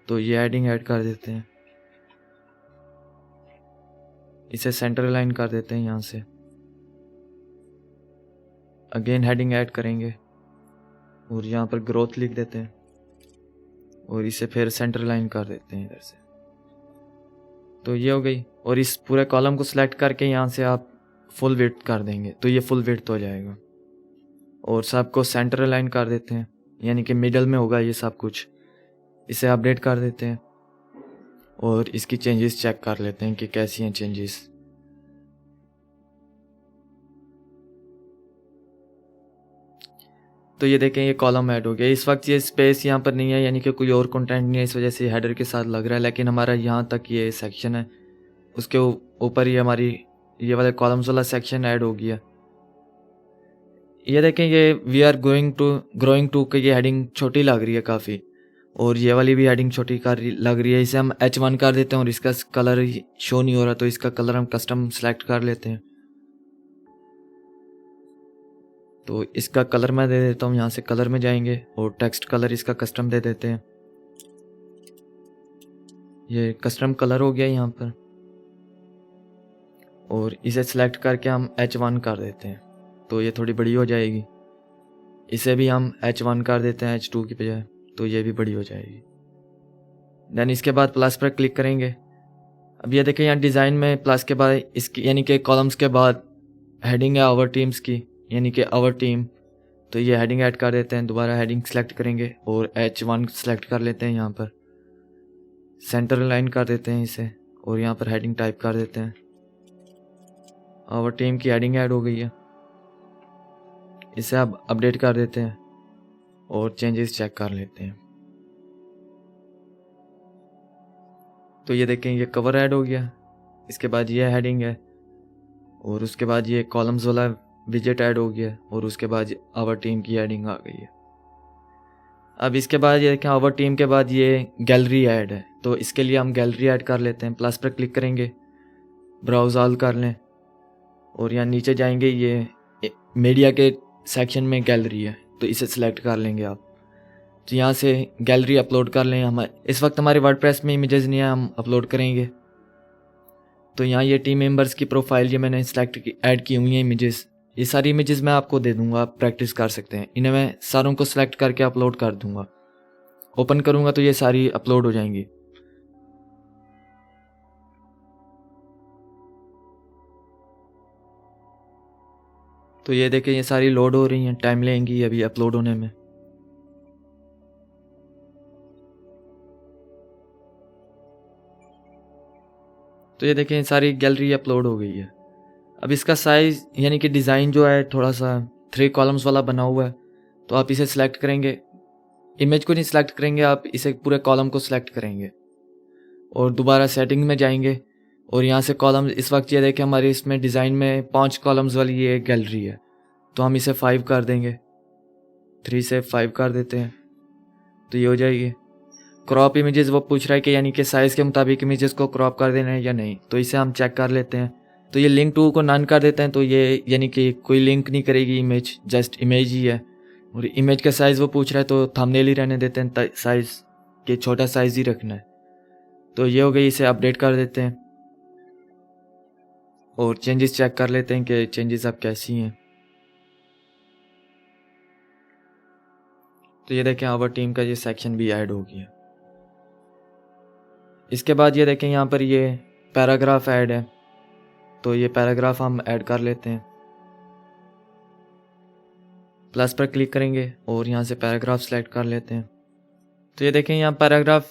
तो ये हेडिंग ऐड कर देते हैं, इसे सेंटर लाइन कर देते हैं। यहाँ से अगेन हेडिंग ऐड करेंगे और यहाँ पर ग्रोथ लिख देते हैं और इसे फिर सेंटर लाइन कर देते हैं इधर से। तो ये हो गई। और इस पूरे कॉलम को सिलेक्ट करके यहाँ से आप फुल विड्थ कर देंगे तो ये फुल विड्थ हो जाएगा। और सबको सेंटर लाइन कर देते हैं, यानी कि मिडल में होगा ये सब कुछ। इसे अपडेट कर देते हैं और इसकी चेंजेस चेक कर लेते हैं कि कैसी हैं चेंजेस। तो ये देखें, ये कॉलम ऐड हो गया। इस वक्त ये स्पेस यहाँ पर नहीं है, यानी कि कोई और कंटेंट नहीं है, इस वजह से हेडर के साथ लग रहा है। लेकिन हमारा यहाँ तक ये सेक्शन है, उसके ऊपर ही हमारी ये वाले कॉलम्स वाला सेक्शन ऐड हो गया। ये देखें, ये वी आर ग्रोइंग टू की ये हेडिंग छोटी लग रही है काफ़ी, और ये वाली भी हेडिंग छोटी लग रही है। इसे हम H1 कर देते हैं और इसका कलर शो नहीं हो रहा, तो इसका कलर हम कस्टम सेलेक्ट कर लेते हैं। तो इसका कलर मैं दे देता हूँ, यहाँ से कलर में जाएंगे और टेक्स्ट कलर इसका कस्टम दे देते हैं। ये कस्टम कलर हो गया यहाँ पर, और इसे सिलेक्ट करके हम H1 कर देते हैं, तो ये थोड़ी बड़ी हो जाएगी। इसे भी हम H1 कर देते हैं H2 की बजाय, तो ये भी बड़ी हो जाएगी। देन इसके बाद प्लस पर क्लिक करेंगे। अब ये देखें, यहाँ डिज़ाइन में प्लस के बाद इसकी यानी कि कॉलम्स के बाद हेडिंग है आवर टीम्स की, यानी कि आवर टीम, तो ये हेडिंग ऐड कर देते हैं। दोबारा हेडिंग सेलेक्ट करेंगे और H1 सेलेक्ट कर लेते हैं, यहाँ पर सेंटर लाइन कर देते हैं इसे और यहाँ पर हेडिंग टाइप कर देते हैं। आवर टीम की हेडिंग ऐड हो गई है। इसे अब अपडेट कर देते हैं और चेंजेस चेक कर लेते हैं। तो ये देखें, ये कवर ऐड हो गया। इसके बाद ये हेडिंग है और उसके बाद ये कॉलम्स वाला विजेट ऐड हो गया और उसके बाद आवर टीम की हेडिंग आ गई है। अब इसके बाद ये देखें, आवर टीम के बाद ये गैलरी ऐड है, तो इसके लिए हम गैलरी ऐड कर लेते हैं। प्लस पर क्लिक करेंगे, ब्राउज ऑल कर लें और यहाँ नीचे जाएंगे, ये मीडिया के सेक्शन में गैलरी है, तो इसे सिलेक्ट कर लेंगे आप। तो यहाँ से गैलरी अपलोड कर लें। हम इस वक्त हमारे वर्डप्रेस में इमेजेस नहीं है, हम अपलोड करेंगे। तो यहाँ ये टीम मेंबर्स की प्रोफाइल ये मैंने ऐड की हुई हैं इमेजेस। ये सारी इमेजेस मैं आपको दे दूंगा, आप प्रैक्टिस कर सकते हैं। इन्हें मैं सारों को सिलेक्ट करके अपलोड कर दूंगा। ओपन करूंगा तो ये सारी अपलोड हो जाएंगी। तो ये देखें, ये सारी लोड हो रही हैं, टाइम लेंगी अभी अपलोड होने में। तो ये देखें, सारी गैलरी अपलोड हो गई है। अब इसका साइज़ यानी कि डिज़ाइन जो है थोड़ा सा 3 कॉलम्स वाला बना हुआ है, तो आप इसे सिलेक्ट करेंगे। इमेज को नहीं सिलेक्ट करेंगे, आप इसे पूरे कॉलम को सिलेक्ट करेंगे और दोबारा सेटिंग में जाएंगे और यहाँ से कॉलम, इस वक्त ये देखें हमारे इसमें डिज़ाइन में 5 कॉलम्स वाली ये गैलरी है, तो हम इसे 5 कर देंगे। 3 से 5 कर देते हैं, तो ये हो जाएगी। क्रॉप इमेजेस वो पूछ रहा है कि यानी कि साइज़ के मुताबिक इमेजेस को क्रॉप कर देना है या नहीं, तो इसे हम चेक कर लेते हैं। तो ये लिंक टू को नन कर देते हैं, तो ये यानी कि कोई लिंक नहीं करेगी इमेज, जस्ट इमेज ही है। और इमेज का साइज़ वो पूछ रहा है, तो थंबनेल ही रहने देते हैं, साइज़ के छोटा साइज़ ही रखना है। तो ये हो गई, इसे अपडेट कर देते हैं और चेंजेस चेक कर लेते हैं कि चेंजेस अब कैसी हैं। तो ये देखें, आवर टीम का ये सेक्शन भी ऐड हो गया। इसके बाद ये देखें, यहाँ पर ये पैराग्राफ ऐड है, तो ये पैराग्राफ हम ऐड कर लेते हैं। प्लस पर क्लिक करेंगे और यहाँ से पैराग्राफ सेलेक्ट कर लेते हैं। तो ये देखें, यहाँ पैराग्राफ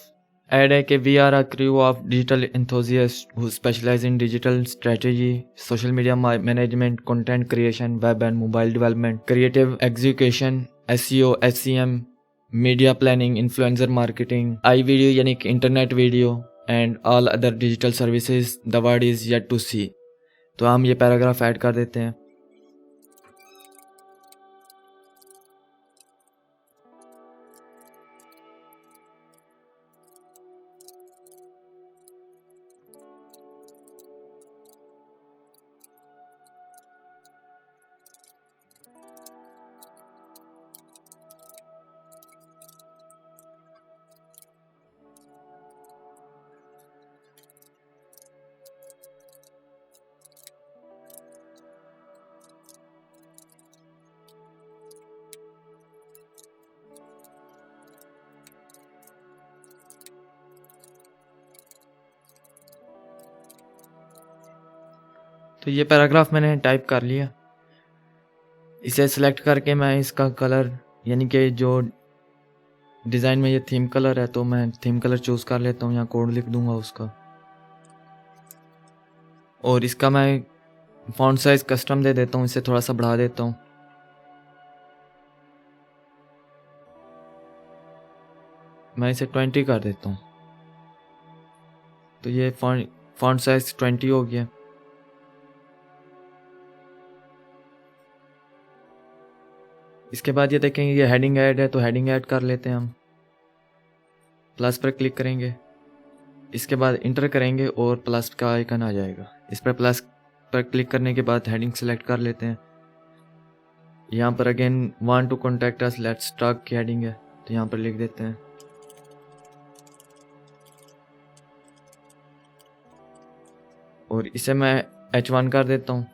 ऐड है कि we are a crew of digital enthusiast who specialize in digital strategy, social media management, content creation, web and mobile development, creative execution, SEO, SEM, media planning, influencer marketing, iVideo यानी कि internet video and all other digital services, the word is yet to see. तो हम ये paragraph add कर देते हैं। तो ये पैराग्राफ मैंने टाइप कर लिया। इसे सिलेक्ट करके मैं इसका कलर यानी कि जो डिज़ाइन में ये थीम कलर है तो मैं थीम कलर चूज़ कर लेता हूँ, यहाँ कोड लिख दूंगा उसका। और इसका मैं फॉन्ट साइज़ कस्टम दे देता हूँ, इसे थोड़ा सा बढ़ा देता हूँ। मैं इसे 20 कर देता हूँ। तो ये फॉन्ट साइज़ 20 हो गया। इसके बाद ये देखेंगे ये हेडिंग ऐड है, तो हेडिंग ऐड कर लेते हैं हम। प्लस पर क्लिक करेंगे, इसके बाद इंटर करेंगे और प्लस का आइकन आ जाएगा। इस पर प्लस पर क्लिक करने के बाद हेडिंग सेलेक्ट कर लेते हैं। यहाँ पर again want to contact us let's talk की हेडिंग है, तो यहाँ पर लिख देते हैं। और इसे मैं H1 कर देता हूँ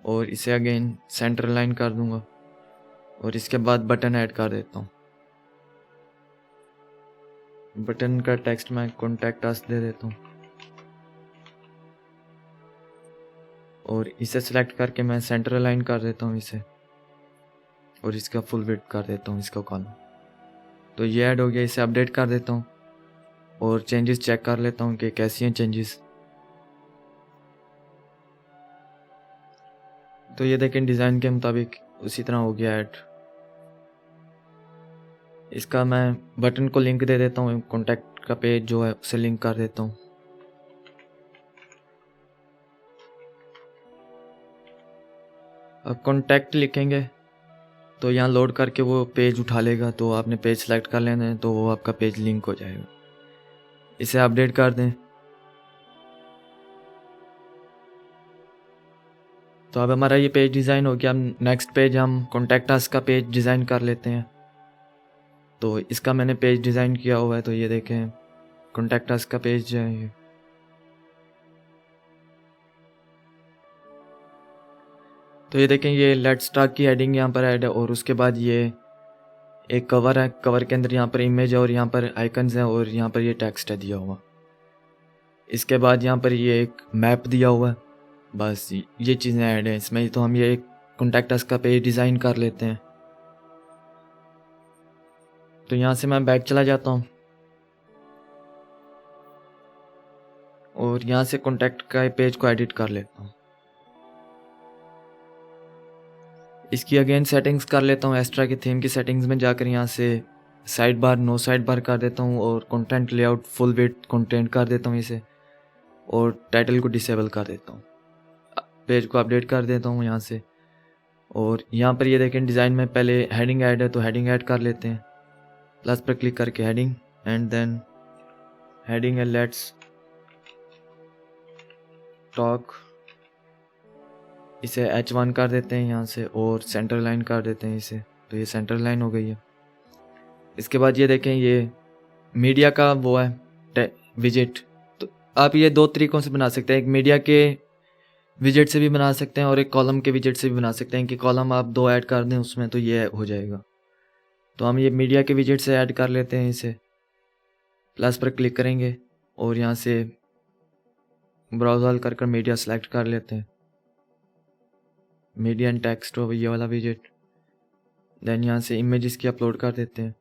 और इसे अगेन सेंटर लाइन कर दूंगा और इसके बाद बटन ऐड कर देता हूँ। बटन का टेक्स्ट मैं कॉन्टैक्ट अस दे देता हूँ और इसे सिलेक्ट करके मैं सेंटर लाइन कर देता हूँ इसे, और इसका फुल विड्थ कर देता हूँ इसका कॉलम। तो ये ऐड हो गया। इसे अपडेट कर देता हूँ और चेंजेस चेक कर लेता हूँ कि कैसी हैं चेंजेस। तो ये देखें डिज़ाइन के मुताबिक उसी तरह हो गया ऐड। इसका मैं बटन को लिंक दे देता हूँ, कॉन्टैक्ट का पेज जो है उसे लिंक कर देता हूँ। अब कॉन्टैक्ट लिखेंगे तो यहाँ लोड करके वो पेज उठा लेगा, तो आपने पेज सेलेक्ट कर लेना है तो वो आपका पेज लिंक हो जाएगा। इसे अपडेट कर दें। तो अब हमारा ये पेज डिज़ाइन हो गया। अब नेक्स्ट पेज हम कॉन्टैक्ट अस का पेज डिज़ाइन कर लेते हैं। तो इसका मैंने पेज डिज़ाइन किया हुआ है, तो ये देखें कॉन्टैक्ट अस का पेज है ये। तो ये देखें ये लेट्स टॉक की हेडिंग यहाँ पर ऐड है और उसके बाद ये एक कवर है। कवर के अंदर यहाँ पर इमेज है और यहाँ पर आइकन्स हैं और यहाँ पर ये टेक्स्ट है दिया हुआ। इसके बाद यहाँ पर ये एक मैप दिया हुआ है। बस ये चीज़ें ऐड हैं इसमें। तो हम ये एक कॉन्टैक्ट अस का पेज डिज़ाइन कर लेते हैं। तो यहाँ से मैं बैक चला जाता हूँ और यहाँ से कॉन्टैक्ट का पेज को एडिट कर लेता हूँ। इसकी अगेन सेटिंग्स कर लेता हूँ। एक्स्ट्रा की थीम की सेटिंग्स में जाकर यहाँ से side bar no side bar कर देता हूँ और content layout full width content कर देता हूँ इसे, और टाइटल को डिसेबल कर देता हूँ। पेज को अपडेट कर देता हूँ यहाँ से। और यहाँ पर ये देखें डिज़ाइन में पहले हेडिंग ऐड है, तो हेडिंग ऐड कर लेते हैं। प्लस पर क्लिक करके हेडिंग, एंड देन हेडिंग है लेट्स टॉक। इसे H1 कर देते हैं यहाँ से और सेंटर लाइन कर देते हैं इसे, तो ये सेंटर लाइन हो गई है। इसके बाद ये देखें ये मीडिया का वो है विजेट। तो आप ये दो तरीक़ों से बना सकते हैं, एक मीडिया के विजेट से भी बना सकते हैं और एक कॉलम के विजेट से भी बना सकते हैं कि कॉलम आप दो ऐड कर दें उसमें, तो ये हो जाएगा। तो हम ये मीडिया के विजेट से ऐड कर लेते हैं इसे। प्लस पर क्लिक करेंगे और यहाँ से ब्राउज़ ऑल कर मीडिया सेलेक्ट कर लेते हैं। मीडिया एंड टेक्स्ट हो ये वाला विजेट। देन यहाँ से इमेजेस की अपलोड कर देते हैं।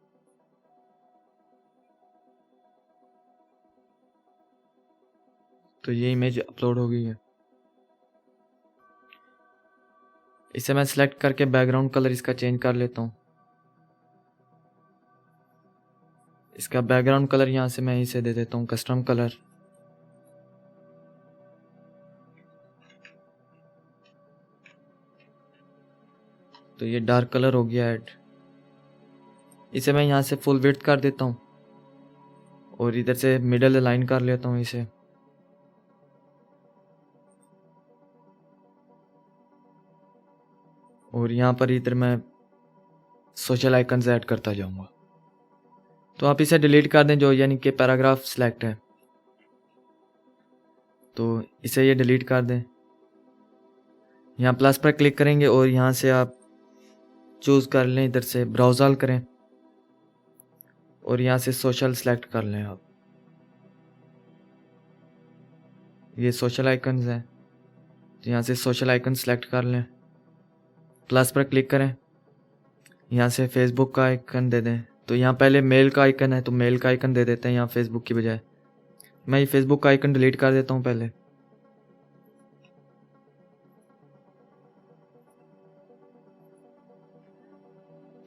तो ये इमेज अपलोड हो गई है। इसे मैं सेलेक्ट करके बैकग्राउंड कलर इसका चेंज कर लेता हूँ। इसका बैकग्राउंड कलर यहाँ से मैं इसे दे देता हूँ कस्टम कलर। तो ये डार्क कलर हो गया ऐड। इसे मैं यहाँ से फुल विड्थ कर देता हूँ और इधर से मिडल अलाइन कर लेता हूँ इसे। और यहाँ पर इधर मैं सोशल आइकन्स ऐड करता जाऊँगा। तो आप इसे डिलीट कर दें जो यानी कि पैराग्राफ सिलेक्ट है, तो इसे ये डिलीट कर दें। यहाँ प्लस पर क्लिक करेंगे और यहाँ से आप चूज़ कर लें, इधर से ब्राउज ऑल करें और यहाँ से सोशल सेलेक्ट कर लें आप। ये सोशल आइकन्स हैं, तो यहाँ से सोशल आइकन सेलेक्ट कर लें, प्लस पर क्लिक करें, यहाँ से फेसबुक का आइकन दे दें। तो यहाँ पहले मेल का आइकन है तो मेल का आइकन दे देते हैं यहाँ फेसबुक की बजाय। मैं ये फेसबुक का आइकन डिलीट कर देता हूँ पहले।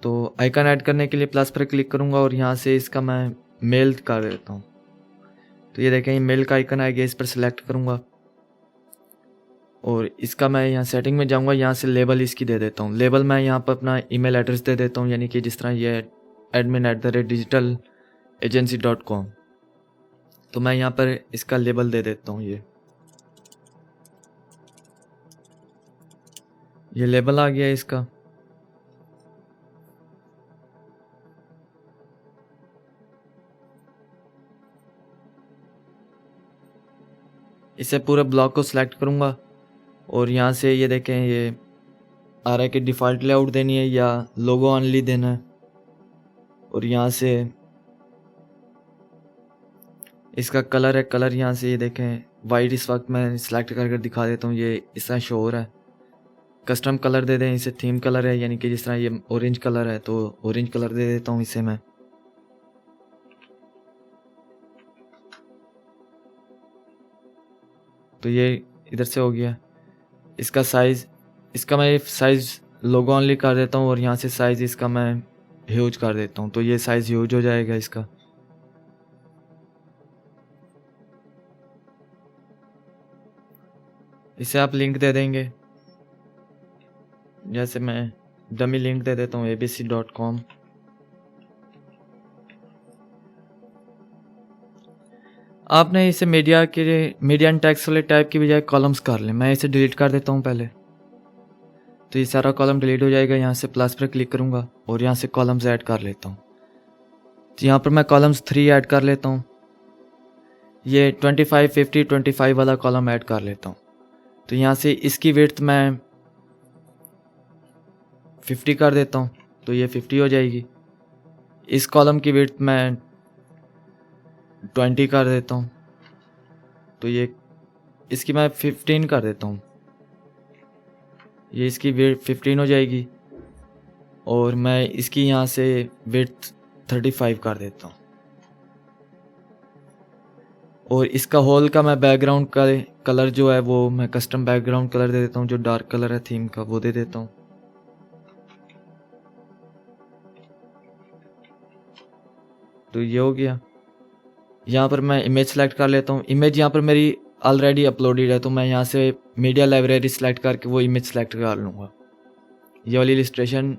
तो आइकन ऐड करने के लिए प्लस पर क्लिक करूँगा और यहाँ से इसका मैं मेल कर देता हूँ। तो ये देखें ये मेल का आइकन आ गया, इस पर सिलेक्ट करूँगा और इसका मैं यहाँ सेटिंग में जाऊँगा, यहाँ से लेबल इसकी दे देता हूँ। लेबल मैं यहाँ पर अपना ईमेल एड्रेस दे देता हूँ, यानी कि जिस तरह ये admin@digitalagency.com। तो मैं यहाँ पर इसका लेबल दे देता हूँ। ये लेबल आ गया इसका। इसे पूरे ब्लॉक को सिलेक्ट करूँगा और यहाँ से ये देखें ये आ रहा है कि डिफ़ॉल्ट लेआउट देनी है या लोगो ऑनली देना है। और यहाँ से इसका कलर है, कलर यहाँ से ये देखें वाइट इस वक्त मैं सिलेक्ट करके दिखा देता हूँ, ये इस तरह शो हो रहा है। कस्टम कलर दे दें, इसे थीम कलर है, यानी कि जिस तरह ये ऑरेंज कलर है तो ऑरेंज कलर दे देता हूँ इसे मैं। तो ये इधर से हो गया। इसका साइज़, इसका मैं साइज़ लोगो ऑनली कर देता हूँ और यहाँ से साइज़ इसका मैं ह्यूज कर देता हूँ, तो ये साइज़ ह्यूज हो जाएगा इसका। इसे आप लिंक दे देंगे, जैसे मैं डमी लिंक दे देता हूँ abc.com। आपने इसे मीडिया एंड टेक्स्ट वाले टाइप की बजाय कॉलम्स कर लें। मैं इसे डिलीट कर देता हूँ पहले, तो ये सारा कॉलम डिलीट हो जाएगा। यहाँ से प्लस पर क्लिक करूँगा और यहाँ से कॉलम्स ऐड कर लेता हूँ। तो यहाँ पर मैं कॉलम्स 3 ऐड कर लेता हूँ। ये 25, 50, 25 वाला कॉलम ऐड कर लेता हूँ। तो यहाँ से इसकी विड्थ मैं 50 कर देता हूँ, तो ये 50 हो जाएगी। इस कॉलम की विड्थ मैं 20 कर देता हूँ, तो ये इसकी मैं 15 कर देता हूँ, ये इसकी विड्थ 15 हो जाएगी। और मैं इसकी यहाँ से विड्थ 35 कर देता हूँ। और इसका होल का मैं बैकग्राउंड का कलर जो है वो मैं कस्टम बैकग्राउंड कलर दे देता हूँ, जो डार्क कलर है थीम का वो दे देता हूँ। तो ये हो गया। यहाँ पर मैं इमेज सेलेक्ट कर लेता हूँ। इमेज यहाँ पर मेरी ऑलरेडी अपलोडेड है, तो मैं यहाँ से मीडिया लाइब्रेरी सेलेक्ट करके वो इमेज सेलेक्ट कर लूँगा। ये वाली इलस्ट्रेशन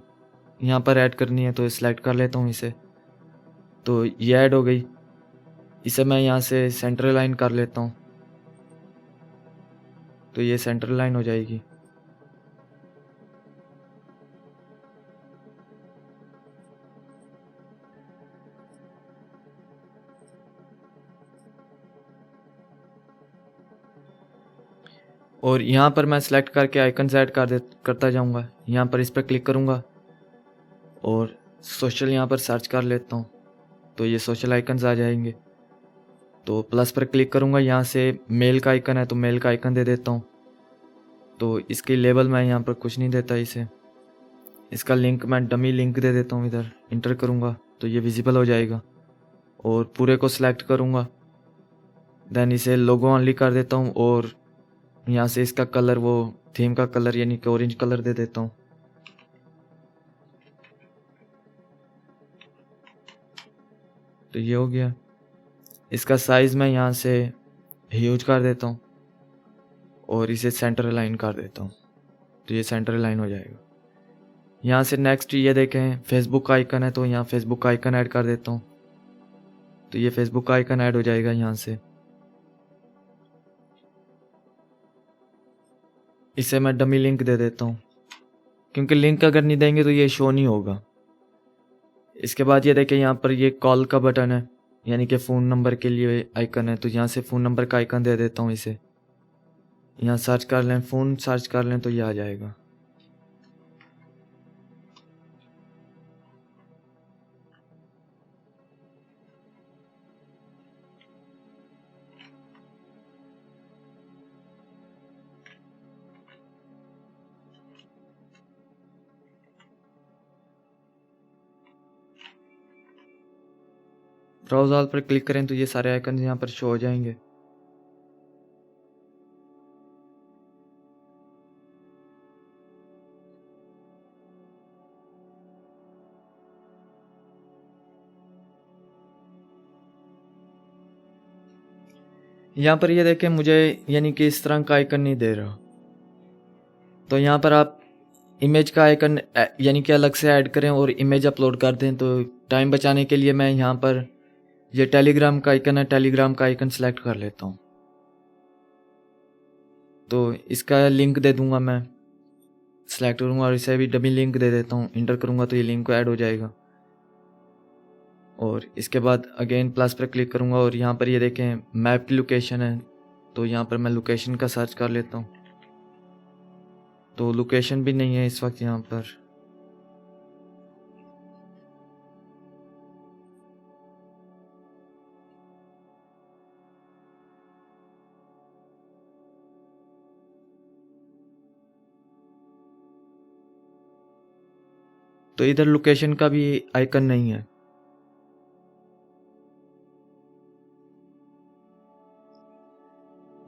यहाँ पर ऐड करनी है, तो सेलेक्ट कर लेता हूँ इसे। तो ये ऐड हो गई। इसे मैं यहाँ से सेंटर लाइन कर लेता हूँ, तो ये सेंटर लाइन हो जाएगी। और यहाँ पर मैं सेलेक्ट करके आइकन्स ऐड करता जाऊँगा। यहाँ पर इस पर क्लिक करूँगा और सोशल यहाँ पर सर्च कर लेता हूँ, तो ये सोशल आइकन्स आ जाएंगे। तो प्लस पर क्लिक करूँगा, यहाँ से मेल का आइकन है तो मेल का आइकन दे देता हूँ। तो इसकी लेबल मैं यहाँ पर कुछ नहीं देता इसे। इसका लिंक मैं डमी लिंक दे देता हूँ, इधर इंटर करूँगा तो ये विजिबल हो जाएगा। और पूरे को सिलेक्ट करूँगा, देन इसे लोगो ऑनली कर देता हूँ और यहाँ से इसका कलर वो थीम का कलर यानी कि ऑरेंज कलर दे देता हूँ। तो तो ये हो गया। इसका साइज़ मैं यहाँ से ह्यूज कर देता हूँ और इसे सेंटर अलाइन कर देता हूँ, तो ये सेंटर अलाइन हो जाएगा। यहाँ से नेक्स्ट ये देखें फेसबुक का आइकन है, तो यहाँ फेसबुक का आइकन ऐड कर देता हूँ, तो ये फेसबुक का आइकन ऐड हो जाएगा यहाँ से। इसे मैं डमी लिंक दे देता हूँ, क्योंकि लिंक अगर नहीं देंगे तो ये शो नहीं होगा। इसके बाद ये देखें यहाँ पर ये कॉल का बटन है, यानी कि फ़ोन नंबर के लिए आइकन है, तो यहाँ से फ़ोन नंबर का आइकन दे देता हूँ। इसे यहाँ सर्च कर लें, फ़ोन सर्च कर लें तो ये आ जाएगा। ब्राउज़ ऑल पर क्लिक करें तो ये सारे आइकन यहाँ पर शो हो जाएंगे। यहाँ पर ये देखें मुझे यानी कि इस तरह का आइकन नहीं दे रहा, तो यहाँ पर आप इमेज का आइकन यानी कि अलग से ऐड करें और इमेज अपलोड कर दें। तो टाइम बचाने के लिए मैं यहाँ पर ये टेलीग्राम का आइकन है, टेलीग्राम का आइकन सेलेक्ट कर लेता हूँ, तो इसका लिंक दे दूंगा, मैं सेलेक्ट करूँगा और इसे भी डमी लिंक दे देता हूँ। इंटर करूँगा तो ये लिंक ऐड हो जाएगा और इसके बाद अगेन प्लस पर क्लिक करूँगा और यहाँ पर ये देखें मैप की लोकेशन है, तो यहाँ पर मैं लोकेशन का सर्च कर लेता हूँ, तो लोकेशन भी नहीं है इस वक्त यहाँ पर। तो इधर लोकेशन का भी आइकन नहीं है।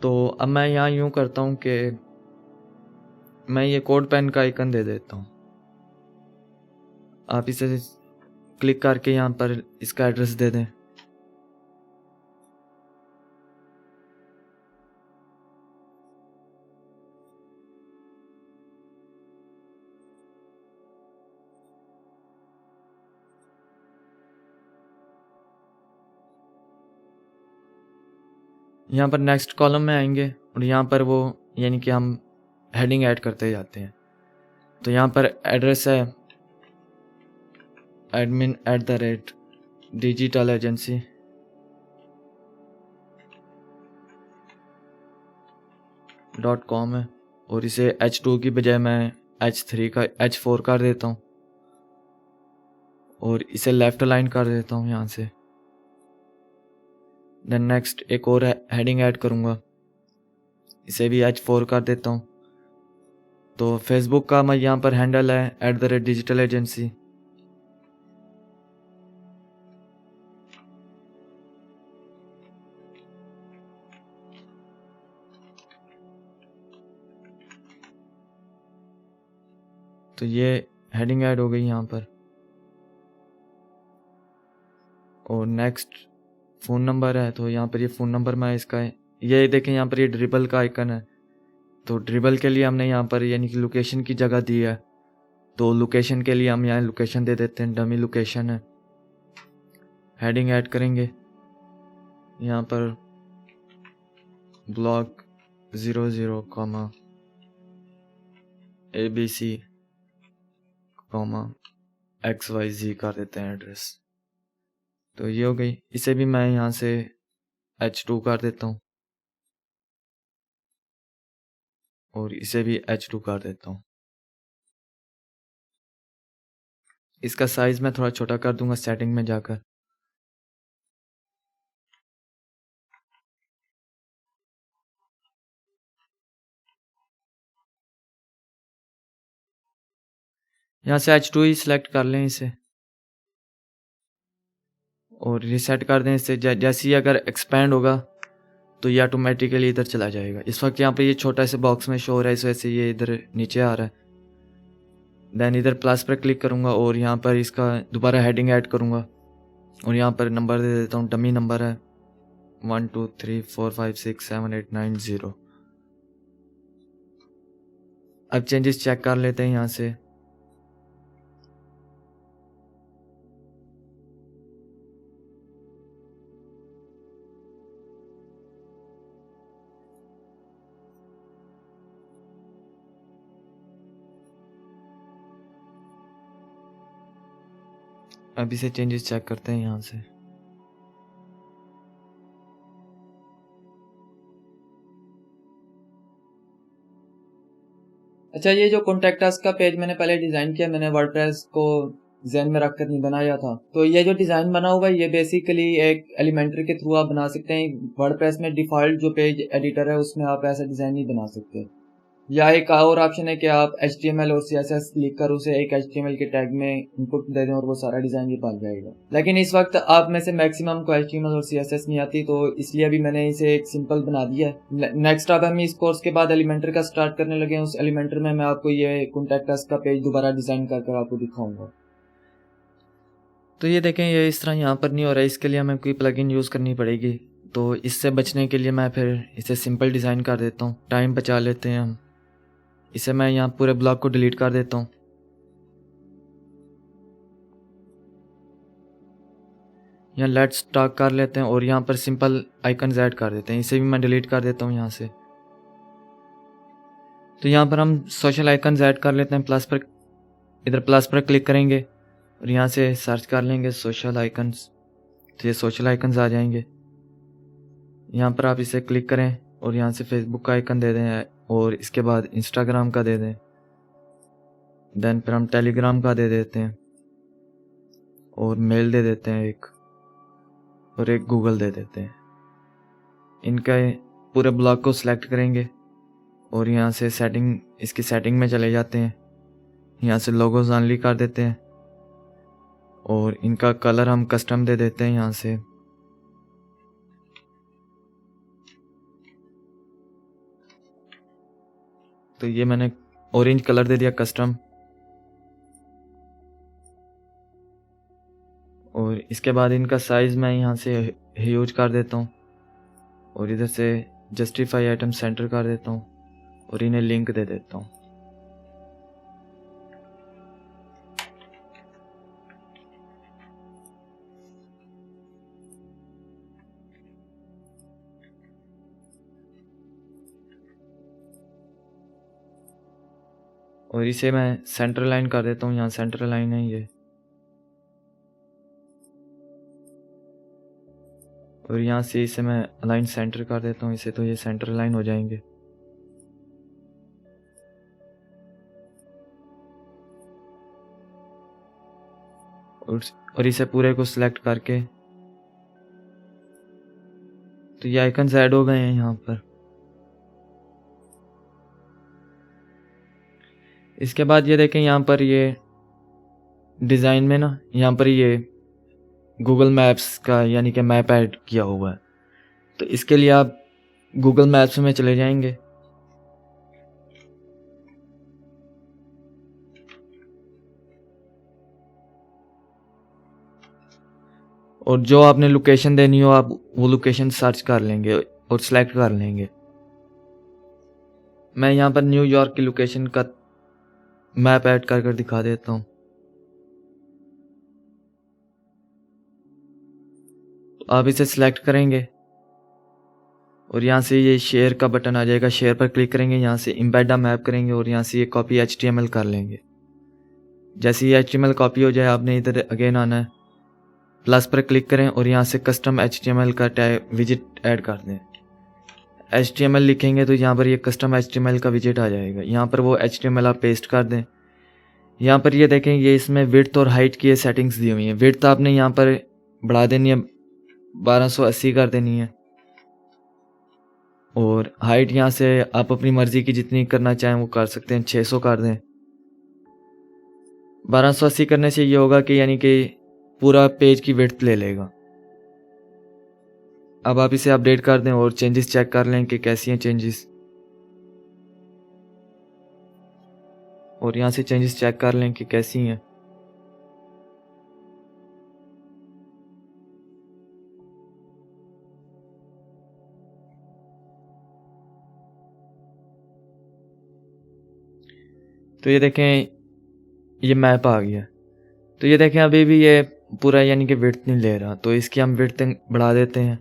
तो अब मैं यहाँ यूँ करता हूँ कि मैं ये कोड पेन का आइकन दे देता हूँ। आप इसे क्लिक करके यहाँ पर इसका एड्रेस दे दें। यहाँ पर नेक्स्ट कॉलम में आएंगे और यहाँ पर वो यानी कि हम हेडिंग ऐड करते जाते हैं। तो यहाँ पर एड्रेस है admin@digitalagency.com है और इसे H2 की बजाय मैं H4 कर देता हूँ और इसे लेफ्ट अलाइन कर देता हूँ यहाँ से। देन नेक्स्ट एक और हेडिंग ऐड करूँगा, इसे भी H4 कर देता हूँ। तो फेसबुक का मैं यहाँ पर हैंडल है @digitalagency। तो ये हेडिंग ऐड हो गई यहाँ पर और नेक्स्ट फ़ोन नंबर है, तो यहाँ पर ये फ़ोन नंबर मैं इसका है। ये देखें यहाँ पर ये ड्रिबल का आइकन है, तो ड्रिबल के लिए हमने यहाँ पर यानी कि लोकेशन की जगह दी है, तो लोकेशन के लिए हम यहाँ लोकेशन दे देते हैं, डमी लोकेशन है। हेडिंग ऐड करेंगे यहाँ पर ब्लॉक 00, ABC, XYZ कर देते हैं एड्रेस। तो ये हो गई। इसे भी मैं यहाँ से H2 कर देता हूँ और इसे भी H2 कर देता हूँ। इसका साइज़ मैं थोड़ा छोटा कर दूंगा सेटिंग में जाकर। यहाँ से H2 ही सिलेक्ट कर लें इसे और रिसेट कर दें इसे। जैसे ही अगर एक्सपेंड होगा तो ये ऑटोमेटिकली इधर चला जाएगा। इस वक्त यहाँ पे ये छोटा से बॉक्स में शो हो रहा है, इस वजह से ये इधर नीचे आ रहा है। देन इधर प्लस पर क्लिक करूँगा और यहाँ पर इसका दोबारा हेडिंग ऐड करूँगा और यहाँ पर नंबर दे देता हूँ, डमी नंबर है 1 2 3 4 5 6 7 8 9 0। अब चेंजेस चेक कर लेते हैं यहाँ से। अब इसे चेंजेस चेक करते हैं यहाँ से। अच्छा, ये जो कॉन्टैक्ट अस का पेज मैंने पहले डिजाइन किया, मैंने वर्डप्रेस को ज़हन में रखकर नहीं बनाया था। तो ये जो डिजाइन बना हुआ है ये बेसिकली एक एलिमेंटर के थ्रू आप बना सकते हैं। वर्डप्रेस में डिफॉल्ट जो पेज एडिटर है उसमें आप ऐसा डिजाइन नहीं बना सकते। या एक और ऑप्शन है कि आप HTML और CSS लिख कर उसे एक HTML के टैग में इनपुट दे दें और वो सारा डिजाइन ये पाल जाएगा। लेकिन इस वक्त आप में से मैक्सिमम को HTML और CSS नहीं आती, तो इसलिए अभी मैंने इसे एक सिंपल बना दिया है। नेक्स्ट अब हम इस कोर्स के बाद एलिमेंटर का स्टार्ट करने लगे हैं। उस एलिमेंटर में मैं आपको ये कॉन्टैक्ट अस का पेज दोबारा डिजाइन कर आपको दिखाऊंगा। तो ये देखें, ये इस तरह यहाँ पर नहीं हो रहा है। इसके लिए हमें कोई प्लगइन यूज़ करनी पड़ेगी। तो इससे बचने के लिए मैं फिर इसे सिंपल डिज़ाइन कर देता हूँ, टाइम बचा लेते हैं हम। इसे मैं यहाँ पूरे ब्लॉक को डिलीट कर देता हूँ। यहाँ लेट्स टॉक कर लेते हैं और यहाँ पर सिंपल आइकन ऐड कर देते हैं। इसे भी मैं डिलीट कर देता हूँ यहाँ से। तो यहाँ पर हम सोशल आइकन ऐड कर लेते हैं। प्लस पर, इधर प्लस पर क्लिक करेंगे और यहाँ से सर्च कर लेंगे सोशल आइकन्स, तो ये सोशल आइकन्स आ जाएंगे। यहाँ पर आप इसे क्लिक करें और यहाँ से फेसबुक का आइकन दे दें और इसके बाद इंस्टाग्राम का दे दें। देन फिर हम टेलीग्राम का दे देते हैं और मेल दे देते हैं एक, और एक गूगल दे देते हैं। इनका पूरे ब्लॉक को सिलेक्ट करेंगे और यहाँ से सेटिंग, इसकी सेटिंग में चले जाते हैं। यहाँ से लोगोज ऑनली कर देते हैं और इनका कलर हम कस्टम दे देते हैं यहाँ से। तो ये मैंने ऑरेंज कलर दे दिया कस्टम। और इसके बाद इनका साइज मैं यहाँ से ह्यूज कर देता हूँ और इधर से जस्टिफाई आइटम सेंटर कर देता हूँ और इन्हें लिंक दे देता हूँ। और इसे मैं सेंटर लाइन कर देता हूँ। यहाँ सेंटर लाइन है ये, और यहाँ से इसे मैं अलाइन सेंटर कर देता हूँ इसे, तो ये सेंटर लाइन हो जाएंगे। और इसे पूरे को सिलेक्ट करके, तो ये आइकन्स ऐड हो गए हैं यहाँ पर। इसके बाद ये देखें, यहाँ पर ये डिज़ाइन में ना, यहाँ पर ये गूगल मैप्स का यानी कि मैप ऐड किया हुआ है। तो इसके लिए आप गूगल मैप्स में चले जाएंगे और जो आपने लोकेशन देनी हो आप वो लोकेशन सर्च कर लेंगे और सिलेक्ट कर लेंगे। मैं यहाँ पर न्यूयॉर्क की लोकेशन का मैप ऐड कर दिखा देता हूँ। तो आप इसे सिलेक्ट करेंगे और यहाँ से ये शेयर का बटन आ जाएगा, शेयर पर क्लिक करेंगे। यहाँ से इम्बेड मैप करेंगे और यहाँ से ये कॉपी HTML कर लेंगे। जैसे ये HTML कॉपी हो जाए, आपने इधर अगेन आना है, प्लस पर क्लिक करें और यहाँ से कस्टम HTML का टैग विजिट ऐड कर दें। HTML लिखेंगे तो यहाँ पर ये कस्टम HTML का विजिट आ जाएगा। यहाँ पर वो HTML आप पेस्ट कर दें। यहाँ पर ये देखें, ये इसमें विड्थ और हाइट की सेटिंग्स दी हुई हैं। विड्थ आपने यहाँ पर बढ़ा देनी है, 1280 कर देनी है, और हाइट यहाँ से आप अपनी मर्जी की जितनी करना चाहें वो कर सकते हैं, 600 कर दें। 1280 करने से ये होगा कि यानी कि पूरा पेज की विड्थ ले लेगा। अब आप इसे अपडेट कर दें और चेंजेस चेक कर लें कि कैसी हैं चेंजेस, और यहाँ से चेंजेस चेक कर लें कि कैसी हैं। तो ये देखें ये मैप आ गया। तो ये देखें अभी भी ये पूरा यानी कि विड्थ नहीं ले रहा, तो इसकी हम विड्थ बढ़ा देते हैं।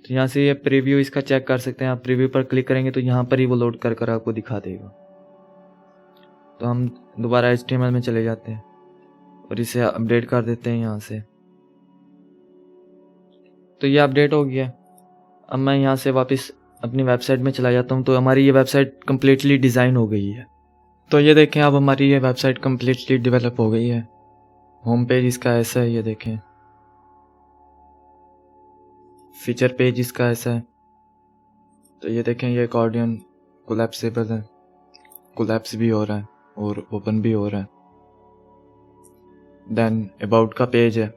तो यहाँ से ये प्रीव्यू इसका चेक कर सकते हैं। आप प्रीव्यू पर क्लिक करेंगे तो यहाँ पर ही वो लोड कर कर आपको दिखा देगा। तो हम दोबारा HTML में चले जाते हैं और इसे अपडेट कर देते हैं यहाँ से। तो ये अपडेट हो गया। अब मैं यहाँ से वापस अपनी वेबसाइट में चला जाता हूँ। तो हमारी ये वेबसाइट कम्प्लीटली डिज़ाइन हो गई है। तो ये देखें अब हमारी ये वेबसाइट कम्प्लीटली डेवलप हो गई है। होम पेज इसका ऐसा है, ये देखें। फीचर पेज इसका ऐसा है। तो ये देखें ये अकॉर्डियन कोलैप्सेबल है, कोलैप्स भी हो रहा है और ओपन भी हो रहा है। देन अबाउट का पेज है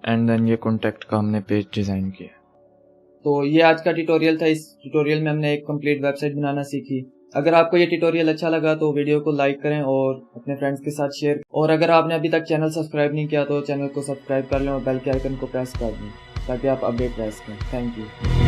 एंड देन ये कॉन्टैक्ट का हमने पेज डिज़ाइन किया। तो ये आज का ट्यूटोरियल था। इस ट्यूटोरियल में हमने एक कंप्लीट वेबसाइट बनाना सीखी। अगर आपको ये ट्यूटोरियल अच्छा लगा तो वीडियो को लाइक करें और अपने फ्रेंड्स के साथ शेयर। और अगर आपने अभी तक चैनल सब्सक्राइब नहीं किया तो चैनल को सब्सक्राइब कर लें और बेल के आइकन को प्रेस कर दें ताकि आप अपडेट रह सकें। Thank you.